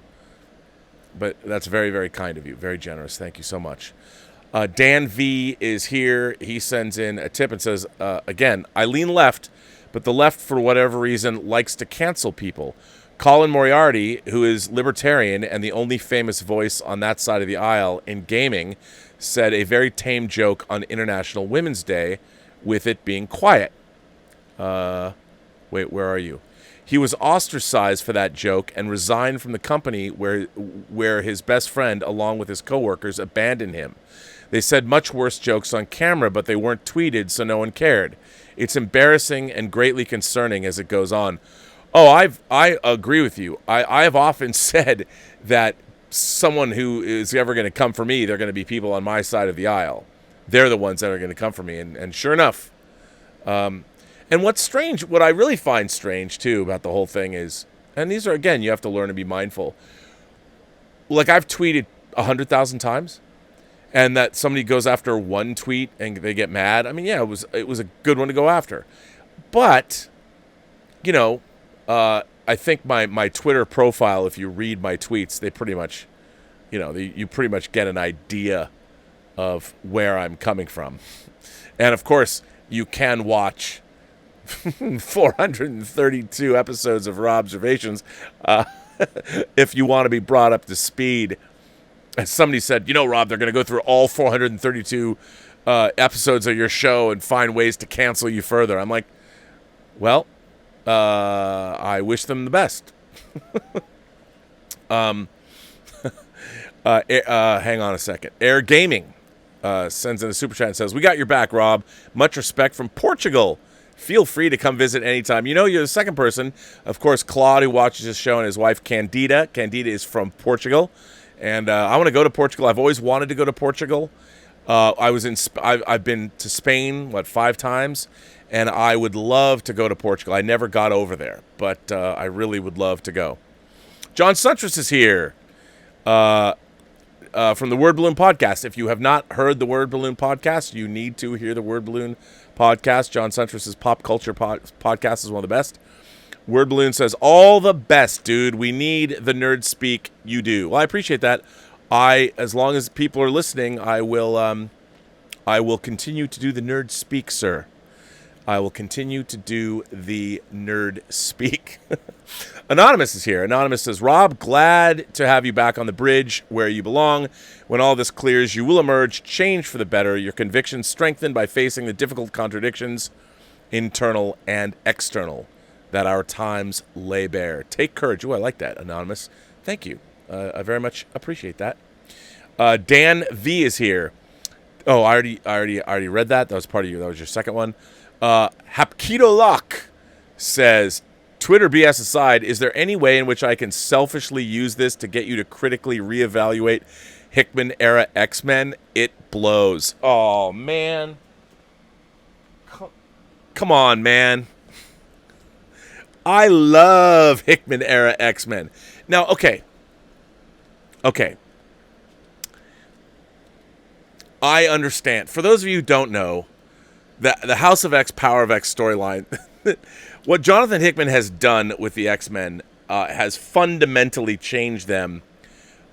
But that's very, very kind of you. Very generous. Thank you so much. Dan V is here. He sends in a tip and says, again, I lean left, but the left, for whatever reason, likes to cancel people. Colin Moriarty, who is libertarian and the only famous voice on that side of the aisle in gaming, said a very tame joke on International Women's Day, with it being quiet. Wait, where are you? He was ostracized for that joke and resigned from the company where his best friend, along with his coworkers, abandoned him. They said much worse jokes on camera, but they weren't tweeted, so no one cared. It's embarrassing and greatly concerning as it goes on. Oh, I agree with you. I have often said that someone who is ever going to come for me, they're going to be people on my side of the aisle. They're the ones that are going to come for me, and sure enough. And what's strange, what I really find strange, too, about the whole thing is, and these are, again, you have to learn to be mindful. Like, I've tweeted 100,000 times, and that somebody goes after one tweet and they get mad. I mean, yeah, it was a good one to go after. But, I think my Twitter profile, if you read my tweets, they pretty much, you pretty much get an idea of where I'm coming from. And, of course, you can watch 432 episodes of ROBSERVATIONs if you want to be brought up to speed. As somebody said, Rob, they're going to go through all 432 episodes of your show and find ways to cancel you further. I'm like, well, I wish them the best. Hang on a second. Air Gaming sends in a super chat and says, we got your back, Rob. Much respect from Portugal. Feel free to come visit anytime. You're the second person. Of course, Claude, who watches this show, and his wife, Candida. Candida is from Portugal. And I want to go to Portugal. I've always wanted to go to Portugal. I've been to Spain, 5 times? And I would love to go to Portugal. I never got over there, but I really would love to go. John Suntress is here from the Word Balloon Podcast. If you have not heard the Word Balloon Podcast, you need to hear the Word Balloon Podcast. John Suntress's pop culture podcast is one of the best. Word Balloon says, all the best, dude. We need the nerd speak you do. Well, I appreciate that. As long as people are listening, I will continue to do the nerd speak, sir. I will continue to do the nerd speak. Anonymous is here. Anonymous says, Rob, glad to have you back on the bridge where you belong. When all this clears, you will emerge changed for the better, your convictions strengthened by facing the difficult contradictions, internal and external, that our times lay bare. Take courage. Oh, I like that, Anonymous. Thank you. I very much appreciate that. Dan V is here. Oh, I already read that. That was part of you. That was your second one. Hapkido Lock says, Twitter BS aside, is there any way in which I can selfishly use this to get you to critically reevaluate Hickman-era X-Men? It blows. Oh, man. Come on, man. I love Hickman-era X-Men. Now, okay. I understand. For those of you who don't know, the House of X, Power of X storyline, what Jonathan Hickman has done with the X-Men has fundamentally changed them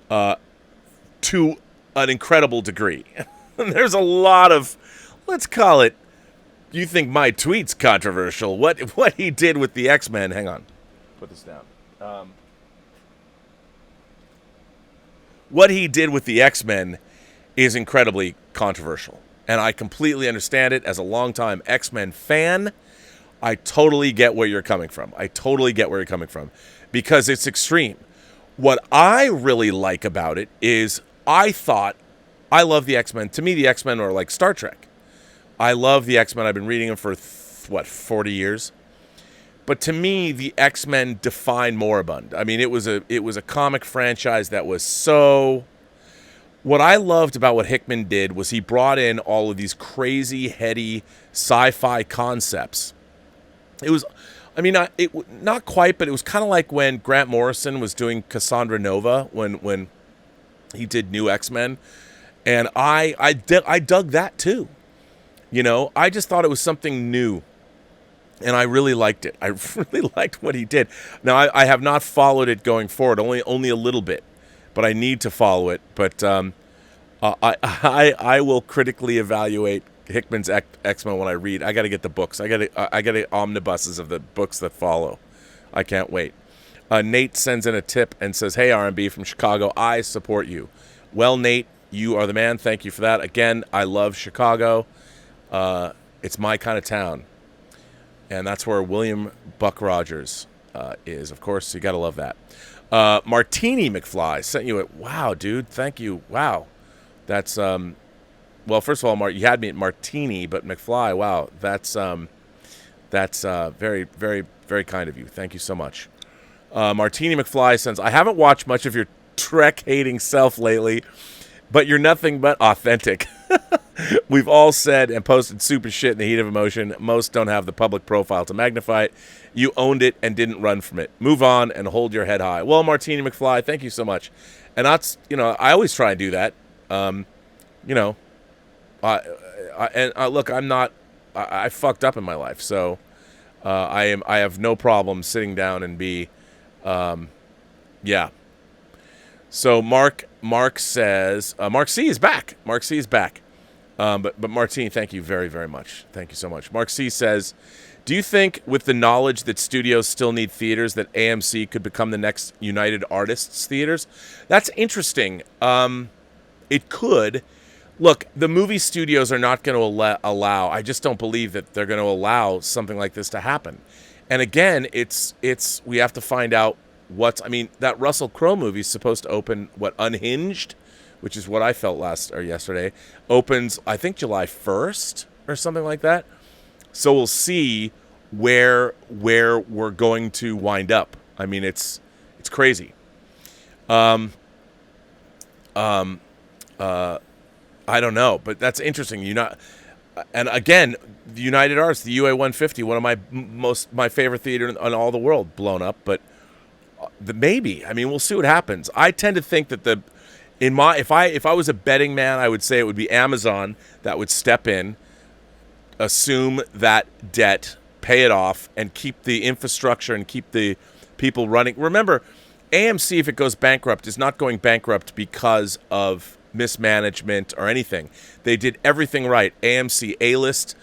to an incredible degree. There's a lot of, let's call it, you think my tweet's controversial. What he did with the X-Men, hang on, put this down. What he did with the X-Men is incredibly controversial. And I completely understand it. As a longtime X-Men fan, I totally get where you're coming from. Because it's extreme. What I really like about it is I love the X-Men. To me, the X-Men are like Star Trek. I love the X-Men. I've been reading them for, 40 years? But to me, the X-Men define moribund. I mean, it was a comic franchise that was so... What I loved about what Hickman did was he brought in all of these crazy, heady sci-fi concepts. It was, I mean, not quite, but it was kind of like when Grant Morrison was doing Cassandra Nova when he did New X-Men, and I dug that too. You know, I just thought it was something new, and I really liked it. I really liked what he did. Now, I have not followed it going forward, only a little bit. But I need to follow it. But I will critically evaluate Hickman's X-Men when I read. I got to get the books. I got omnibuses of the books that follow. I can't wait. Nate sends in a tip and says, "Hey R&B from Chicago, I support you." Well, Nate, you are the man. Thank you for that. Again, I love Chicago. It's my kind of town, and that's where William Buck Rogers is. Of course, so you got to love that. Martini McFly sent you it. Wow, dude. Thank you. Wow. That's, well, first of all, you had me at Martini, but McFly, wow. That's very, very, very kind of you. Thank you so much. Martini McFly sends, I haven't watched much of your Trek-hating self lately, but you're nothing but authentic. We've all said and posted super shit in the heat of emotion. Most don't have the public profile to magnify it. You owned it and didn't run from it. Move on and hold your head high. Well, Martini McFly, thank you so much. And that's, I always try and do that. Look, I'm not, I fucked up in my life. So, I have no problem sitting down and be, yeah. So Mark says, Mark C is back. But Martini, thank you very, very much. Thank you so much. Mark C says, do you think with the knowledge that studios still need theaters that AMC could become the next United Artists Theaters? That's interesting. It could. Look, the movie studios are not going to allow, I just don't believe that they're going to allow something like this to happen. And again, we have to find out that Russell Crowe movie is supposed to open, Unhinged? Which is what I felt yesterday, opens, I think, July 1st or something like that. So we'll see where we're going to wind up. I mean, it's crazy. I don't know, but that's interesting. And again, the United Arts, the UA 150, one of my favorite theater in all the world, blown up. But maybe, I mean, we'll see what happens. I tend to think that if I was a betting man, I would say it would be Amazon that would step in, assume that debt, pay it off, and keep the infrastructure and keep the people running. Remember, AMC, if it goes bankrupt, is not going bankrupt because of mismanagement or anything. They did everything right. AMC A-list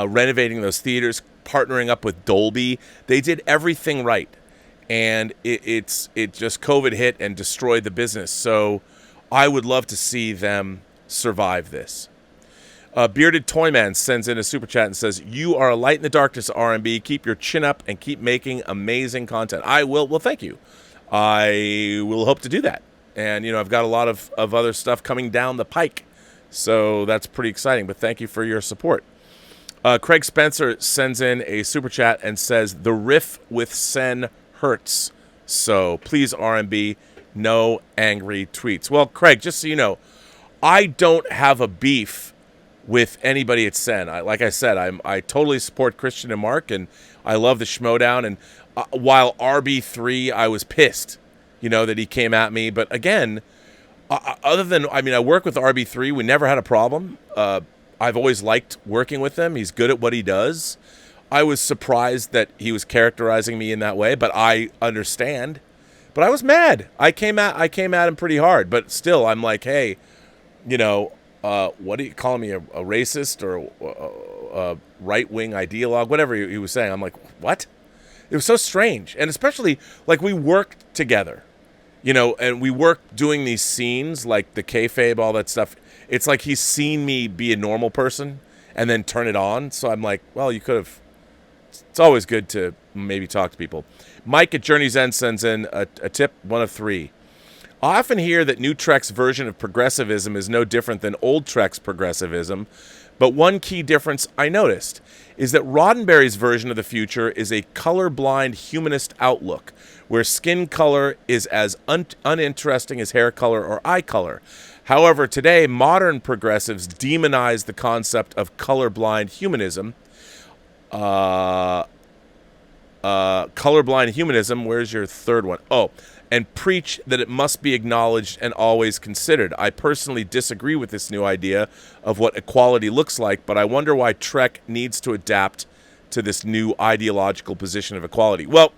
renovating those theaters, partnering up with Dolby. They did everything right. And it just COVID hit and destroyed the business. So I would love to see them survive this. Bearded Toyman sends in a super chat and says, "You are a light in the darkness, R&B. Keep your chin up and keep making amazing content." I will. Well, thank you. I will hope to do that. And, I've got a lot of other stuff coming down the pike. So that's pretty exciting. But thank you for your support. Craig Spencer sends in a super chat and says, "The riff with Sen hurts. So please, R&B, no angry tweets." Well, Craig, just so you know, I don't have a beef with anybody at Sen. Like I said, I totally support Christian and Mark, and I love the Schmodown. And while RB3, I was pissed, that he came at me. But again, other than, I work with RB3. We never had a problem. I've always liked working with him. He's good at what he does. I was surprised that he was characterizing me in that way, but I understand. But I was mad. I came at him pretty hard. But still, I'm like, hey, what do you call me, a racist or a right-wing ideologue, whatever he was saying. I'm like, what? It was so strange. And especially, like, we worked together, and we worked doing these scenes, like the kayfabe, all that stuff. It's like he's seen me be a normal person and then turn it on. So I'm like, well, you could have. It's always good to maybe talk to people. Mike at Journey's End sends in a tip, 1 of 3. I often hear that New Trek's version of progressivism is no different than Old Trek's progressivism, but one key difference I noticed is that Roddenberry's version of the future is a colorblind humanist outlook, where skin color is as uninteresting as hair color or eye color. However, today, modern progressives demonize the concept of colorblind humanism. Colorblind humanism, where's your third one? Oh, and preach that it must be acknowledged and always considered. I personally disagree with this new idea of what equality looks like, but I wonder why Trek needs to adapt to this new ideological position of equality. Well,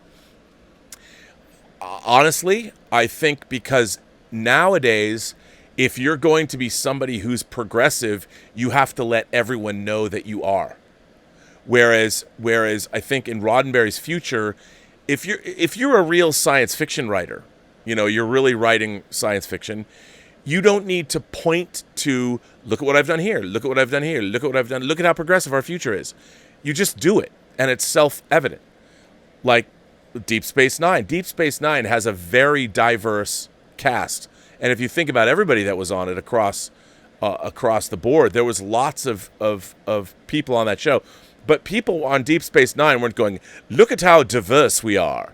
honestly, I think because nowadays, if you're going to be somebody who's progressive, you have to let everyone know that you are. Whereas I think in Roddenberry's future, if you're a real science fiction writer, you're really writing science fiction, you don't need to point to, look at what I've done here, look at what I've done here, look at what I've done, look at how progressive our future is. You just do it, and it's self-evident. Like Deep Space Nine. Deep Space Nine has a very diverse cast, and if you think about everybody that was on it across the board, there was lots of people on that show. But people on Deep Space Nine weren't going, look at how diverse we are.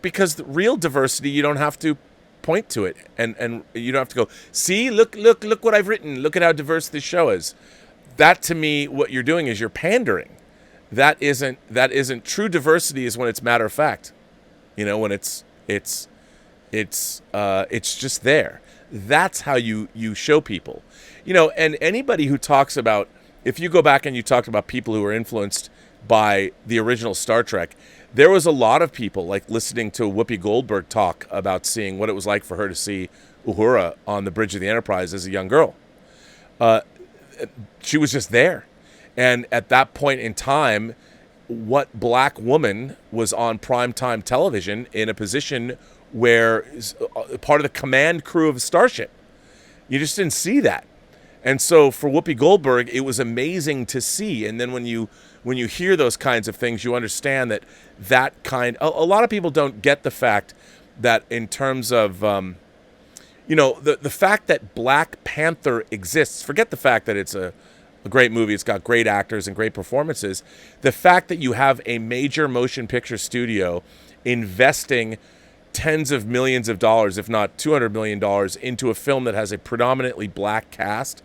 Because the real diversity, you don't have to point to it. And you don't have to go, see, look what I've written. Look at how diverse this show is. That, to me, what you're doing is you're pandering. That isn't true diversity is when it's matter of fact. When it's just there. That's how you show people. And anybody who talks about, if you go back and you talked about people who were influenced by the original Star Trek, there was a lot of people, like listening to Whoopi Goldberg talk about seeing what it was like for her to see Uhura on the bridge of the Enterprise as a young girl. She was just there. And at that point in time, what black woman was on primetime television in a position where part of the command crew of a starship? You just didn't see that. And so for Whoopi Goldberg, it was amazing to see. And then when you hear those kinds of things, you understand that a lot of people don't get the fact that in terms of, the fact that Black Panther exists, forget the fact that it's a great movie, it's got great actors and great performances. The fact that you have a major motion picture studio investing tens of millions of dollars, if not $200 million, into a film that has a predominantly black cast,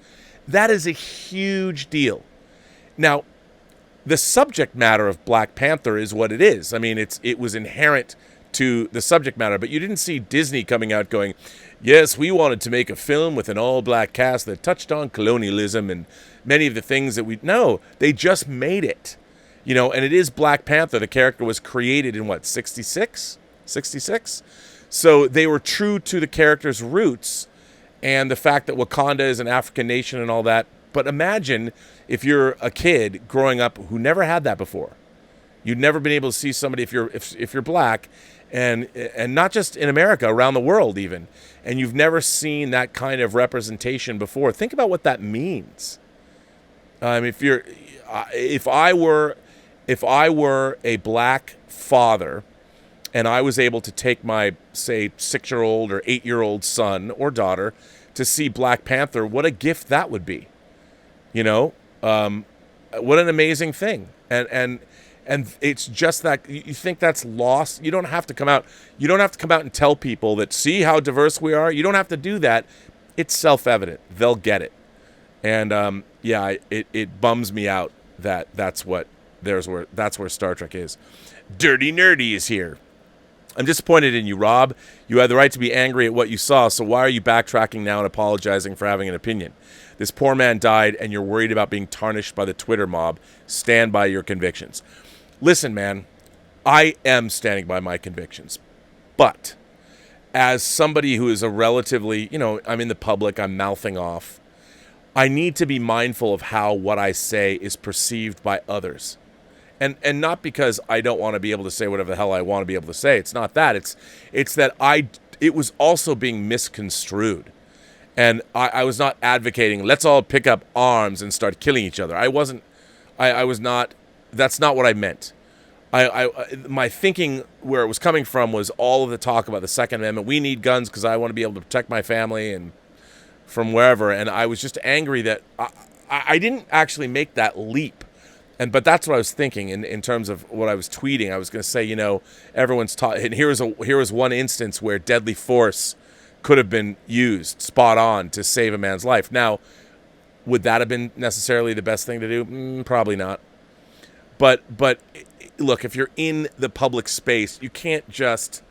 that is a huge deal. Now, the subject matter of Black Panther is what it is. I mean, it was inherent to the subject matter, but you didn't see Disney coming out going, yes, we wanted to make a film with an all-black cast that touched on colonialism and many of the things that no, they just made it. And it is Black Panther. The character was created in, 66? So they were true to the character's roots, and the fact that Wakanda is an African nation and all that, But imagine if you're a kid growing up who never had that before. You'd never been able to see somebody if you're black, and not just in America, around the world even, and you've never seen that kind of representation before. Think about what that means. If I were a black father, and I was able to take my, say, 6-year-old or 8-year-old son or daughter to see Black Panther, what a gift that would be. What an amazing thing. And it's just that you think that's lost. You don't have to come out. You don't have to come out and tell people that, see how diverse we are. You don't have to do that. It's self-evident. They'll get it. And it bums me out that that's where Star Trek is. Dirty Nerdy is here. I'm disappointed in you, Rob. You had the right to be angry at what you saw, so why are you backtracking now and apologizing for having an opinion? This poor man died, and you're worried about being tarnished by the Twitter mob. Stand by your convictions. Listen, man, I am standing by my convictions. But as somebody who is a relatively, I'm in the public, I'm mouthing off, I need to be mindful of how what I say is perceived by others. And not because I don't want to be able to say whatever the hell I want to be able to say. It's not that. It's that it was also being misconstrued. And I was not advocating, let's all pick up arms and start killing each other. I was not, that's not what I meant. My thinking where it was coming from was all of the talk about the Second Amendment. We need guns because I want to be able to protect my family and from wherever. And I was just angry that I didn't actually make that leap. But that's what I was thinking in terms of what I was tweeting. I was going to say, everyone's taught, and here was one instance where deadly force could have been used spot on to save a man's life. Now, would that have been necessarily the best thing to do? Probably not. But look, if you're in the public space, you can't just,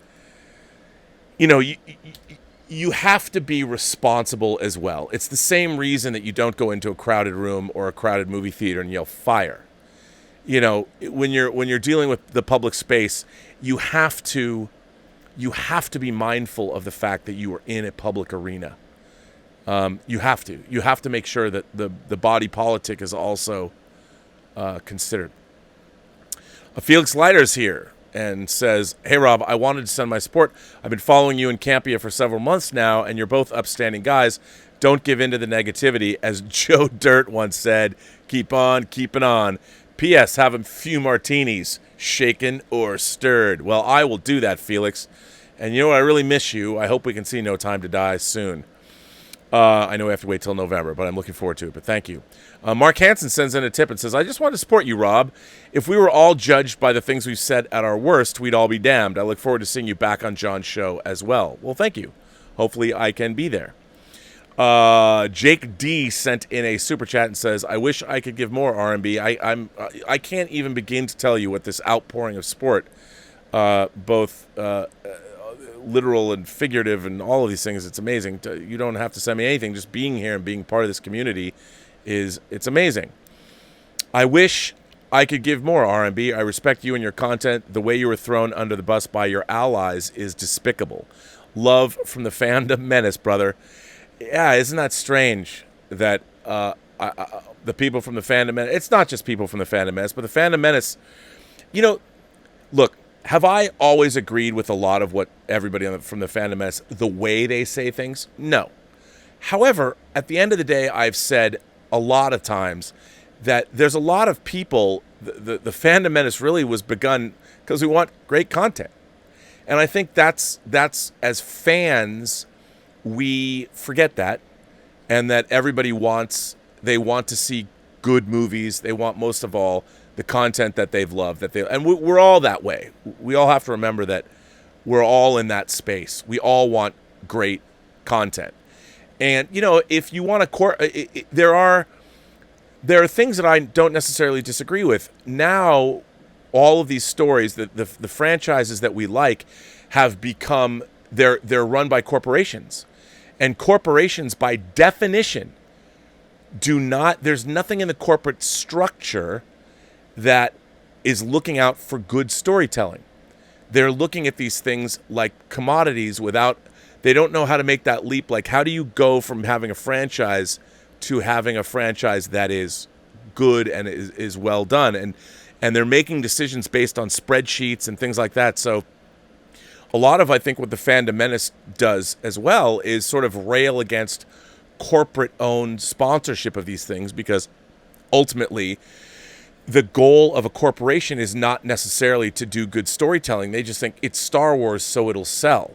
you have to be responsible as well. It's the same reason that you don't go into a crowded room or a crowded movie theater and yell fire. When you're dealing with the public space, you have to be mindful of the fact that you are in a public arena. You have to make sure that the body politic is also considered. Felix Leiter's here and says, "Hey Rob, I wanted to send my support. I've been following you in Campia for several months now, and you're both upstanding guys. Don't give in to the negativity. As Joe Dirt once said, keep on keeping on. P.S. Have a few martinis, shaken or stirred." Well, I will do that, Felix. And I really miss you. I hope we can see No Time to Die soon. I know we have to wait till November, but I'm looking forward to it. But thank you. Mark Hansen sends in a tip and says, "I just want to support you, Rob. If we were all judged by the things we've said at our worst, we'd all be damned. I look forward to seeing you back on John's show as well." Well, thank you. Hopefully I can be there. Jake D sent in a super chat and says, "I wish I could give more R&B. I can't even begin to tell you what this outpouring of support, both literal and figurative and all of these things. It's amazing. You don't have to send me anything. Just being here and being part of this community it's amazing. I wish I could give more R&B. I respect you and your content. The way you were thrown under the bus by your allies is despicable. Love from the fandom menace, brother." Yeah, isn't that strange that the people from the fandom menace, it's not just people from the fandom menace, but the fandom menace, look, have I always agreed with a lot of what everybody from the fandom menace, the way they say things? No. However, at the end of the day, I've said a lot of times that there's a lot of people, the fandom menace really was begun because we want great content. And I think that's as fans, we forget that, and that everybody want to see good movies. They want, most of all, the content that they've loved, and we're all that way. We all have to remember that we're all in that space. We all want great content. And if you want to, there are things that I don't necessarily disagree with. Now, all of these stories, the franchises that we like, have become they're run by corporations. And corporations, by definition, there's nothing in the corporate structure that is looking out for good storytelling. They're looking at these things like commodities they don't know how to make that leap. Like, how do you go from having a franchise to having a franchise that is good and is well done, and they're making decisions based on spreadsheets and things like that. So a lot of, I think, what the Fandom Menace does as well is sort of rail against corporate-owned sponsorship of these things, because ultimately the goal of a corporation is not necessarily to do good storytelling. They just think it's Star Wars, so it'll sell.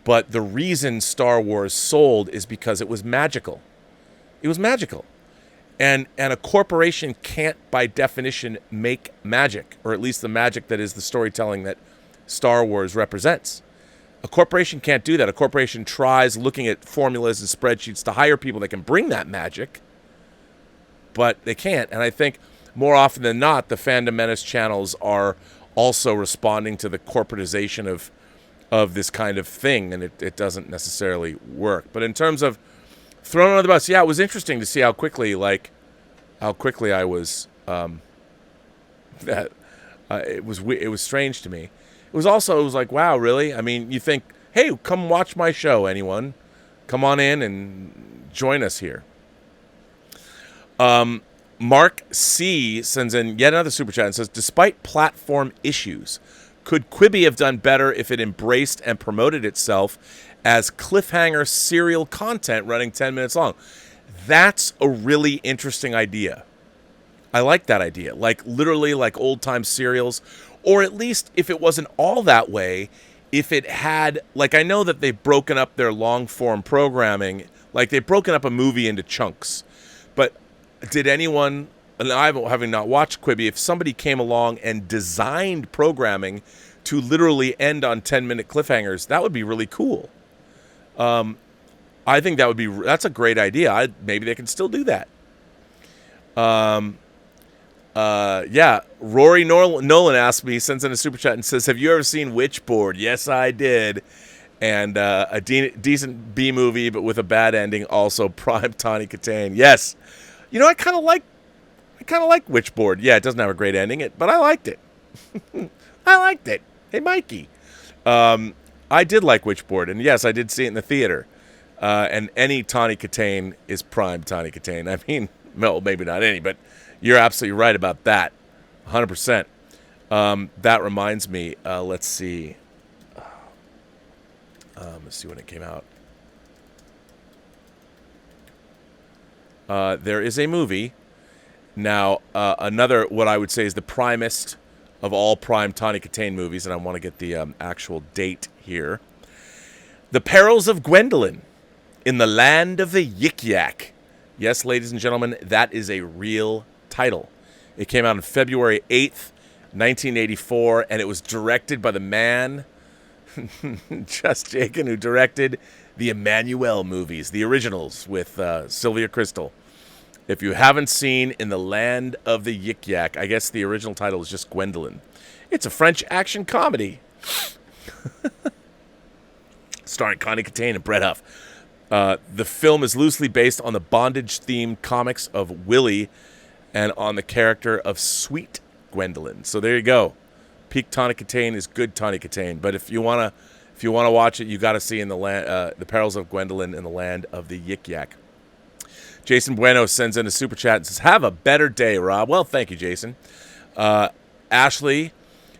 But the reason Star Wars sold is because it was magical. It was magical. And a corporation can't, by definition, make magic, or at least the magic that is the storytelling that Star Wars represents. A corporation can't do that. A corporation tries looking at formulas and spreadsheets to hire people that can bring that magic, but they can't. And I think more often than not, the Fandom Menace channels are also responding to the corporatization of this kind of thing, and it doesn't necessarily work. But in terms of thrown under the bus, yeah, it was interesting to see how quickly I was. It was strange to me. It was like, wow, really? I mean, you think, hey, come watch my show, anyone? Come on in and join us here. Mark C. sends in yet another super chat and says, despite platform issues, could Quibi have done better if it embraced and promoted itself as cliffhanger serial content running 10 minutes long? That's a really interesting idea. I like that idea. Like literally like old-time serials, or at least if it wasn't all that way, if it had, like, I know that they've broken up their long-form programming, like they've broken up a movie into chunks, but did anyone, and I having not watched Quibi, if somebody came along and designed programming to literally end on 10-minute cliffhangers, that would be really cool. I think that's a great idea. Maybe they can still do that. Yeah, Rory Nolan asked me, sends in a super chat and says, have you ever seen Witchboard? Yes, I did. And a decent B movie, but with a bad ending. Also, prime Tawny Katane. Yes. You know, I kind of like Witchboard. Yeah, it doesn't have a great ending, but I liked it. I liked it. Hey, Mikey. I did like Witchboard, and yes, I did see it in the theater. And any Tawny Katane is prime Tawny Katane. I mean, well, maybe not any, but you're absolutely right about that. 100%. That reminds me, let's see. Let's see when it came out. There is a movie. Now, another, what I would say is the primest of all prime Tawny Katane movies, and I want to get the actual date here. The Perils of Gwendolyn in the Land of the Yik-Yak. Yes, ladies and gentlemen, that is a real title. It came out on February 8th, 1984, and it was directed by the man, Just Jakin, who directed the Emmanuelle movies, the originals with Sylvia Crystal. If you haven't seen In the Land of the Yik-Yak, I guess the original title is just Gwendolyn. It's a French action comedy. Starring Connie Katane and Brett Huff. The film is loosely based on the bondage-themed comics of Willie and on the character of Sweet Gwendolyn. So there you go. Peak Tawny Katane is good Tawny Katane. But if you wanna watch it, you got to see in the Perils of Gwendolyn in the Land of the Yik-Yak. Jason Bueno sends in a super chat and says, have a better day, Rob. Well, thank you, Jason. Ashley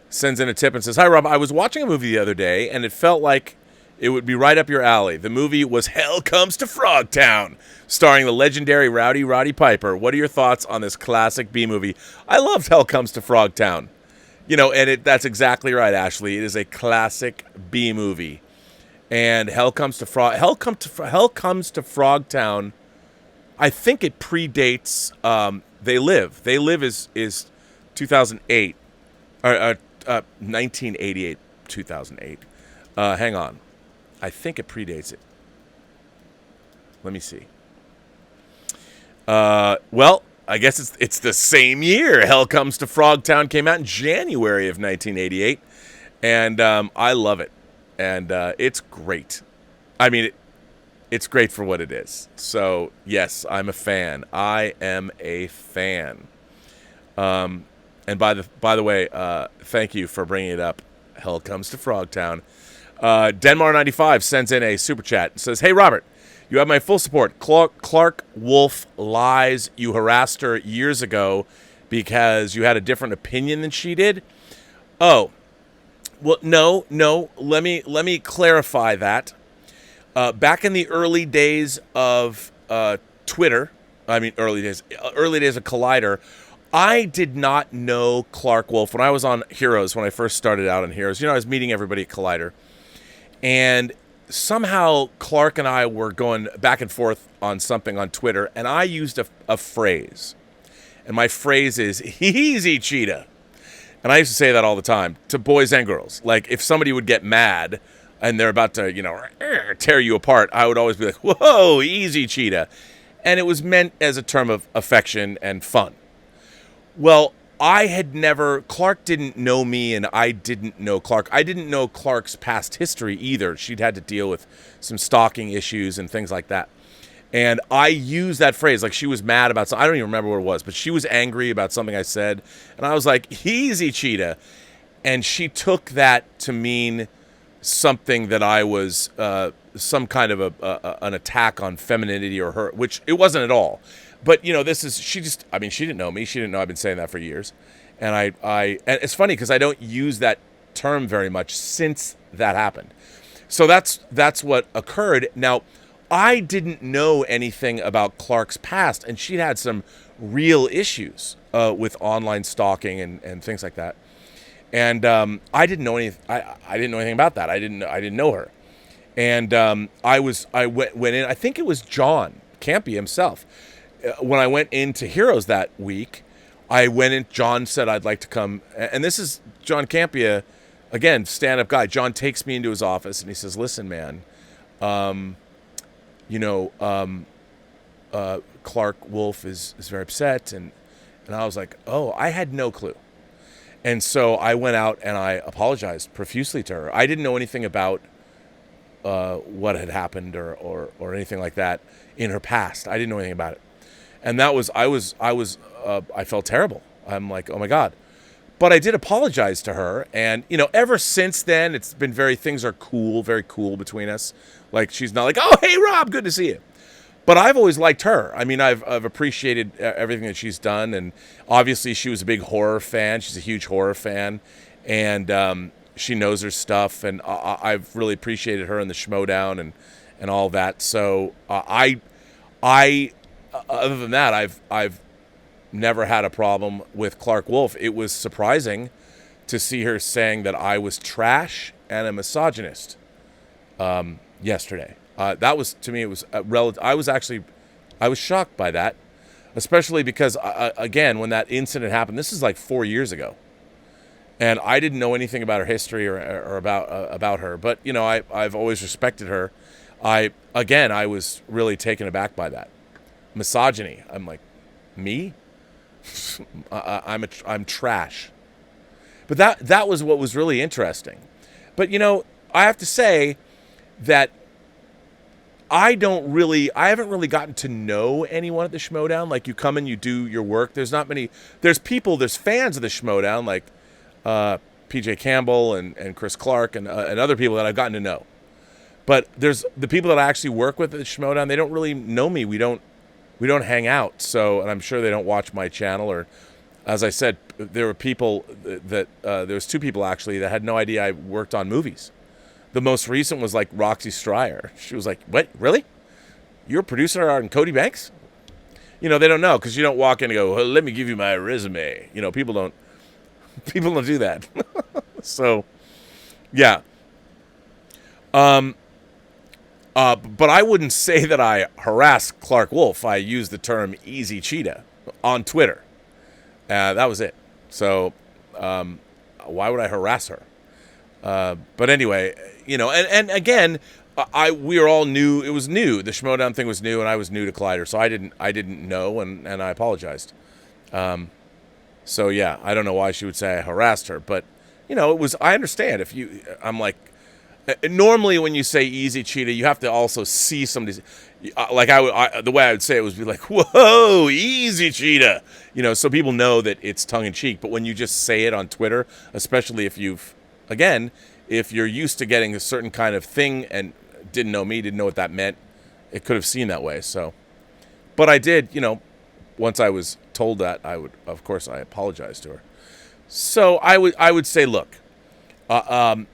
sends in a tip and says, hi, Rob. I was watching a movie the other day, and it felt like it would be right up your alley. The movie was Hell Comes to Frogtown, starring the legendary Rowdy Roddy Piper. What are your thoughts on this classic B-movie? I loved Hell Comes to Frogtown. You know, and that's exactly right, Ashley. It is a classic B-movie. And Hell Comes to Frogtown, I think it predates They Live. They Live is 2008. 1988, 2008. Hang on. I think it predates it. Let me see. Well, I guess it's the same year. Hell Comes to Frogtown came out in January of 1988. And I love it. And it's great. I mean, it's great for what it is. So, yes, I'm a fan. I am a fan. And by the way, thank you for bringing it up. Hell Comes to Frogtown. Denmar95 sends in a super chat and says, hey, Robert, you You have my full support. Clark Wolf lies. You harassed her years ago because you had a different opinion than she did. Oh, well, no. Let me clarify that. Back in the early days of Twitter, early days of Collider, I did not know Clark Wolf when I was on Heroes. When I first started out on Heroes, I was meeting everybody at Collider, and somehow Clark and I were going back and forth on something on Twitter, and I used a phrase, and my phrase is "easy cheetah," and I used to say that all the time to boys and girls. Like if somebody would get mad and they're about to, tear you apart, I would always be like, "Whoa, easy cheetah," and it was meant as a term of affection and fun. Well, Clark didn't know me and I didn't know Clark. I didn't know Clark's past history either. She'd had to deal with some stalking issues and things like that. And I used that phrase, like she was mad about something. I don't even remember what it was, but she was angry about something I said. And I was like, easy cheetah. And she took that to mean something that I was some kind of an attack on femininity or her, which it wasn't at all. But, she didn't know me. She didn't know I've been saying that for years. And and it's funny because I don't use that term very much since that happened. So that's what occurred. Now, I didn't know anything about Clark's past, and she'd had some real issues with online stalking and things like that. And I didn't know anything about that. I didn't know her. And I went in. I think it was John Campea himself. When I went into Heroes that week, I went in. John said I'd like to come, and this is John Campea, again, stand-up guy. John takes me into his office and he says, "Listen, man, Clark Wolf is very upset," and I was like, "Oh, I had no clue." And so I went out and I apologized profusely to her. I didn't know anything about what had happened or anything like that in her past. I didn't know anything about it. And that was, I felt terrible. I'm like, oh my God. But I did apologize to her. And, ever since then, it's been things are cool, very cool between us. Like, she's not like, "Oh, hey, Rob, good to see you." But I've always liked her. I mean, I've appreciated everything that she's done. And obviously she was a big horror fan. She's a huge horror fan. And she knows her stuff. And I've really appreciated her in the Schmodown and all that. So other than that, I've never had a problem with Clark Wolf. It was surprising to see her saying that I was trash and a misogynist yesterday. That was, to me, it was I was shocked by that, especially because again, when that incident happened, this is like 4 years ago, and I didn't know anything about her history or about her. But I've always respected her. I was really taken aback by that. Misogyny. I'm like, me? I'm trash. But that was what was really interesting. But I have to say that I haven't really gotten to know anyone at the Schmodown. Like, you come and you do your work. There's fans of the Schmodown, like PJ Campbell and Chris Clark and other people that I've gotten to know. But there's the people that I actually work with at the Schmodown, they don't really know me. We don't hang out. So, and I'm sure they don't watch my channel. Or, as I said, there were people there was two people actually that had no idea I worked on movies. The most recent was like Roxy Stryer. She was like, "What? Really? You're a producer on Cody Banks?" They don't know because you don't walk in and go, "Well, let me give you my resume." People don't do that. So, yeah. But I wouldn't say that I harass Clark Wolf. I used the term "easy cheetah" on Twitter. That was it. So, why would I harass her? But anyway, and again, we were all new. It was new. The Schmodown thing was new, and I was new to Collider, so I didn't know, and I apologized. So yeah, I don't know why she would say I harassed her, but it was. I understand I'm like. Normally, when you say "easy cheetah," you have to also see somebody's. Like the way I would say it was be like, "Whoa, easy cheetah," so people know that it's tongue in cheek. But when you just say it on Twitter, especially if you're used to getting a certain kind of thing and didn't know me, didn't know what that meant, it could have seemed that way. So, but I did, once I was told that, of course, I apologized to her. So I would say, look, I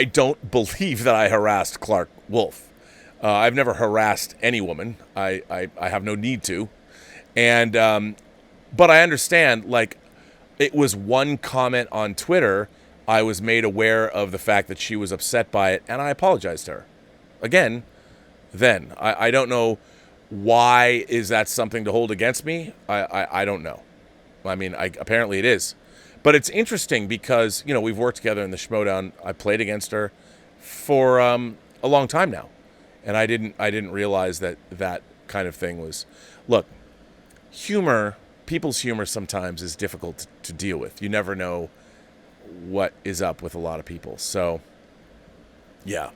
don't believe that I harassed Clark Wolf. I've never harassed any woman. I have no need to. And, but I understand, like, it was one comment on Twitter. I was made aware of the fact that she was upset by it, and I apologized to her. Again, then. I don't know why is that something to hold against me. I don't know. I mean, apparently it is. But it's interesting because, we've worked together in the Schmodown. I played against her for a long time now. And I didn't realize that kind of thing was... Look, people's humor sometimes is difficult to deal with. You never know what is up with a lot of people. So, yeah.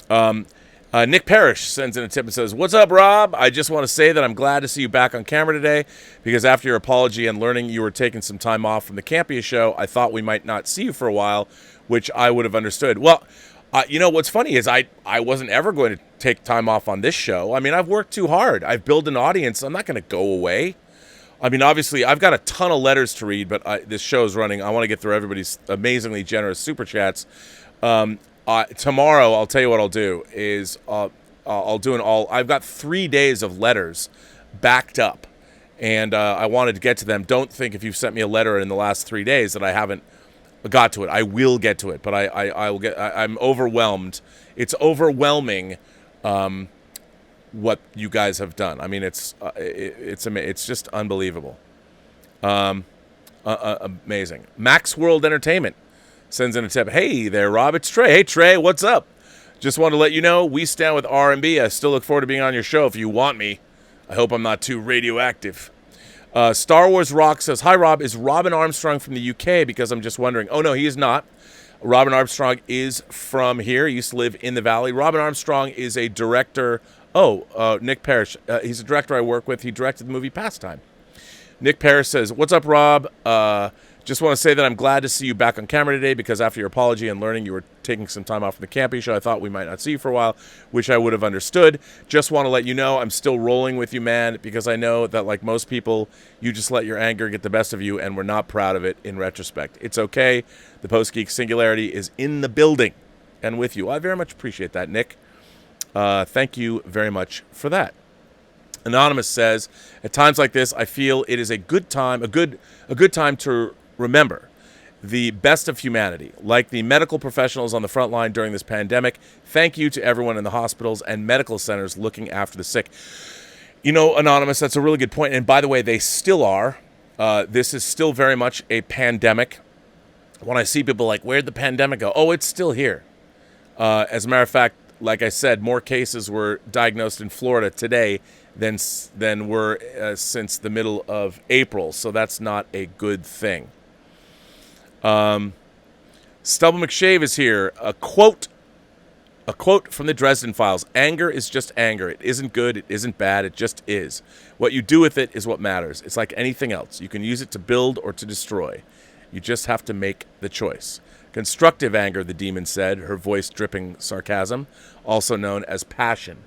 Nick Parrish sends in a tip and says, "What's up, Rob? I just want to say that I'm glad to see you back on camera today because after your apology and learning you were taking some time off from the Campia show, I thought we might not see you for a while, which I would have understood." Well, what's funny is I wasn't ever going to take time off on this show. I mean, I've worked too hard. I've built an audience. I'm not going to go away. I mean, obviously, I've got a ton of letters to read, but this show's running. I want to get through everybody's amazingly generous super chats. Tomorrow, I'll tell you what I'll do is I'll do I've got 3 days of letters backed up, and I wanted to get to them. Don't think if you've sent me a letter in the last 3 days that I haven't got to it. I will get to it, but I will get. I'm overwhelmed. It's overwhelming. What you guys have done. I mean, it's just unbelievable. Amazing. Max World Entertainment sends in a tip. "Hey there, Rob. It's Trey. Hey, Trey. What's up? Just want to let you know we stand with R&B. I still look forward to being on your show if you want me. I hope I'm not too radioactive." Star Wars Rock says, "Hi, Rob. Is Robin Armstrong from the UK? Because I'm just wondering." Oh, no, he is not. Robin Armstrong is from here. He used to live in the Valley. Robin Armstrong is a director. Nick Parrish. He's a director I work with. He directed the movie Pastime. Nick Parrish says, "What's up, Rob? Just want to say that I'm glad to see you back on camera today because after your apology and learning you were taking some time off from the Campy show, I thought we might not see you for a while, which I would have understood. Just want to let you know I'm still rolling with you, man, because I know that like most people, you just let your anger get the best of you, and we're not proud of it in retrospect. It's okay. The Post-Geek Singularity is in the building and with you." I very much appreciate that, Nick. Thank you very much for that. Anonymous says, "At times like this, I feel it is a good time to remember the best of humanity, like the medical professionals on the front line during this pandemic. Thank you to everyone in the hospitals and medical centers looking after the sick." Anonymous, that's a really good point. And by the way, they still are. This is still very much a pandemic. When I see people like, "Where'd the pandemic go?" Oh, it's still here. As a matter of fact, like I said, more cases were diagnosed in Florida today than were since the middle of April. So that's not a good thing. Stubble McShave is here. A quote from the Dresden Files. "Anger is just anger. It isn't good. It isn't bad. It just is. What you do with it is what matters. It's like anything else. You can use it to build or to destroy. You just have to make the choice." Constructive anger, the demon said, her voice dripping sarcasm, also known as passion.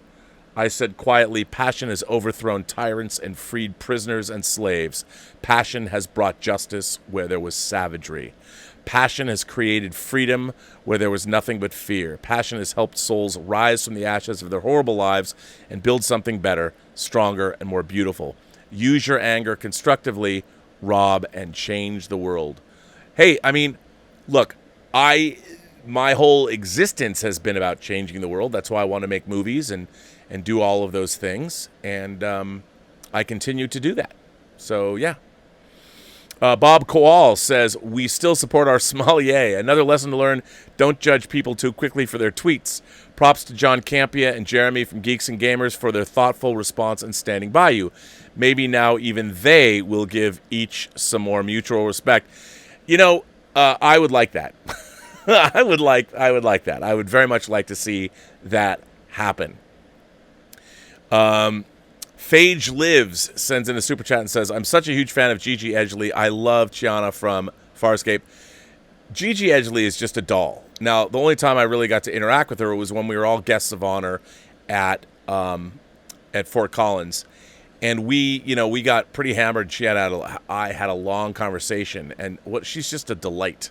I said quietly, "Passion has overthrown tyrants and freed prisoners and slaves. Passion has brought justice where there was savagery. Passion has created freedom where there was nothing but fear. Passion has helped souls rise from the ashes of their horrible lives and build something better, stronger, and more beautiful. Use your anger constructively, Rob, and change the world." Hey, I mean, look, my whole existence has been about changing the world. That's why I want to make movies and do all of those things. And I continue to do that. So, yeah. Bob Koal says, "We still support our sommelier. Another lesson to learn, don't judge people too quickly for their tweets. Props to John Campia and Jeremy from Geeks and Gamers for their thoughtful response and standing by you. Maybe now even they will give each some more mutual respect." I would like that. I would like that. I would very much like to see that happen. Phage Lives sends in a super chat and says, "I'm such a huge fan of Gigi Edgley. I love Chiana from Farscape. Gigi Edgley is just a doll. Now, the only time I really got to interact with her was when we were all guests of honor at Fort Collins, and we got pretty hammered. I had a long conversation, and she's just a delight,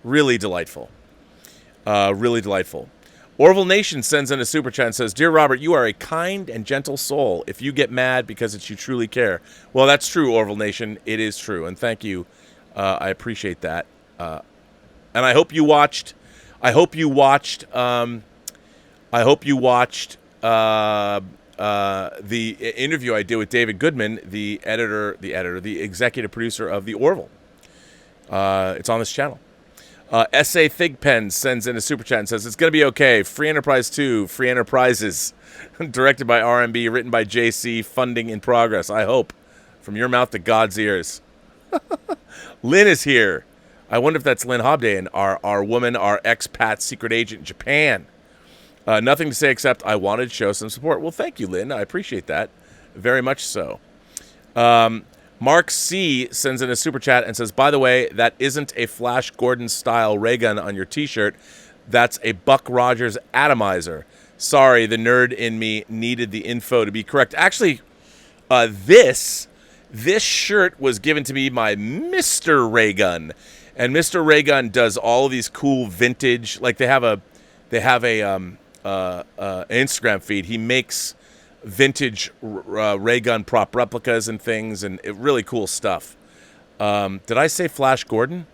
really delightful, really delightful. Orville Nation sends in a super chat and says, "Dear Robert, you are a kind and gentle soul. If you get mad because you truly care." Well, that's true, Orville Nation. It is true, and thank you. I appreciate that. And I hope you watched. The interview I did with David Goodman, the executive producer of the Orville. It's on this channel. S.A. Thigpen sends in a super chat and says, "It's going to be okay. Free Enterprise 2, Free Enterprises, directed by RMB, written by JC, funding in progress. I hope. From your mouth to God's ears." Lynn is here. I wonder if that's Lynn Hobday, our woman, our expat secret agent in Japan. Nothing to say except I wanted to show some support. Well, thank you, Lynn. I appreciate that. Very much so. Mark C. sends in a super chat and says, "By the way, that isn't a Flash Gordon-style ray gun on your T-shirt. That's a Buck Rogers atomizer. Sorry, the nerd in me needed the info to be correct." Actually, this shirt was given to me by Mr. Raygun. And Mr. Raygun does all of these cool vintage, like they have a Instagram feed. He makes vintage ray gun prop replicas and things, and really cool stuff. Did I say Flash Gordon?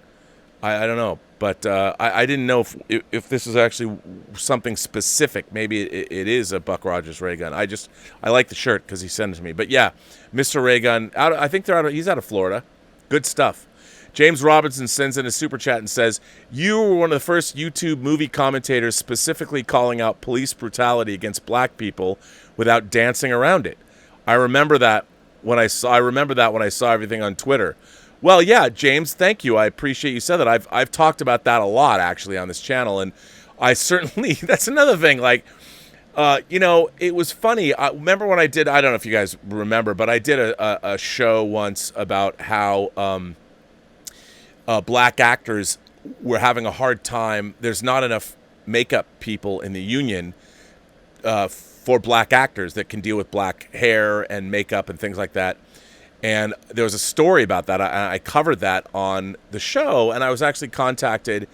I don't know, but I didn't know if this is actually something specific. Maybe it is a Buck Rogers ray gun. I like the shirt because he sent it to me. But yeah, Mr. Raygun. I think he's out of Florida. Good stuff. James Robinson sends in a super chat and says, "You were one of the first YouTube movie commentators specifically calling out police brutality against black people without dancing around it. I remember that when I saw everything on Twitter." Well, yeah, James, thank you. I appreciate you said that. I've talked about that a lot actually on this channel, and I certainly that's another thing. Like, it was funny. Remember when I don't know if you guys remember, but I did a show once about how black actors were having a hard time. There's not enough makeup people in the union for black actors that can deal with black hair and makeup and things like that. And there was a story about that. I covered that on the show, and I was actually contacted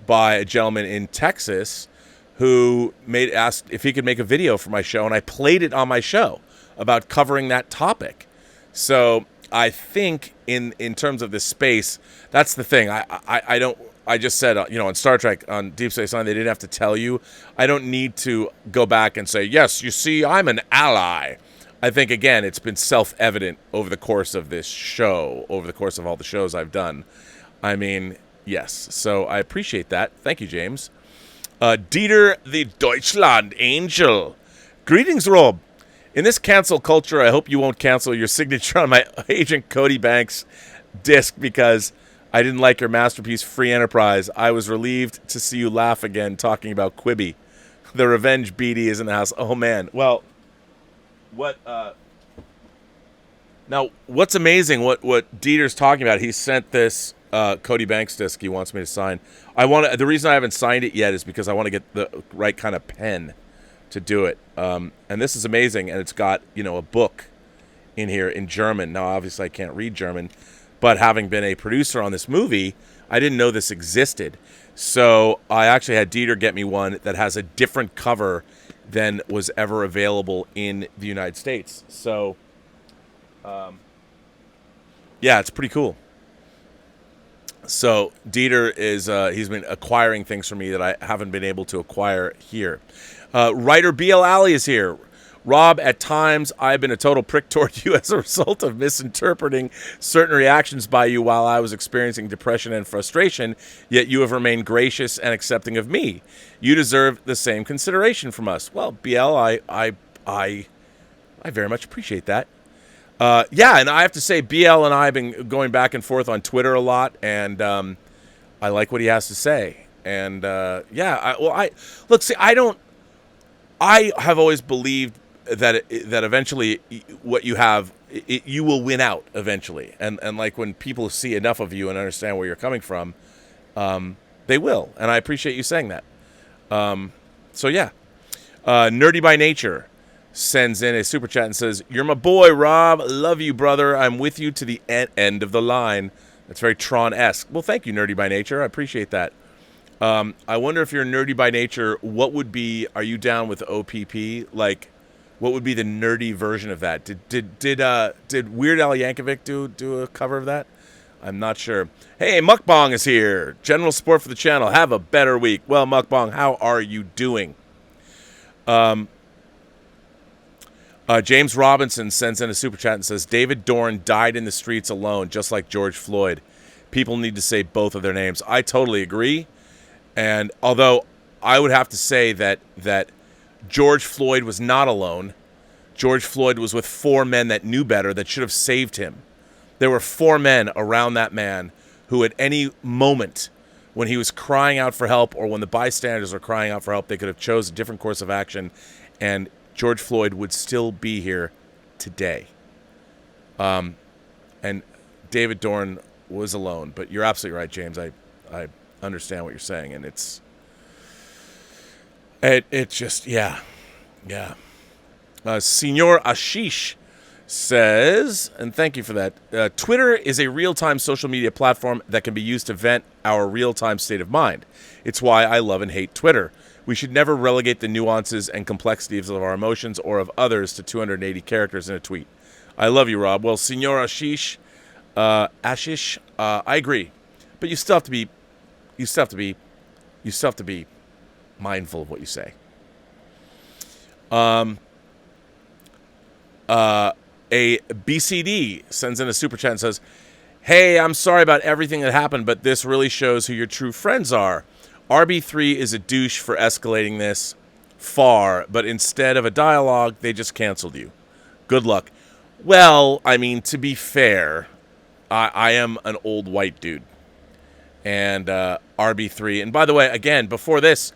by a gentleman in Texas who asked if he could make a video for my show, and I played it on my show about covering that topic. So I think in terms of this space, that's the thing. I just said, on Star Trek, on Deep Space Nine, they didn't have to tell you. I don't need to go back and say, yes, you see, I'm an ally. I think, again, it's been self-evident over the course of this show, over the course of all the shows I've done. I mean, yes. So I appreciate that. Thank you, James. Dieter the Deutschland Angel. Greetings, Rob. In this cancel culture, I hope you won't cancel your signature on my Agent Cody Banks disc because I didn't like your masterpiece, Free Enterprise. I was relieved to see you laugh again talking about Quibi. The revenge BD is in the house. Oh, man. Well, now, what's amazing, what Dieter's talking about, he sent this Cody Banks disc he wants me to sign. The reason I haven't signed it yet is because I want to get the right kind of pen to do it. And this is amazing, and it's got, a book in here in German. Now, obviously, I can't read German, but having been a producer on this movie, I didn't know this existed. So I actually had Dieter get me one that has a different cover than was ever available in the United States. So, yeah, it's pretty cool. So Dieter is he's been acquiring things for me that I haven't been able to acquire here. Writer BL Alley is here. Rob, at times I've been a total prick toward you as a result of misinterpreting certain reactions by you while I was experiencing depression and frustration, yet you have remained gracious and accepting of me. You deserve the same consideration from us. Well, BL, I very much appreciate that. Yeah, and I have to say, BL and I have been going back and forth on Twitter a lot, and I like what he has to say. And yeah, I have always believed that eventually what you have, you will win out eventually. And like when people see enough of you and understand where you're coming from, they will. And I appreciate you saying that. So yeah. Nerdy by Nature sends in a super chat and says, "You're my boy, Rob. Love you, brother. I'm with you to the end of the line." That's very Tron-esque. Well, thank you, Nerdy by Nature. I appreciate that. I wonder if you're nerdy by nature, what would be, are you down with OPP? Like, what would be the nerdy version of that? Did Weird Al Yankovic do a cover of that? I'm not sure. Hey, Mukbang is here. General support for the channel. Have a better week. Well, Mukbang, how are you doing? James Robinson sends in a super chat and says, David Dorne died in the streets alone, just like George Floyd. People need to say both of their names. I totally agree. And although I would have to say that George Floyd was not alone, George Floyd was with 4 men that knew better, that should have saved him. There were 4 men around that man who at any moment when he was crying out for help or when the bystanders were crying out for help, they could have chose a different course of action, and George Floyd would still be here today. And David Dorne was alone. But you're absolutely right, James. I understand what you're saying, and it's just, yeah. Senor Ashish says, and thank you for that, Twitter is a real-time social media platform that can be used to vent our real-time state of mind. It's why I love and hate Twitter. We should never relegate the nuances and complexities of our emotions or of others to 280 characters in a tweet. I love you, Rob. Well, Senor Ashish, I agree, but you still have to be mindful of what you say. A BCD sends in a super chat and says, "Hey, I'm sorry about everything that happened, but this really shows who your true friends are. RB3 is a douche for escalating this far, but instead of a dialogue, they just canceled you. Good luck." Well, I mean, to be fair, I am an old white dude. And RB3, and by the way, again, before this,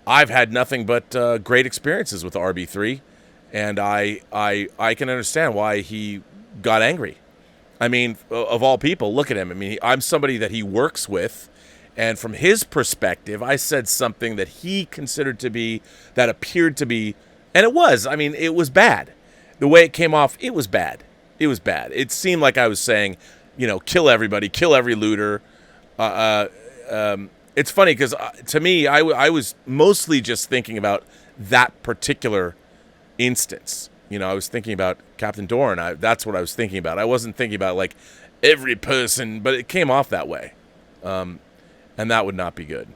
I've had nothing but great experiences with RB3, and I can understand why he got angry. I mean, of all people, look at him. I mean, I'm somebody that he works with, and from his perspective, I said something that he considered to be, that appeared to be, and it was. I mean, it was bad. The way it came off, it was bad. It was bad. It seemed like I was saying, kill everybody, kill every looter. It's funny because to me, I was mostly just thinking about that particular instance. I was thinking about Captain Dorne. That's what I was thinking about. I wasn't thinking about like every person, but it came off that way, and that would not be good.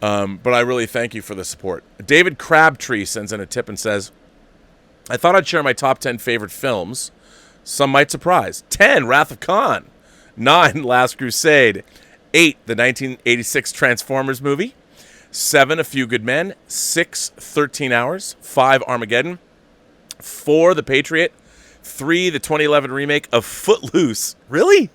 But I really thank you for the support. David Crabtree sends in a tip and says, "I thought I'd share my top 10 favorite films. Some might surprise. 10, Wrath of Khan. 9, Last Crusade. 8, the 1986 Transformers movie. 7, A Few Good Men. 6, 13 Hours. 5, Armageddon. 4, The Patriot. 3, the 2011 remake of Footloose." Really?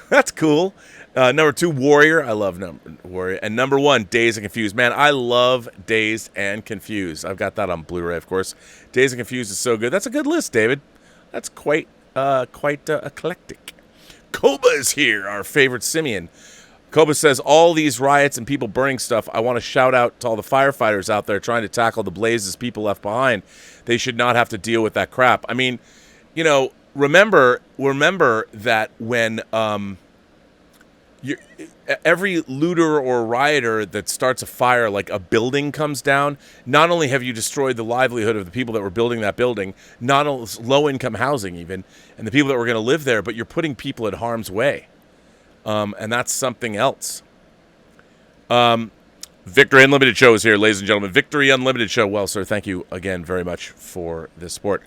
That's cool. Number 2, Warrior. I love Warrior. And number 1, Dazed and Confused. Man, I love Dazed and Confused. I've got that on Blu-ray, of course. Dazed and Confused is so good. That's a good list, David. That's quite eclectic. Koba is here, our favorite simian. Koba says, "All these riots and people burning stuff, I want to shout out to all the firefighters out there trying to tackle the blazes people left behind. They should not have to deal with that crap." I mean, remember that when every looter or rioter that starts a fire, like a building comes down, not only have you destroyed the livelihood of the people that were building that building, not only low-income housing even, and the people that were going to live there, but you're putting people at harm's way. And that's something else. Victory Unlimited Show is here, ladies and gentlemen. Victory Unlimited Show. Well, sir, thank you again very much for this support.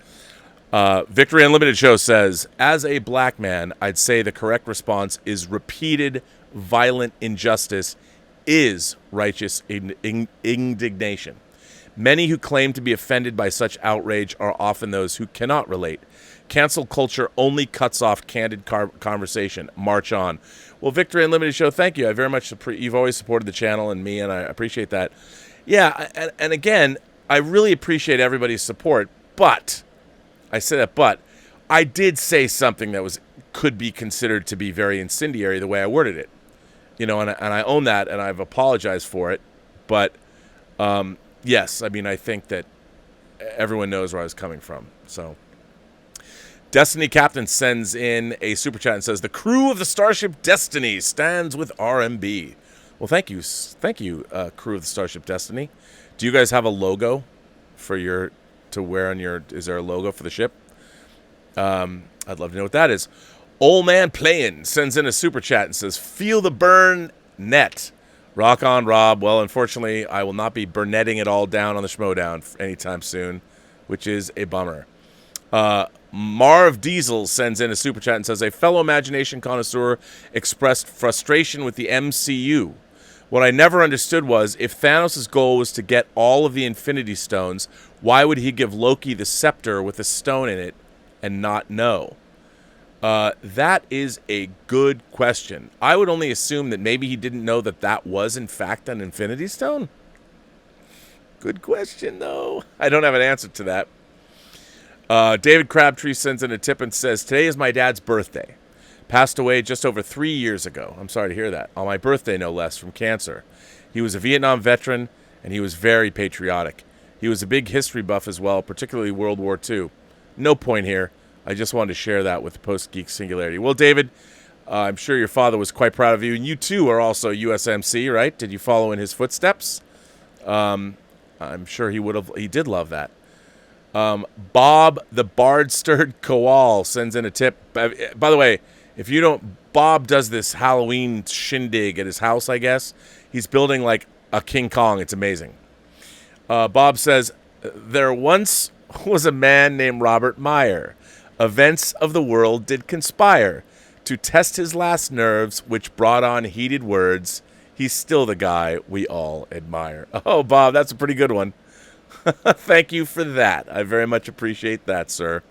Victory Unlimited Show says, "As a black man, I'd say the correct response is repeated violent injustice is righteous indignation. Many who claim to be offended by such outrage are often those who cannot relate. Cancel culture only cuts off candid conversation. March on." Well, Victory Unlimited Show, thank you. I very much you've always supported the channel and me, and I appreciate that. Yeah, and again, I really appreciate everybody's support, but I say that, but I did say something that could be considered to be very incendiary the way I worded it, and I own that, and I've apologized for it. But yes, I mean, I think that everyone knows where I was coming from. So, Destiny Captain sends in a super chat and says, "The crew of the Starship Destiny stands with RMB." Well, thank you, crew of the Starship Destiny. Do you guys have a logo for to wear on your? Is there a logo for the ship? I'd love to know what that is. Old Man Playin sends in a super chat and says, "Feel the burn net. Rock on, Rob." Well, unfortunately, I will not be Burnetting it all down on the Schmodown anytime soon, which is a bummer. Marv Diesel sends in a super chat and says, "A fellow imagination connoisseur expressed frustration with the MCU. What I never understood was, if Thanos' goal was to get all of the Infinity Stones, why would he give Loki the scepter with a stone in it and not know?" That is a good question. I would only assume that maybe he didn't know that that was, in fact, an Infinity Stone. Good question, though. I don't have an answer to that. David Crabtree sends in a tip and says, "Today is my dad's birthday. Passed away just over 3 years ago." I'm sorry to hear that. On my birthday, no less, from cancer. He was a Vietnam veteran, and he was very patriotic. He was a big history buff as well, particularly World War II. No point here. I just wanted to share that with Post-Geek Singularity. Well, David, I'm sure your father was quite proud of you, and you too are also USMC, right? Did you follow in his footsteps? I'm sure he did love that. Bob the Bard-Stirred Koal sends in a tip. By the way, if you don't, Bob does this Halloween shindig at his house, I guess. He's building like a King Kong. It's amazing. Bob says, "There once was a man named Robert Meyer. Events of the world did conspire to test his last nerves, which brought on heated words. He's still the guy we all admire." Oh, Bob, that's a pretty good one. Thank you for that. I very much appreciate that, sir.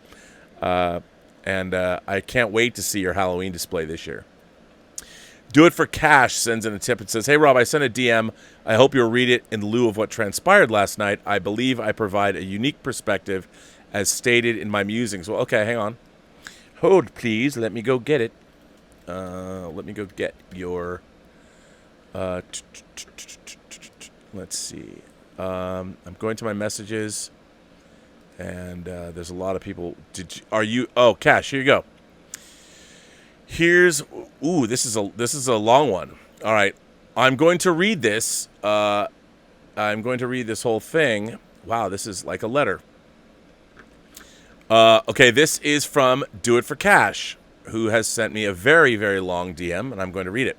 And I can't wait to see your Halloween display this year. Do It for Cash sends in a tip and says, "Hey, Rob, I sent a DM. I hope you'll read it in lieu of what transpired last night. I believe I provide a unique perspective as stated in my musings." Well, okay, hang on. Hold, please. Let me go get it. Let me go get your... Let's see. I'm going to my messages, and there's a lot of people. Oh, Cash, here you go. This is a long one. All right, I'm going to read this. I'm going to read this whole thing. Wow, this is like a letter. Okay, this is from Do It for Cash, who has sent me a very, very long DM, and I'm going to read it.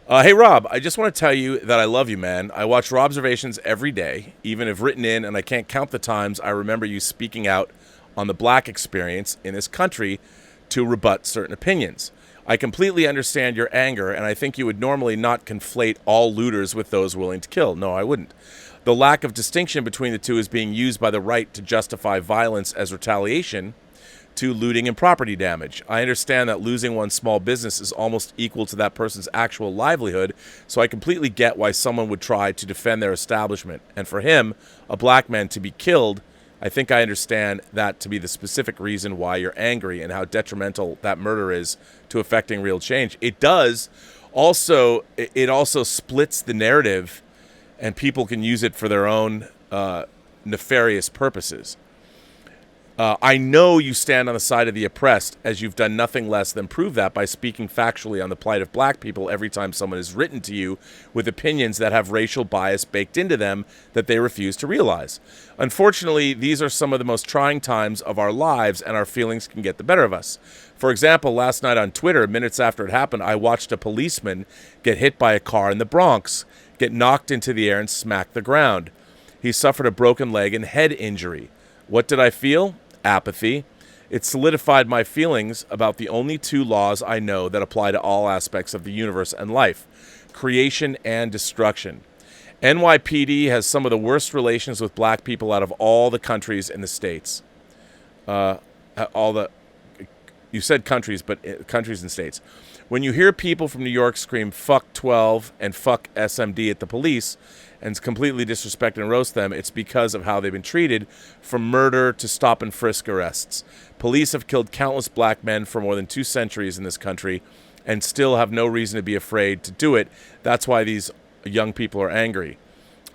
"Hey, Rob, I just want to tell you that I love you, man. I watch Robservations every day, even if written in, and I can't count the times I remember you speaking out on the black experience in this country to rebut certain opinions. I completely understand your anger, and I think you would normally not conflate all looters with those willing to kill. No, I wouldn't. The lack of distinction between the two is being used by the right to justify violence as retaliation to looting and property damage. I understand that losing one's small business is almost equal to that person's actual livelihood, so I completely get why someone would try to defend their establishment. And for him, a black man, to be killed, I think I understand that to be the specific reason why you're angry and how detrimental that murder is to affecting real change. It does. Also, it also splits the narrative, and people can use it for their own nefarious purposes. I know you stand on the side of the oppressed, as you've done nothing less than prove that by speaking factually on the plight of black people every time someone has written to you with opinions that have racial bias baked into them that they refuse to realize. Unfortunately, these are some of the most trying times of our lives, and our feelings can get the better of us. For example, last night on Twitter, minutes after it happened, I watched a policeman get hit by a car in the Bronx, get knocked into the air and smack the ground. He suffered a broken leg and head injury. What did I feel? Apathy. It solidified my feelings about the only two laws I know that apply to all aspects of the universe and life: creation and destruction. NYPD has some of the worst relations with black people out of all the countries in the states. You said countries, but countries and states. When you hear people from New York scream "fuck 12" and "fuck SMD" at the police and completely disrespect and roast them, it's because of how they've been treated, from murder to stop and frisk arrests. Police have killed countless black men for more than 2 centuries in this country and still have no reason to be afraid to do it. That's why these young people are angry.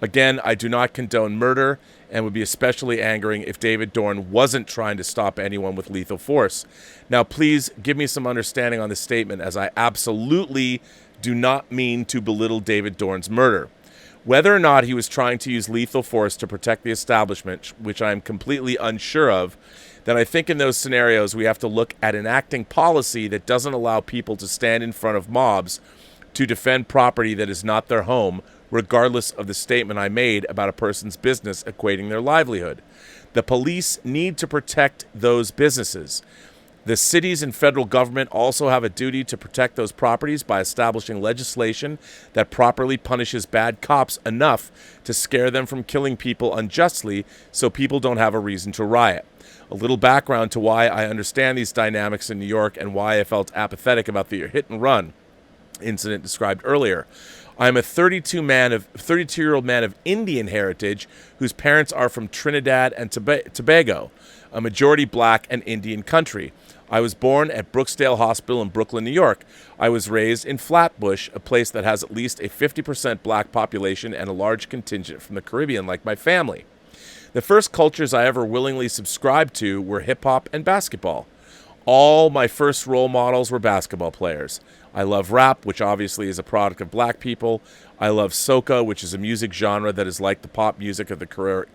Again, I do not condone murder and would be especially angering if David Dorne wasn't trying to stop anyone with lethal force. Now, please give me some understanding on this statement, as I absolutely do not mean to belittle David Dorne's murder. Whether or not he was trying to use lethal force to protect the establishment, which I am completely unsure of, then I think in those scenarios we have to look at enacting policy that doesn't allow people to stand in front of mobs to defend property that is not their home, regardless of the statement I made about a person's business equating their livelihood. The police need to protect those businesses. The cities and federal government also have a duty to protect those properties by establishing legislation that properly punishes bad cops enough to scare them from killing people unjustly so people don't have a reason to riot. A little background to why I understand these dynamics in New York and why I felt apathetic about the hit and run incident described earlier. I'm a 32-year-old man of Indian heritage whose parents are from Trinidad and Tobago, a majority black and Indian country. I was born at Brooksdale Hospital in Brooklyn, New York. I was raised in Flatbush, a place that has at least a 50% black population and a large contingent from the Caribbean, like my family. The first cultures I ever willingly subscribed to were hip-hop and basketball. All my first role models were basketball players. I love rap, which obviously is a product of black people. I love soca, which is a music genre that is like the pop music of the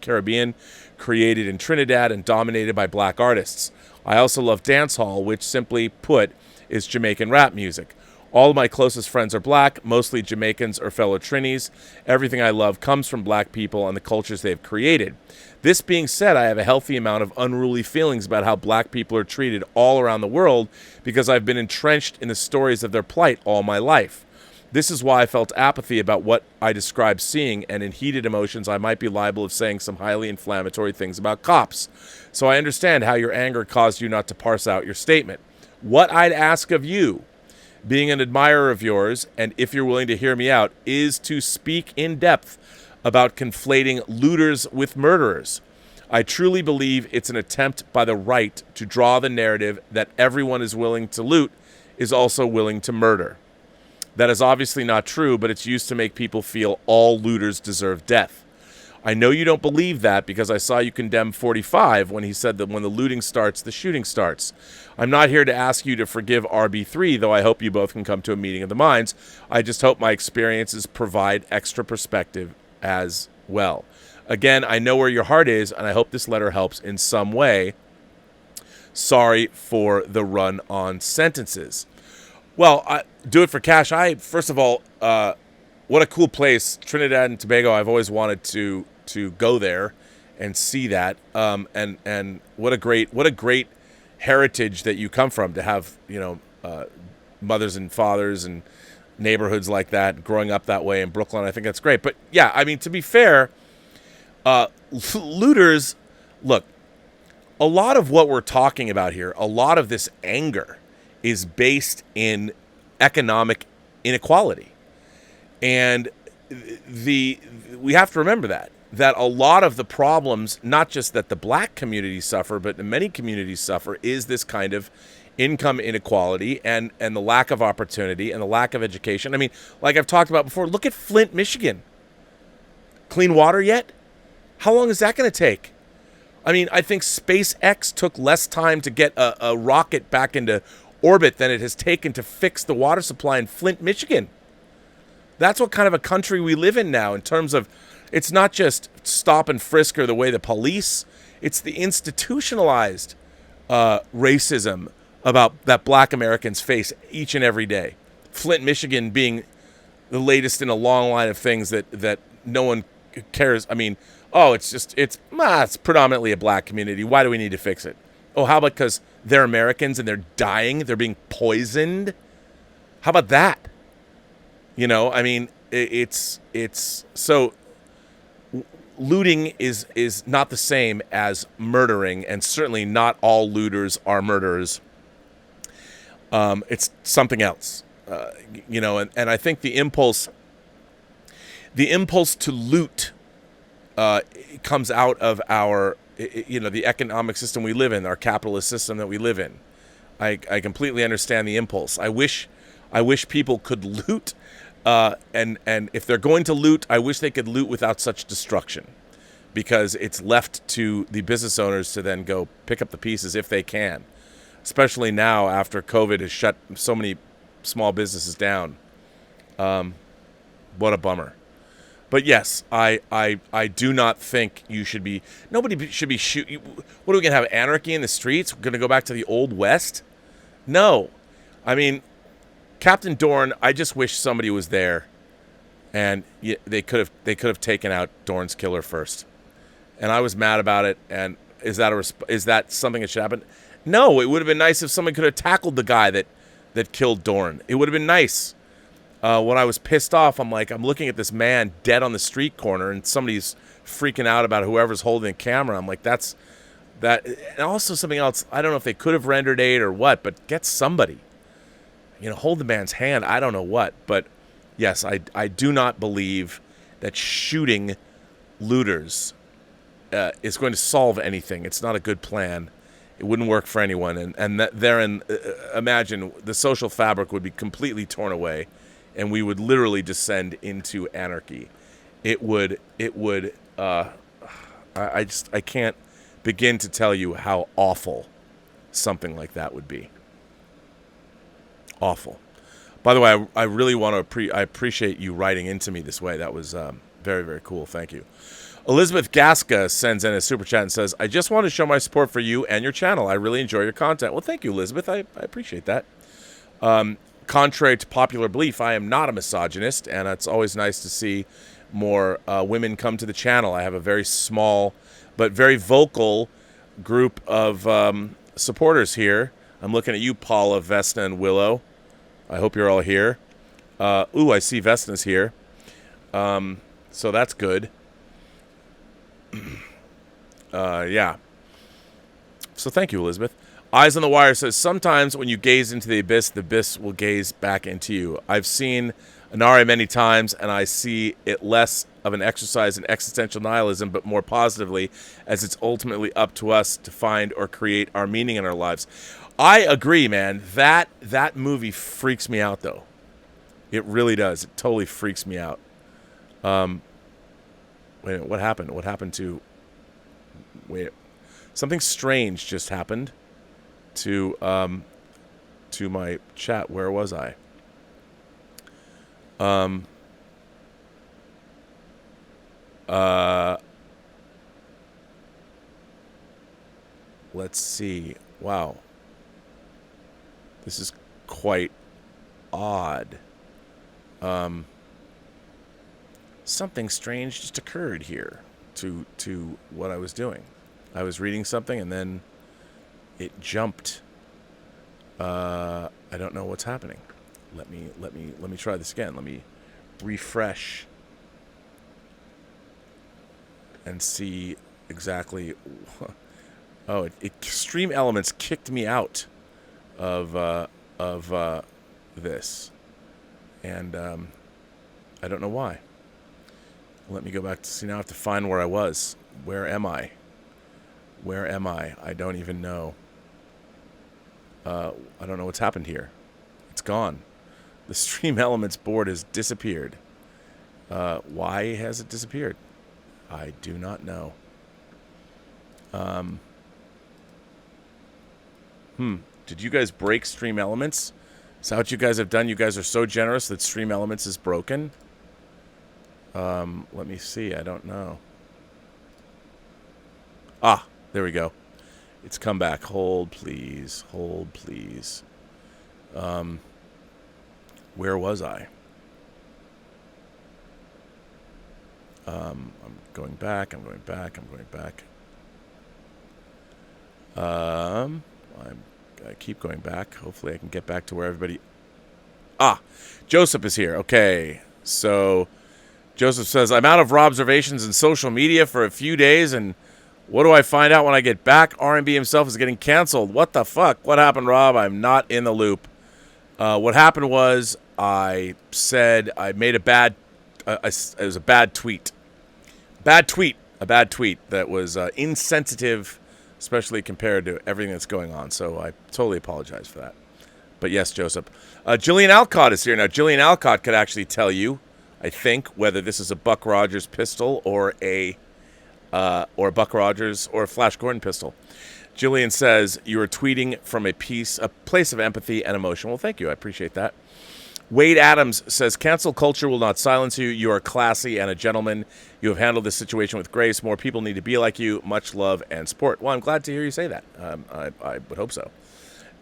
Caribbean, created in Trinidad and dominated by black artists. I also love dancehall, which simply put is Jamaican rap music. All of my closest friends are black, mostly Jamaicans or fellow Trinis. Everything I love comes from black people and the cultures they've created. This being said, I have a healthy amount of unruly feelings about how black people are treated all around the world because I've been entrenched in the stories of their plight all my life. This is why I felt apathy about what I described seeing, and in heated emotions I might be liable of saying some highly inflammatory things about cops. So I understand how your anger caused you not to parse out your statement. What I'd ask of you, being an admirer of yours, and if you're willing to hear me out, is to speak in depth about conflating looters with murderers. I truly believe it's an attempt by the right to draw the narrative that everyone is willing to loot is also willing to murder. That is obviously not true, but it's used to make people feel all looters deserve death. I know you don't believe that because I saw you condemn 45 when he said that when the looting starts, the shooting starts. I'm not here to ask you to forgive RB3, though I hope you both can come to a meeting of the minds. I just hope my experiences provide extra perspective as well. Again, I know where your heart is, and I hope this letter helps in some way. Sorry for the run on sentences. Well, do it for cash. First of all, what a cool place, Trinidad and Tobago. I've always wanted to go there and see that. And what a great heritage that you come from, to have, mothers and fathers and neighborhoods like that, growing up that way in Brooklyn. I think that's great. But yeah, I mean, to be fair, looters, look, a lot of what we're talking about here, a lot of this anger is based in economic inequality. And we have to remember that a lot of the problems, not just that the black community suffer, but many communities suffer, is this kind of income inequality and the lack of opportunity and the lack of education. I mean, like I've talked about before, look at Flint, Michigan. Clean water yet? How long is that going to take? I mean, I think SpaceX took less time to get a rocket back into orbit than it has taken to fix the water supply in Flint, Michigan. That's what kind of a country we live in now, in terms of, it's not just stop and frisk or the way the police, it's the institutionalized racism that black Americans face each and every day. Flint, Michigan being the latest in a long line of things that no one cares. I mean, it's predominantly a black community. Why do we need to fix it? Oh, how about because they're Americans and they're dying, they're being poisoned? How about that? I mean, it's so looting is not the same as murdering, and certainly not all looters are murderers. It's something else, and I think the impulse to loot comes out of our, the economic system we live in, our capitalist system that we live in. I completely understand the impulse. I wish people could loot And if they're going to loot, I wish they could loot without such destruction, because it's left to the business owners to then go pick up the pieces if they can, especially now after COVID has shut so many small businesses down. What a bummer. But yes, I do not think you should be, nobody should be shooting. What are we going to have, anarchy in the streets? We're going to go back to the Old West? No. I mean, Captain Dorne, I just wish somebody was there, and they could have taken out Dorne's killer first. And I was mad about it. And is that something that should happen? No, it would have been nice if someone could have tackled the guy that killed Dorne. It would have been nice. When I was pissed off, I'm looking at this man dead on the street corner, and somebody's freaking out about whoever's holding the camera. I'm like, that's that. And also something else. I don't know if they could have rendered aid or what, but get somebody. Hold the man's hand. I don't know what. But yes, I do not believe that shooting looters is going to solve anything. It's not a good plan. It wouldn't work for anyone. And therein, imagine the social fabric would be completely torn away, and we would literally descend into anarchy. It would. I can't begin to tell you how awful something like that would be. Awful. By the way, I really want to I appreciate you writing into me this way. That was very, very cool. Thank you. Elizabeth Gasca sends in a super chat and says, I just want to show my support for you and your channel. I really enjoy your content. Well, thank you, Elizabeth. I appreciate that. Contrary to popular belief, I am not a misogynist, and it's always nice to see more women come to the channel. I have a very small but very vocal group of supporters here. I'm looking at you, Paula, Vesna, and Willow. I hope you're all here. I see Vesna's here. So that's good. Yeah. So thank you, Elizabeth. Eyes on the Wire says, sometimes when you gaze into the abyss will gaze back into you. I've seen Anari many times, and I see it less of an exercise in existential nihilism, but more positively, as it's ultimately up to us to find or create our meaning in our lives. I agree, man. That movie freaks me out, though. It really does. It totally freaks me out. Wait a minute, what happened? What happened to... Wait, something strange just happened to my chat. Where was I? Let's see. Wow. This is quite odd. Something strange just occurred here to what I was doing. I was reading something and then it jumped. I don't know what's happening. Let me try this again. Let me refresh and see exactly. Oh, Stream Elements kicked me out of this, and I don't know why. Let me go back to see. Now I have to find where I was. Where am I? Where am I? I don't even know. I don't know what's happened here. It's gone. The Stream Elements board has disappeared. Why has it disappeared? I do not know. Did you guys break Stream Elements? Is that what you guys have done? You guys are so generous that Stream Elements is broken? Let me see. I don't know. Ah, there we go. It's come back. Hold, please. Hold, please. Where was I? I'm going back. I keep going back. Hopefully I can get back to where everybody... Ah, Joseph is here. Okay, so Joseph says, I'm out of Robservations and social media for a few days, and what do I find out when I get back? R&B himself is getting canceled. What the fuck? What happened, Rob? I'm not in the loop. What happened was I said I made a bad... it was a bad tweet. A bad tweet that was insensitive, especially compared to everything that's going on. So I totally apologize for that. But yes, Joseph. Jillian Alcott is here now. Jillian Alcott could actually tell you, I think, whether this is a Buck Rogers pistol or a Buck Rogers or a Flash Gordon pistol. Jillian says you are tweeting from a place of empathy and emotion. Well, thank you. I appreciate that. Wade Adams says, cancel culture will not silence you. You are classy and a gentleman. You have handled this situation with grace. More people need to be like you. Much love and support. Well, I'm glad to hear you say that. I would hope so.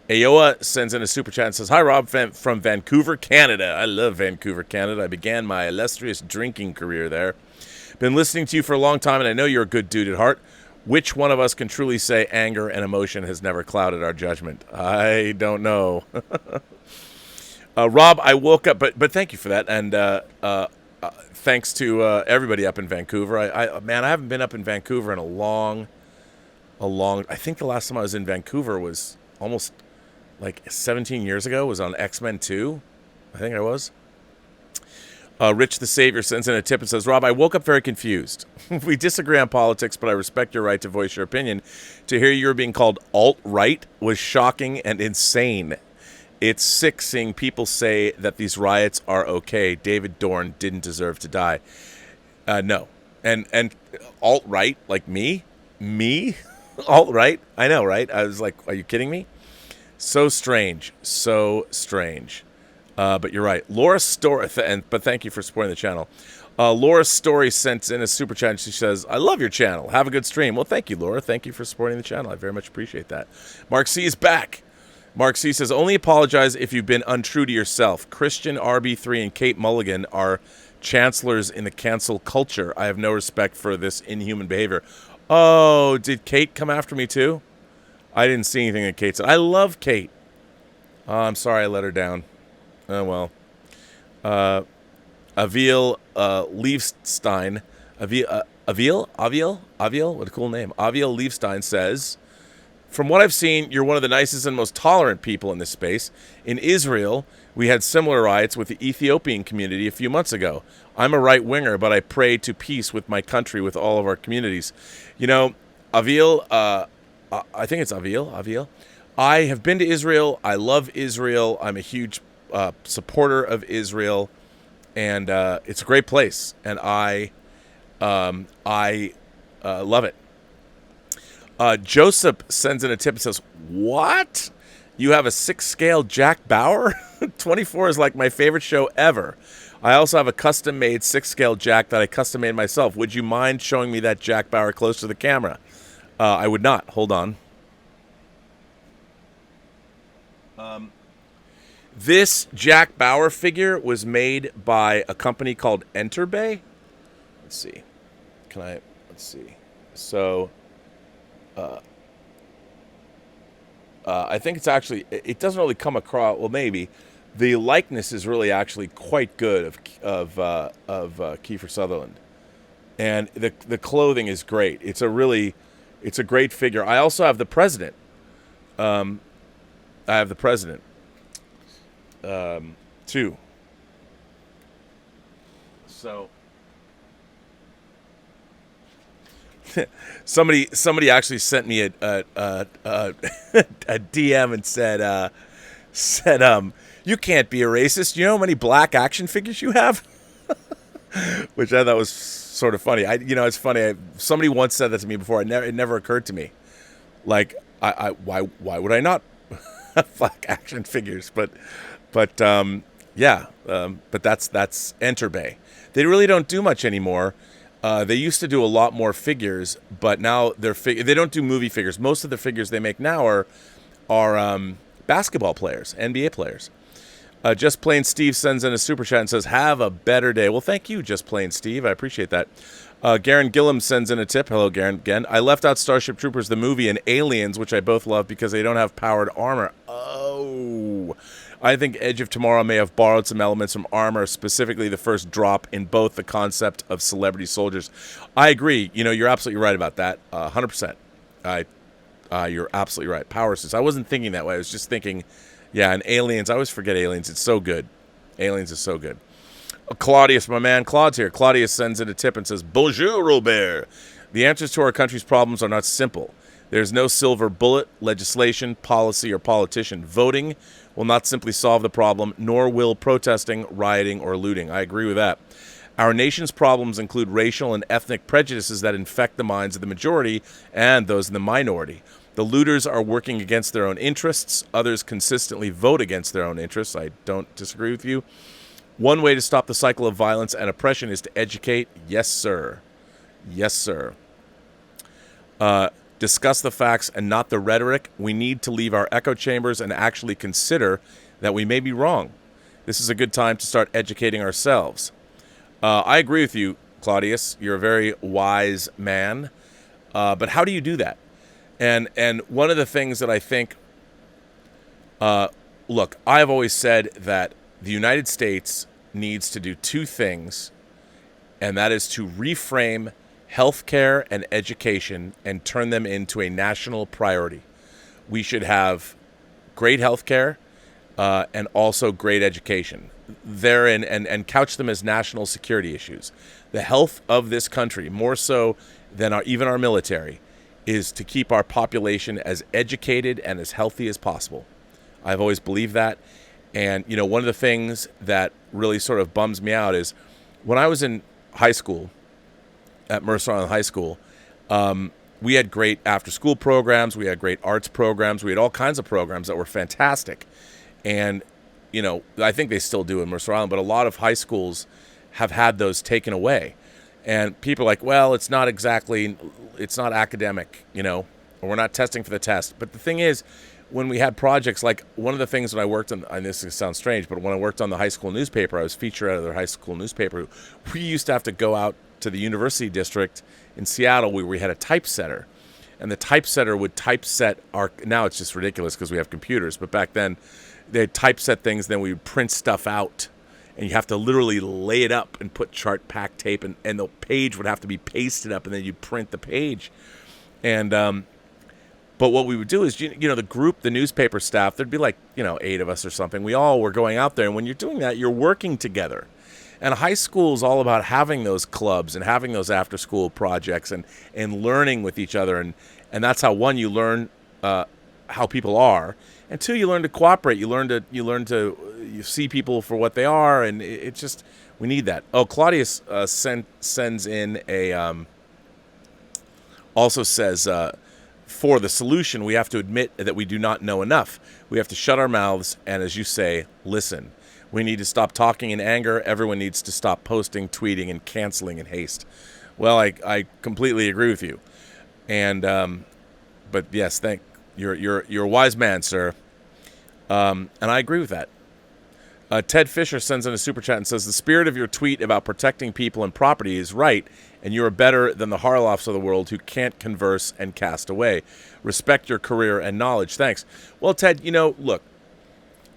Ayoa sends in a super chat and says, hi, Rob from Vancouver, Canada. I love Vancouver, Canada. I began my illustrious drinking career there. Been listening to you for a long time, and I know you're a good dude at heart. Which one of us can truly say anger and emotion has never clouded our judgment? I don't know. Rob, I woke up, but thank you for that, and thanks to everybody up in Vancouver. I haven't been up in Vancouver in a long. I think the last time I was in Vancouver was almost like 17 years ago. It was on X-Men 2. I think I was. Rich the Savior sends in a tip and says, Rob, I woke up very confused. We disagree on politics, but I respect your right to voice your opinion. To hear you're being called alt-right was shocking and insane. It's sick seeing people say that these riots are okay. David Dorne didn't deserve to die. No. And alt-right, like me? Me? Alt-right? I know, right? I was like, are you kidding me? So strange. So strange. But you're right. Laura Story, but thank you for supporting the channel. Laura Story sent in a super chat. She says, I love your channel. Have a good stream. Well, thank you, Laura. Thank you for supporting the channel. I very much appreciate that. Mark C is back. Mark C says, only apologize if you've been untrue to yourself. Christian, RB3, and Kate Mulligan are chancellors in the cancel culture. I have no respect for this inhuman behavior. Oh, did Kate come after me too? I didn't see anything that Kate said. I love Kate. I'm sorry I let her down. Oh, well. Aviel Leafstein. Aviel? What a cool name. Aviel Leafstein says, from what I've seen, you're one of the nicest and most tolerant people in this space. In Israel, we had similar riots with the Ethiopian community a few months ago. I'm a right-winger, but I pray to peace with my country, with all of our communities. You know, Aviel, I think it's Aviel. I have been to Israel. I love Israel. I'm a huge supporter of Israel, and it's a great place, and I love it. Joseph sends in a tip and says, what? You have a 6-scale Jack Bauer? 24 is like my favorite show ever. I also have a custom-made 6-scale Jack that I custom-made myself. Would you mind showing me that Jack Bauer close to the camera? I would not. Hold on. This Jack Bauer figure was made by a company called Enterbay. Let's see. Let's see. So, I think it's actually, it doesn't really come across, well, maybe. The likeness is really actually quite good of Kiefer Sutherland. And the clothing is great. It's a great figure. I also have the president. Too. So somebody actually sent me a DM and said you can't be a racist. You know how many black action figures you have? Which I thought was sort of funny. It's funny. Somebody once said that to me before. It never occurred to me. Like, why would I not have black action figures? But that's Enterbay. They really don't do much anymore. They used to do a lot more figures, but now they don't do movie figures. Most of the figures they make now are basketball players, NBA players. Just Plain Steve sends in a super chat and says, have a better day. Well, thank you, Just Plain Steve. I appreciate that. Garen Gillum sends in a tip. Hello, Garen. Again, I left out Starship Troopers, the movie, and Aliens, which I both love because they don't have powered armor. Oh, I think Edge of Tomorrow may have borrowed some elements from Armor, specifically the first drop in both the concept of celebrity soldiers. I agree. You're absolutely right about that. 100%. You're absolutely right. Power suits. I wasn't thinking that way. I was just thinking, yeah, and Aliens. I always forget Aliens. It's so good. Aliens is so good. Claudius, my man, Claude's here. Claudius sends in a tip and says, Bonjour, Robert. The answers to our country's problems are not simple. There's no silver bullet, legislation, policy, or politician. Voting will not simply solve the problem, nor will protesting, rioting, or looting. I agree with that. Our nation's problems include racial and ethnic prejudices that infect the minds of the majority and those in the minority. The looters are working against their own interests. Others consistently vote against their own interests. I don't disagree with you. One way to stop the cycle of violence and oppression is to educate. Yes, sir. Yes, sir. Discuss the facts and not the rhetoric. We need to leave our echo chambers and actually consider that we may be wrong. This is a good time to start educating ourselves. I agree with you, Claudius. You're a very wise man. But how do you do that? And one of the things that I think, look, I've always said that the United States needs to do two things, and that is to reframe healthcare and education and turn them into a national priority. We should have great healthcare and also great education therein, and couch them as national security issues. The health of this country, more so than even our military, is to keep our population as educated and as healthy as possible. I've always believed that. And, you know, one of the things that really sort of bums me out is when I was in high school, at Mercer Island High School, we had great after-school programs. We had great arts programs. We had all kinds of programs that were fantastic. And, you know, I think they still do in Mercer Island, but a lot of high schools have had those taken away. And people are like, well, it's not academic, you know, or we're not testing for the test. But the thing is, when we had projects, like one of the things that I worked on, and this sounds strange, but when I worked on the high school newspaper, I was featured out of their high school newspaper. We used to have to go out to the university district in Seattle where we had a typesetter. And the typesetter would typeset our, now it's just ridiculous because we have computers, but back then they'd typeset things, then we would print stuff out. And you have to literally lay it up and put chart pack tape, and the page would have to be pasted up, and then you'd print the page. And but what we would do is, you know, the newspaper staff, there'd be like, you know, 8 of us or something. We all were going out there, and when you're doing that, you're working together. And high school is all about having those clubs and having those after-school projects and learning with each other. And that's how, one, you learn how people are, and 2, you learn to cooperate. You learn to you see people for what they are, and it just, we need that. Oh, Claudius sends in a also says, for the solution, we have to admit that we do not know enough. We have to shut our mouths and, as you say, listen. We need to stop talking in anger. Everyone needs to stop posting, tweeting, and canceling in haste. Well, I completely agree with you. And but yes, you're a wise man, sir. And I agree with that. Ted Fisher sends in a super chat and says, the spirit of your tweet about protecting people and property is right, and you are better than the Harloffs of the world who can't converse and cast away. Respect your career and knowledge. Thanks. Well, Ted, you know, look,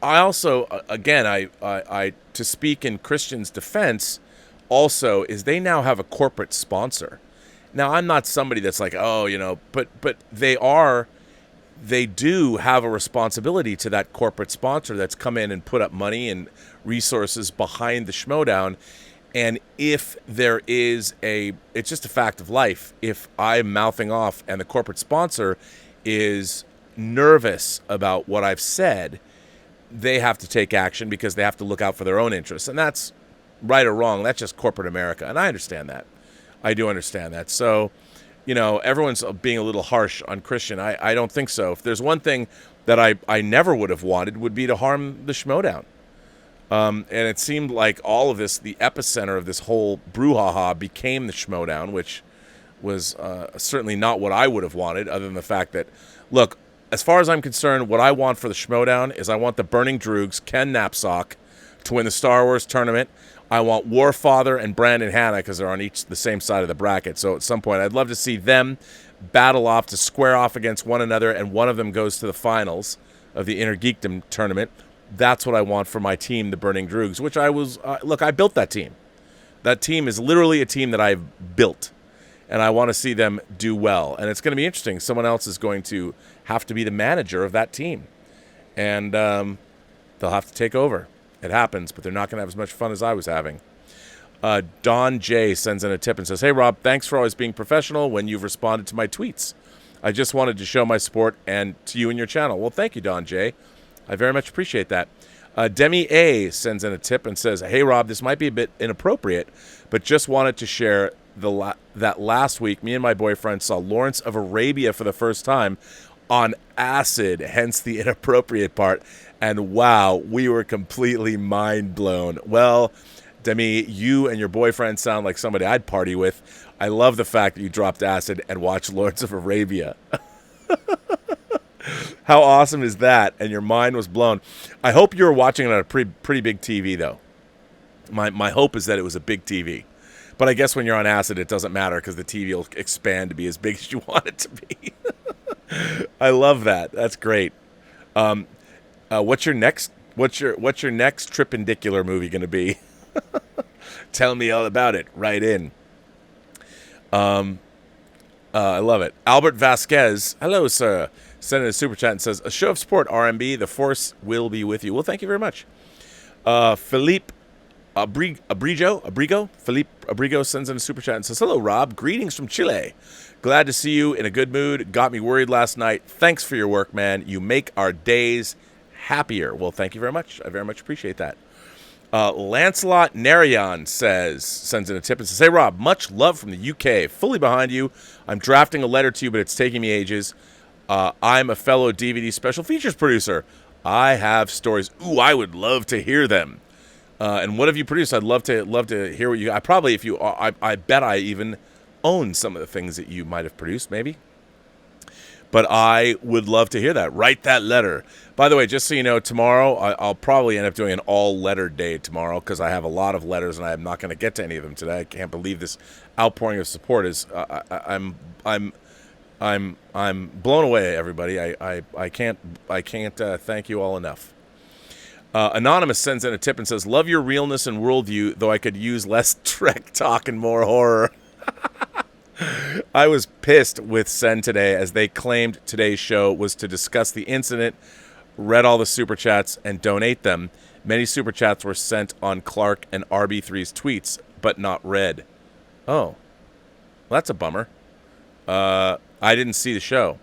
I also, again, I to speak in Christians' defense, also, is they now have a corporate sponsor. Now, I'm not somebody that's like, oh, you know, but they do have a responsibility to that corporate sponsor that's come in and put up money and resources behind the Schmodown. And if there is it's just a fact of life. If I'm mouthing off and the corporate sponsor is nervous about what I've said, they have to take action because they have to look out for their own interests. And that's right or wrong. That's just corporate America. And I understand that. I do understand that. So, you know, everyone's being a little harsh on Christian. I don't think so. If there's one thing that I never would have wanted would be to harm the Schmodown. And it seemed like all of this, the epicenter of this whole brouhaha became the Schmodown, which was certainly not what I would have wanted, other than the fact that, look, as far as I'm concerned, what I want for the Schmodown is I want the Burning Droogs, Ken Knapsack, to win the Star Wars tournament. I want Warfather and Brandon Hanna because they're on each the same side of the bracket. So at some point, I'd love to see them battle off to square off against one another, and one of them goes to the finals of the Inner Geekdom tournament. That's what I want for my team, the Burning Droogs, which look, I built that team. That team is literally a team that I've built, and I want to see them do well. And it's going to be interesting. Someone else is going to have to be the manager of that team, and they'll have to take over. It happens, but they're not going to have as much fun as I was having. Don J sends in a tip and says, hey, Rob, thanks for always being professional when you've responded to my tweets. I just wanted to show my support and to you and your channel. Well, thank you, Don J. I very much appreciate that. Demi A sends in a tip and says, "Hey, Rob, this might be a bit inappropriate, but just wanted to share that last week, me and my boyfriend saw Lawrence of Arabia for the first time on acid, hence the inappropriate part. And wow, we were completely mind blown." Well, Demi, you and your boyfriend sound like somebody I'd party with. I love the fact that you dropped acid and watched Lawrence of Arabia. How awesome is that? And your mind was blown. I hope you were watching it on a pretty big TV, though. My hope is that it was a big TV. But I guess when you're on acid, it doesn't matter because the TV will expand to be as big as you want it to be. I love that. That's great. What's your next tripendicular movie going to be? Tell me all about it. Write in. I love it. Albert Vasquez, hello, sir. Sent in a super chat and says, "A show of support, RMB. The force will be with you." Well, thank you very much. Philippe Abrigo sends in a super chat and says, "Hello, Rob. Greetings from Chile. Glad to see you in a good mood. Got me worried last night. Thanks for your work, man. You make our days happier." Well, thank you very much. I very much appreciate that. Lancelot Narayan sends in a tip and says, "Hey, Rob, much love from the UK. Fully behind you. I'm drafting a letter to you, but it's taking me ages. I'm a fellow DVD special features producer. I have stories. Ooh, I would love to hear them. And what have you produced? I'd love to hear what you. I probably, if you, I bet I even own some of the things that you might have produced, maybe. But I would love to hear that. Write that letter. By the way, just so you know, tomorrow I'll probably end up doing an all-letter day tomorrow because I have a lot of letters and I'm not going to get to any of them today. I can't believe this outpouring of support is. I'm blown away, everybody. I can't thank you all enough. Anonymous sends in a tip and says, "Love your realness and worldview, though I could use less Trek talk and more horror." I was pissed with Sen today as they claimed today's show was to discuss the incident, read all the super chats, and donate them. Many super chats were sent on Clark and RB3's tweets, but not read. Oh, well, that's a bummer. I didn't see the show.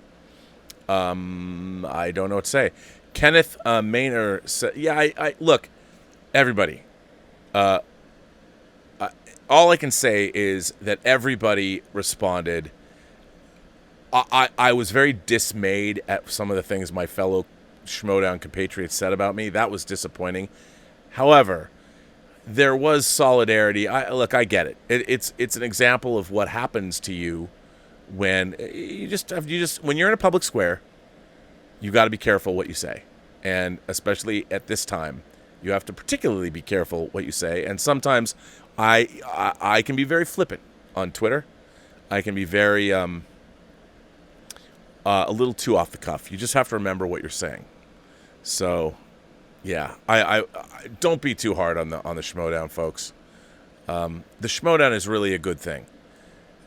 I don't know what to say. Kenneth Maynor said, "Yeah, I look, everybody. All I can say is that everybody responded. I was very dismayed at some of the things my fellow Schmodown compatriots said about me. That was disappointing. However, there was solidarity. I get it. It's an example of what happens to you when when you're in a public square. You got to be careful what you say, and especially at this time, you have to particularly be careful what you say. And sometimes I can be very flippant on Twitter. I can be very a little too off the cuff. You just have to remember what you're saying. So, yeah, I don't be too hard on the Schmodown, folks. The Schmodown is really a good thing,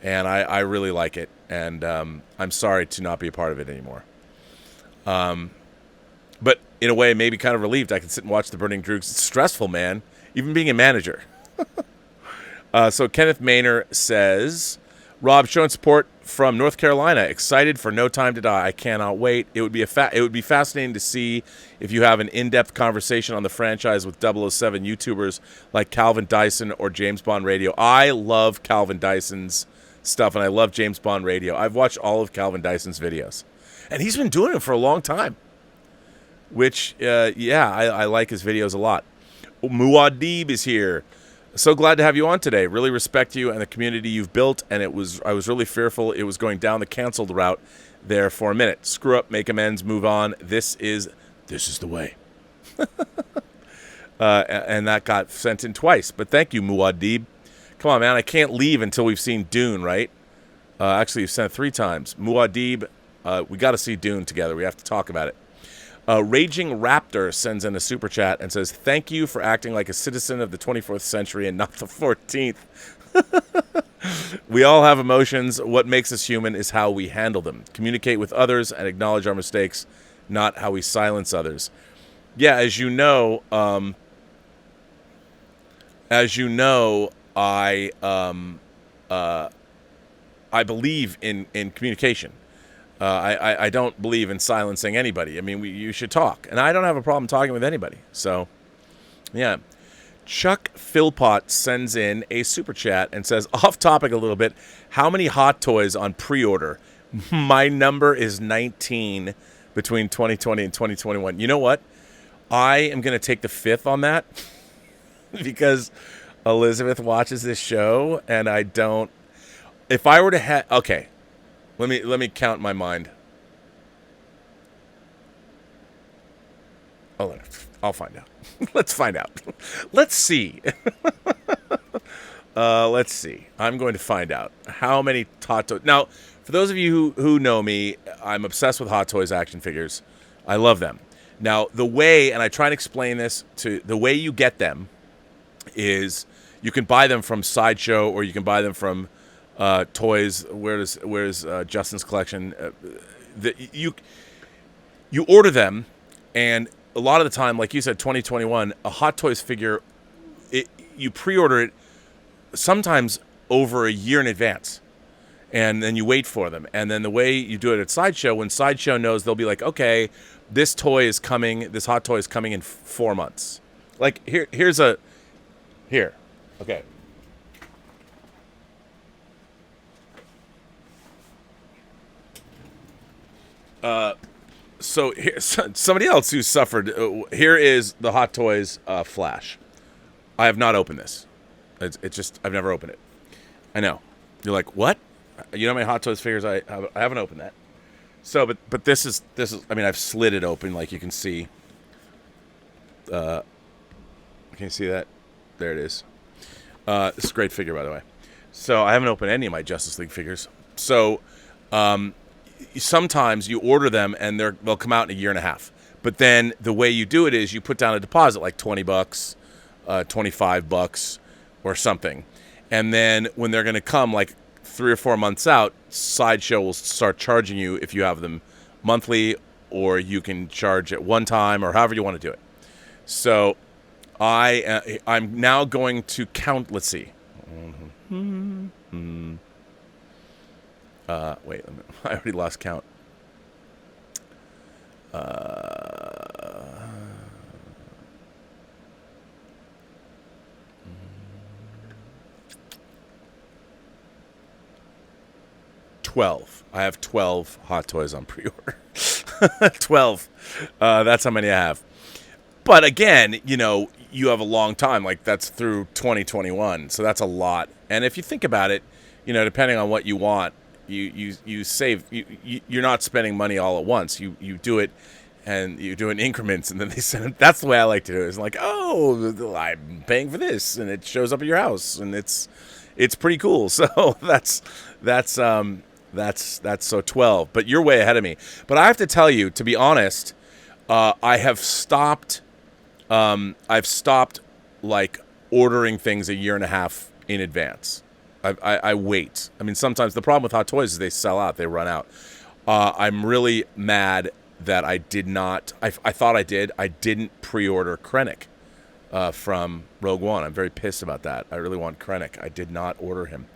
and I really like it. And I'm sorry to not be a part of it anymore. But in a way, maybe kind of relieved. I can sit and watch the Burning Droogs. It's stressful, man. Even being a manager. So Kenneth Maynor says, "Rob, showing support from North Carolina. Excited for No Time to Die. I cannot wait. It would be fascinating to see if you have an in-depth conversation on the franchise with 007 YouTubers like Calvin Dyson or James Bond Radio." I love Calvin Dyson's stuff, and I love James Bond Radio. I've watched all of Calvin Dyson's videos, and he's been doing it for a long time. Which, I like his videos a lot. Muad'Dib is here. "So glad to have you on today. Really respect you and the community you've built, and I was really fearful it was going down the canceled route there for a minute. Screw up, make amends, move on. This is the way." And that got sent in twice. But thank you, Muad'Dib. Come on, man. I can't leave until we've seen Dune, right? Actually, you've sent it 3 times. Muad'Dib, we got to see Dune together. We have to talk about it. Raging Raptor sends in a super chat and says, "Thank you for acting like a citizen of the 24th century and not the 14th. We all have emotions. What makes us human is how we handle them. Communicate with others and acknowledge our mistakes, not how we silence others." Yeah, as you know, I believe in communication. I don't believe in silencing anybody. I mean, you should talk, and I don't have a problem talking with anybody. So, yeah. Chuck Philpott sends in a super chat and says, off topic a little bit, how many Hot Toys on pre-order? My number is 19 between 2020 and 2021. You know what? I am going to take the fifth on that because Elizabeth watches this show, and I don't. If I were to have, okay, let me count my mind. Oh, I'll find out. Let's find out. Let's see. Let's see. I'm going to find out how many Hot Toys. Now, for those of you who know me, I'm obsessed with Hot Toys action figures. I love them. Now, the way, and I try and explain this, the way you get them is you can buy them from Sideshow or you can buy them from Toys. Where's Justin's collection? You order them, and a lot of the time, like you said, 2021, a Hot Toys figure, you pre-order it sometimes over a year in advance, and then you wait for them. And then the way you do it at Sideshow, when Sideshow knows, they'll be like, okay, this Hot Toy is coming in 4 months. Like, here, okay. So here's somebody else who suffered. Here is the Hot Toys Flash. I have not opened this. It's just, I've never opened it. I know. You're like, what? You know how many Hot Toys figures I haven't opened that. So, but this is. I mean, I've slid it open, like you can see. Can you see that? There it is. This is a great figure, by the way. So I haven't opened any of my Justice League figures. So, sometimes you order them and they'll come out in a year and a half. But then the way you do it is you put down a deposit, like $20, $25, or something, and then when they're going to come, like 3 or 4 months out, Sideshow will start charging you if you have them monthly, or you can charge at one time, or however you want to do it. So I'm now going to count. Let's see. Wait, I already lost count. 12. I have 12 Hot Toys on pre-order. 12. That's how many I have. But again, you have a long time. Like, that's through 2021. So that's a lot. And if you think about it, depending on what you want, you save. You're not spending money all at once. You do it, and you do it in increments, and then they send it. That's the way I like to do it. It's like, oh, I'm paying for this, and it shows up at your house, and it's pretty cool. So that's so 12. But you're way ahead of me. But I have to tell you, to be honest, I have stopped. I've stopped like ordering things a year and a half in advance. I wait. I mean, sometimes the problem with Hot Toys is they sell out, they run out. I'm really mad that I did not. I thought I did. I didn't pre-order Krennic from Rogue One. I'm very pissed about that. I really want Krennic. I did not order him.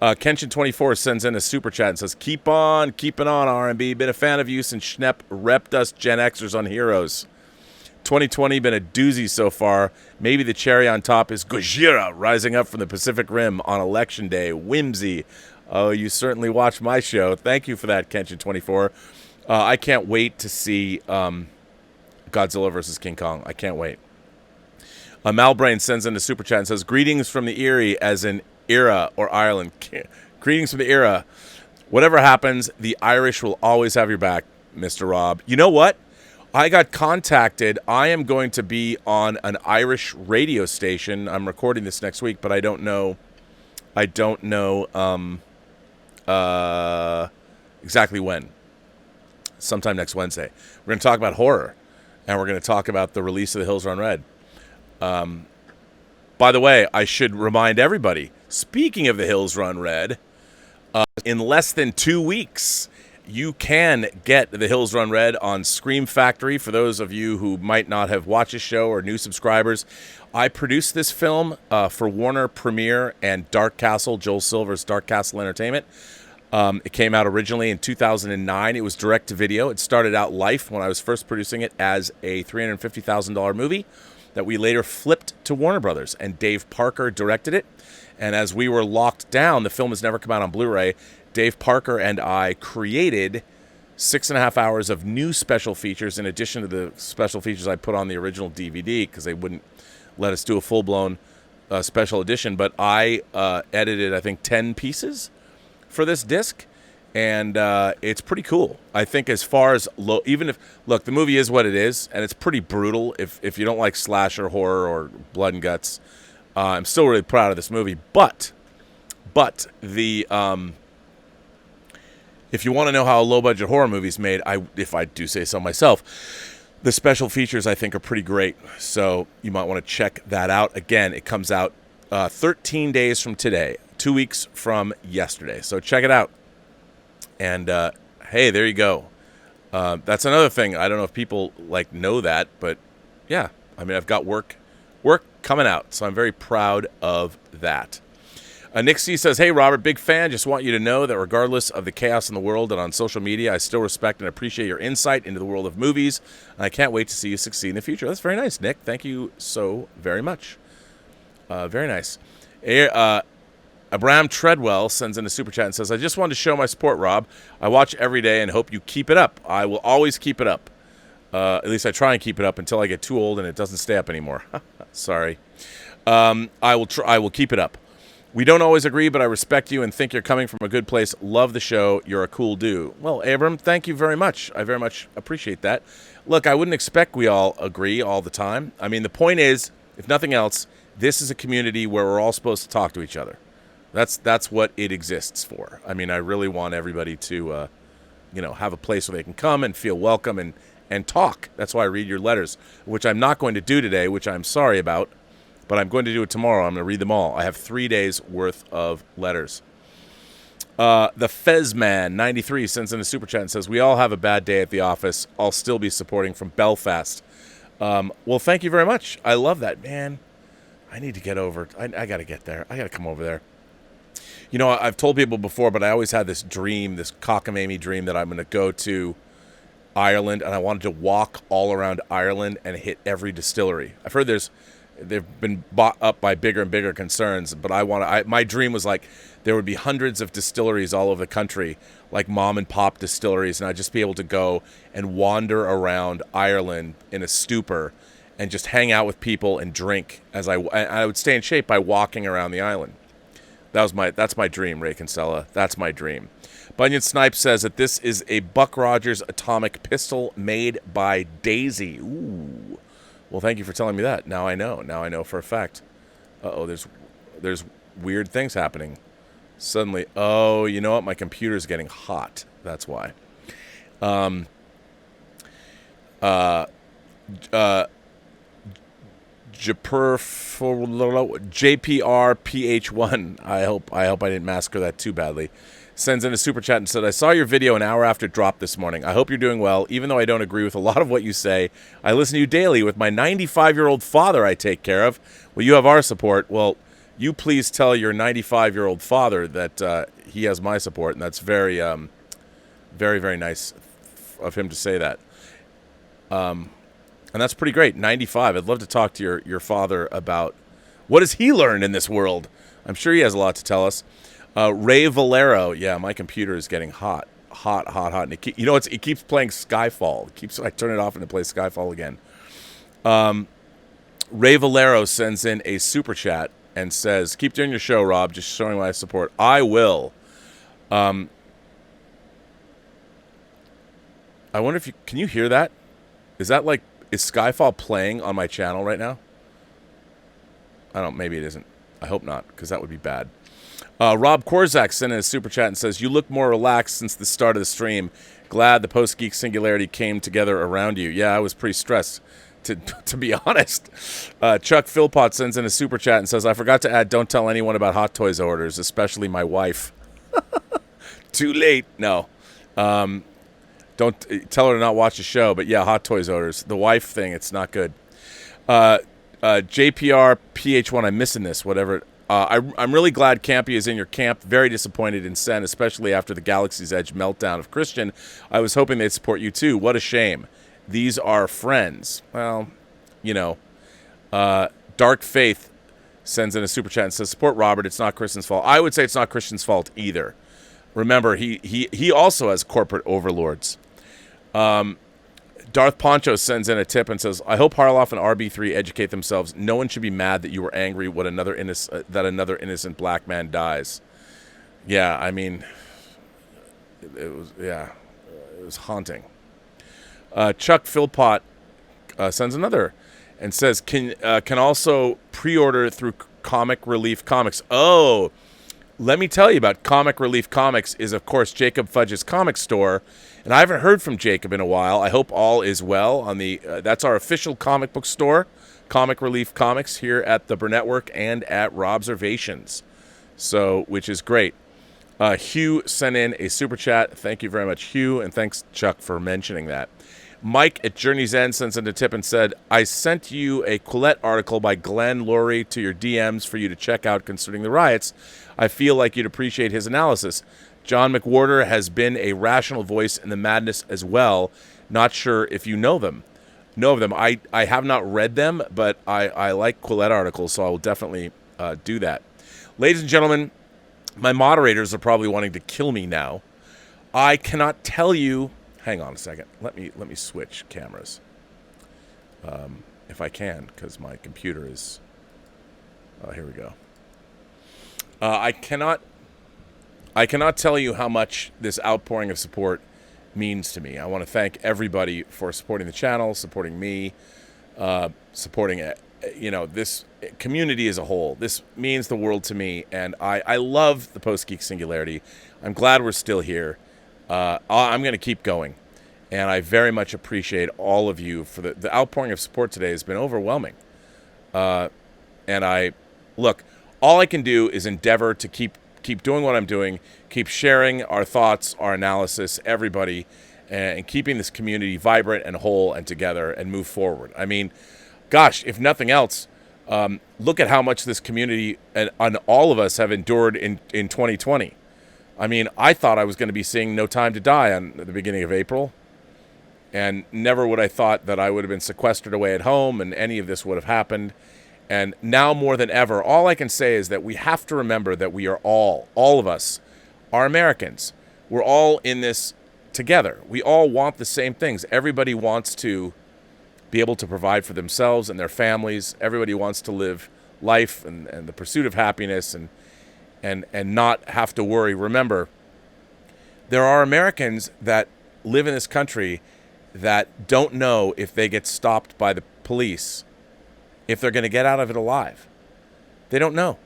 Kenshin24 sends in a super chat and says, "Keep on keeping on, R&B. Been a fan of you since Schnepp repped us Gen Xers on Heroes. 2020 been a doozy so far. Maybe the cherry on top is Gojira rising up from the Pacific Rim on Election Day. Whimsy. Oh, you certainly watched my show. Thank you for that, Kenshin24. I can't wait to see Godzilla vs. King Kong. I can't wait." Malbrain sends in a super chat and says, "Greetings from the Erie, as in Era or Ireland. Greetings from the Era. Whatever happens, the Irish will always have your back, Mr. Rob." You know what? I got contacted. I am going to be on an Irish radio station. I'm recording this next week, but I don't know exactly when. Sometime next Wednesday. We're going to talk about horror, and we're going to talk about the release of The Hills Run Red. By the way, I should remind everybody, speaking of The Hills Run Red, in less than 2 weeks, you can get The Hills Run Red on Scream Factory. For those of you who might not have watched the show or new subscribers, I produced this film for Warner Premiere and Dark Castle, Joel Silver's Dark Castle Entertainment. It came out originally in 2009. It was direct to video. It started out life when I was first producing it as a $350,000 movie that we later flipped to Warner Brothers, and Dave Parker directed it. And as we were locked down, the film has never come out on Blu-ray. Dave Parker and I created 6.5 hours of new special features in addition to the special features I put on the original DVD because they wouldn't let us do a full-blown special edition. But I edited, I think, 10 pieces for this disc, and it's pretty cool. I think as far as even if, look, the movie is what it is, and it's pretty brutal. If you don't like slasher horror or blood and guts, I'm still really proud of this movie. But the if you want to know how a low-budget horror movie's made, if I do say so myself, the special features I think are pretty great. So you might want to check that out. Again, it comes out 13 days from today, 2 weeks from yesterday. So check it out. And hey, there you go. That's another thing. I don't know if people know that, but yeah, I mean, I've got work coming out, so I'm very proud of that. Nick C says, "Hey, Robert, big fan. Just want you to know that regardless of the chaos in the world and on social media, I still respect and appreciate your insight into the world of movies. And I can't wait to see you succeed in the future." That's very nice, Nick. Thank you so very much. Very nice. Abraham Treadwell sends in a super chat and says, "I just wanted to show my support, Rob. I watch every day and hope you keep it up. I will always keep it up. At least I try and keep it up until I get too old and it doesn't stay up anymore." Sorry. I will keep it up. "We don't always agree, but I respect you and think you're coming from a good place. Love the show. You're a cool dude." Well, Abram, thank you very much. I very much appreciate that. Look, I wouldn't expect we all agree all the time. I mean, the point is, if nothing else, this is a community where we're all supposed to talk to each other. That's what it exists for. I mean, I really want everybody to, have a place where they can come and feel welcome and talk. That's why I read your letters, which I'm not going to do today, which I'm sorry about. But I'm going to do it tomorrow. I'm going to read them all. I have 3 days worth of letters. The Fezman 93 sends in a super chat and says, "We all have a bad day at the office. I'll still be supporting from Belfast." Well, thank you very much. I love that, man. I need to get over. I got to get there. I got to come over there. You know, I've told people before, but I always had this dream, this cockamamie dream, that I'm going to go to Ireland, and I wanted to walk all around Ireland and hit every distillery. I've heard they've been bought up by bigger and bigger concerns, but my dream was there would be hundreds of distilleries all over the country, like mom and pop distilleries, and I'd just be able to go and wander around Ireland in a stupor and just hang out with people and drink I would stay in shape by walking around the island. That's my dream, Ray Kinsella. That's my dream. Bunyan Snipe says that this is a Buck Rogers atomic pistol made by Daisy. Ooh. Well, thank you for telling me that. Now I know. Now I know for a fact. There's weird things happening. Suddenly, oh, you know what? My computer's getting hot. That's why. JPRPH1. I hope I didn't massacre that too badly. Sends in a super chat and said, "I saw your video an hour after it dropped this morning. I hope you're doing well. Even though I don't agree with a lot of what you say, I listen to you daily with my 95-year-old father I take care of. Well, you have our support. Well, you please tell your 95-year-old father that he has my support, and that's very, very, very nice of him to say that. And that's pretty great. 95. I'd love to talk to your father about what has he learned in this world. I'm sure he has a lot to tell us. Ray Valero. Yeah, my computer is getting hot. And it keeps playing Skyfall. I turn it off and it plays Skyfall again. Ray Valero sends in a super chat and says, "Keep doing your show, Rob. Just showing my support." I will. I wonder if can you hear that? Is Skyfall playing on my channel right now? Maybe it isn't. I hope not, because that would be bad. Rob Korzak sent in a super chat and says, "You look more relaxed since the start of the stream. Glad the Post-Geek Singularity came together around you." Yeah, I was pretty stressed, to be honest. Chuck Philpott sends in a super chat and says, "I forgot to add, don't tell anyone about Hot Toys orders, especially my wife." Too late. No. Don't tell her to not watch the show, but yeah, Hot Toys orders. The wife thing, it's not good. JPR PH1, I'm missing this, whatever. I'm really glad Campy is in your camp. Very disappointed in Sen, especially after the Galaxy's Edge meltdown of Christian. I was hoping they'd support you too. What a shame. These are friends. Well, you know, Dark Faith sends in a super chat and says, support Robert. It's not Christian's fault. I would say it's not Christian's fault either. Remember, he also has corporate overlords. Darth Poncho sends in a tip and says, I hope Harloff and RB3 educate themselves. No one should be mad that you were angry that another innocent black man dies. Yeah, I mean, it was haunting. Chuck Philpott sends another and says, can also pre-order through Comic Relief Comics. Oh, let me tell you about Comic Relief Comics is, of course, Jacob Fudge's comic store. And I haven't heard from Jacob in a while. I hope all is well. On the that's our official comic book store, Comic Relief Comics, here at the Burnettwork and at Robservations. So, which is great. Hugh sent in a super chat. Thank you very much, Hugh, and thanks, Chuck, for mentioning that. Mike at Journey's End sends in a tip and said, I sent you a Quillette article by Glenn Laurie to your DMs for you to check out concerning the riots. I feel like you'd appreciate his analysis. John McWhorter has been a rational voice in the madness as well. Not sure if you know of them. I have not read them, but I like Quillette articles, so I will definitely do that. Ladies and gentlemen, my moderators are probably wanting to kill me now. I cannot tell you. Hang on a second. Let me switch cameras, if I can, because my computer is. Oh, here we go. I cannot tell you how much this outpouring of support means to me. I want to thank everybody for supporting the channel, supporting me, supporting this community as a whole. This means the world to me, and I love the Post-Geek Singularity. I'm glad we're still here. I'm going to keep going, and I very much appreciate all of you for the outpouring of support today has been overwhelming. And all I can do is endeavor to keep doing what I'm doing, keep sharing our thoughts, our analysis, everybody, and keeping this community vibrant and whole and together and move forward. I mean, gosh, if nothing else, look at how much this community and all of us have endured in 2020. I mean, I thought I was going to be seeing No Time to Die on the beginning of April, and never would I thought that I would have been sequestered away at home and any of this would have happened. And now more than ever, all I can say is that we have to remember that we are all of us are Americans. We're all in this together. We all want the same things. Everybody wants to be able to provide for themselves and their families. Everybody wants to live life and the pursuit of happiness and not have to worry. Remember, there are Americans that live in this country that don't know if they get stopped by the police, if they're going to get out of it alive. They don't know.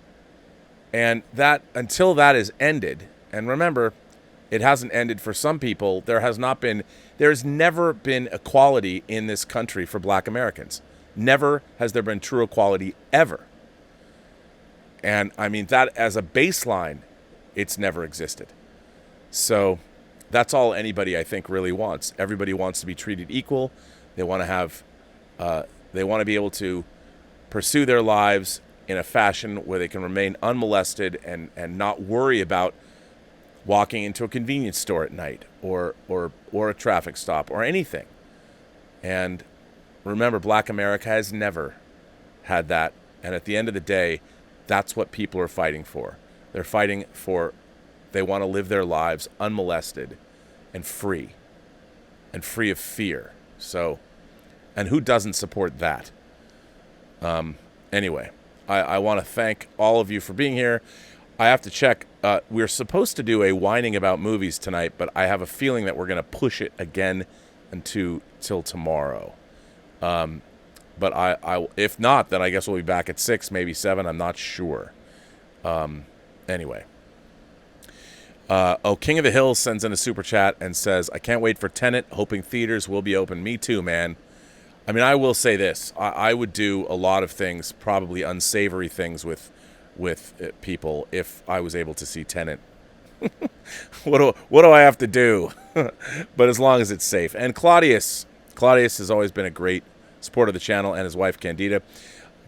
And that, until that is ended, and remember, it hasn't ended for some people. There's never been equality in this country for black Americans. Never has there been true equality ever. And I mean, that as a baseline, it's never existed. So that's all anybody, I think, really wants. Everybody wants to be treated equal. They want to have, they want to be able to pursue their lives in a fashion where they can remain unmolested and not worry about walking into a convenience store at night or a traffic stop or anything. And remember, black America has never had that. And at the end of the day, that's what people are fighting for. They're fighting for, they want to live their lives unmolested and free of fear. So, and who doesn't support that? Anyway, I want to thank all of you for being here. I have to check. We're supposed to do a whining about movies tonight, but I have a feeling that we're going to push it again till tomorrow. But I if not, then I guess we'll be back at 6, maybe 7. I'm not sure. Anyway. King of the Hill sends in a super chat and says, I can't wait for Tennant, hoping theaters will be open. Me too, man. I mean, I will say this. I would do a lot of things, probably unsavory things with people if I was able to see Tennant. What do I have to do? But as long as it's safe. And Claudius has always been a great supporter of the channel, and his wife Candida.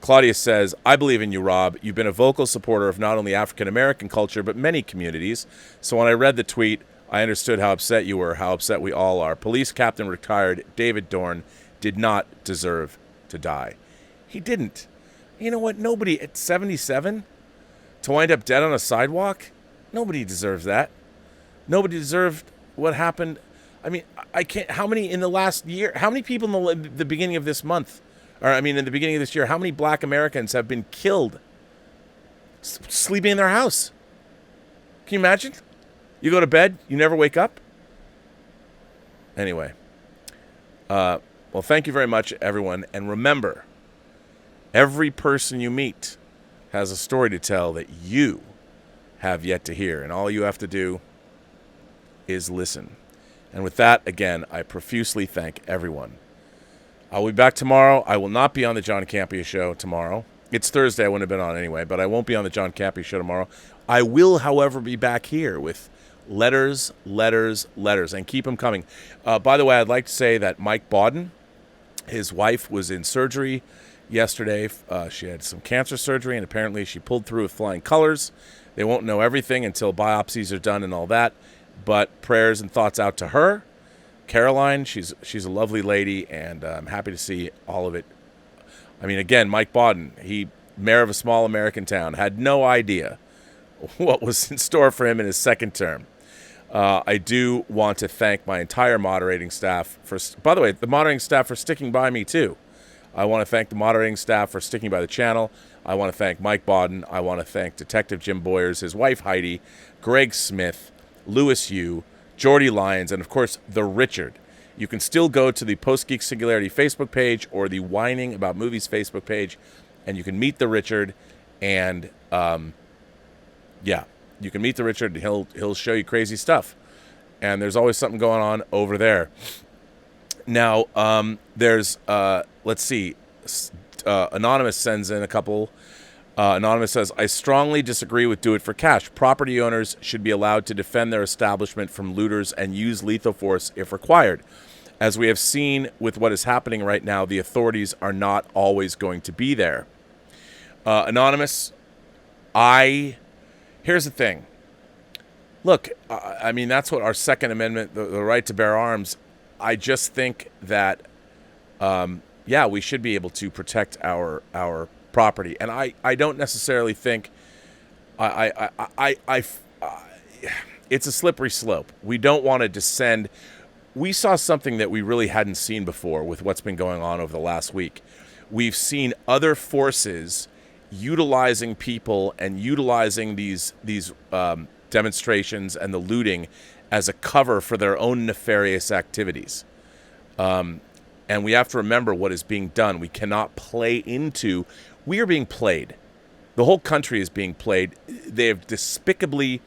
Claudia says, I believe in you, Rob. You've been a vocal supporter of not only African-American culture, but many communities. So when I read the tweet, I understood how upset you were, how upset we all are. Police Captain retired David Dorne did not deserve to die. He didn't. You know what? Nobody at 77 to wind up dead on a sidewalk, nobody deserves that. Nobody deserved what happened. I mean, I can't, how many in the last year, how many people in the beginning of this month, or I mean, in the beginning of this year, how many black Americans have been killed sleeping in their house? Can you imagine? You go to bed, you never wake up? Anyway. Well, thank you very much, everyone. And remember, every person you meet has a story to tell that you have yet to hear. And all you have to do is listen. And with that, again, I profusely thank everyone. I'll be back tomorrow. I will not be on the John Campea show tomorrow. It's Thursday. I wouldn't have been on anyway, but I won't be on the John Campea show tomorrow. I will, however, be back here with letters, and keep them coming. By the way, I'd like to say that Mike Bodden, his wife, was in surgery yesterday. She had some cancer surgery, and apparently she pulled through with flying colors. They won't know everything until biopsies are done and all that, but prayers and thoughts out to her. Caroline, she's a lovely lady, and I'm happy to see all of it. I mean, again, Mike Bodden, mayor of a small American town, had no idea what was in store for him in his second term. I do want to thank my entire moderating staff by the way, the moderating staff for sticking by me too. I want to thank the moderating staff for sticking by the channel. I want to thank Mike Bodden. I want to thank Detective Jim Boyers, his wife Heidi, Greg Smith, Louis Yu, Jordy Lyons, and of course, the Richard. You can still go to the Post-Geek Singularity Facebook page or the Whining About Movies Facebook page, and you can meet the Richard, and you can meet the Richard. He'll show you crazy stuff, and there's always something going on over there. Now, there's let's see. Anonymous sends in a couple. Anonymous says, I strongly disagree with do it for cash. Property owners should be allowed to defend their establishment from looters and use lethal force if required. As we have seen with what is happening right now, the authorities are not always going to be there. Anonymous, here's the thing. Look, I mean, that's what our Second Amendment, the right to bear arms. I just think that, we should be able to protect our property, and I don't necessarily think it's a slippery slope. We don't want to descend. We saw something that we really hadn't seen before with what's been going on over the last week. We've seen other forces utilizing people and utilizing these demonstrations and the looting as a cover for their own nefarious activities. And we have to remember what is being done. We cannot play into. We are being played. The whole country is being played. They have despicably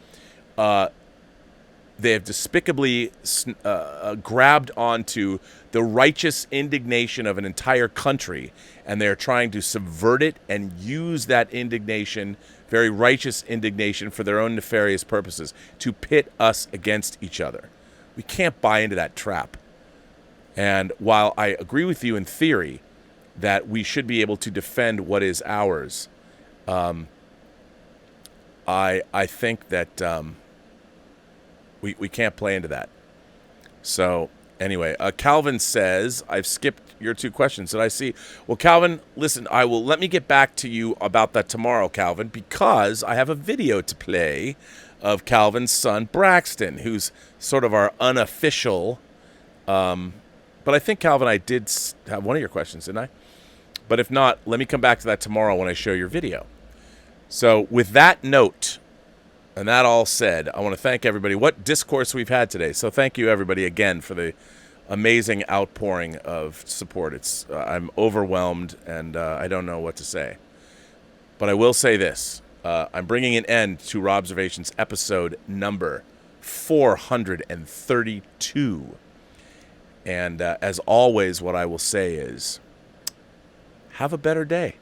grabbed onto the righteous indignation of an entire country, and they're trying to subvert it and use that indignation, very righteous indignation, for their own nefarious purposes, to pit us against each other. We can't buy into that trap. And while I agree with you in theory that we should be able to defend what is ours, I think that we can't play into that. So anyway, Calvin says, I've skipped your two questions. Did I see? Well, Calvin, listen, let me get back to you about that tomorrow, Calvin, because I have a video to play of Calvin's son, Braxton, who's sort of our unofficial, but I think, Calvin, I did have one of your questions, didn't I? But if not, let me come back to that tomorrow when I show your video. So with that note, and that all said, I want to thank everybody. What discourse we've had today. So thank you, everybody, again, for the amazing outpouring of support. I'm overwhelmed, and I don't know what to say. But I will say this. I'm bringing an end to Robservations episode number 432. And as always, what I will say is, have a better day.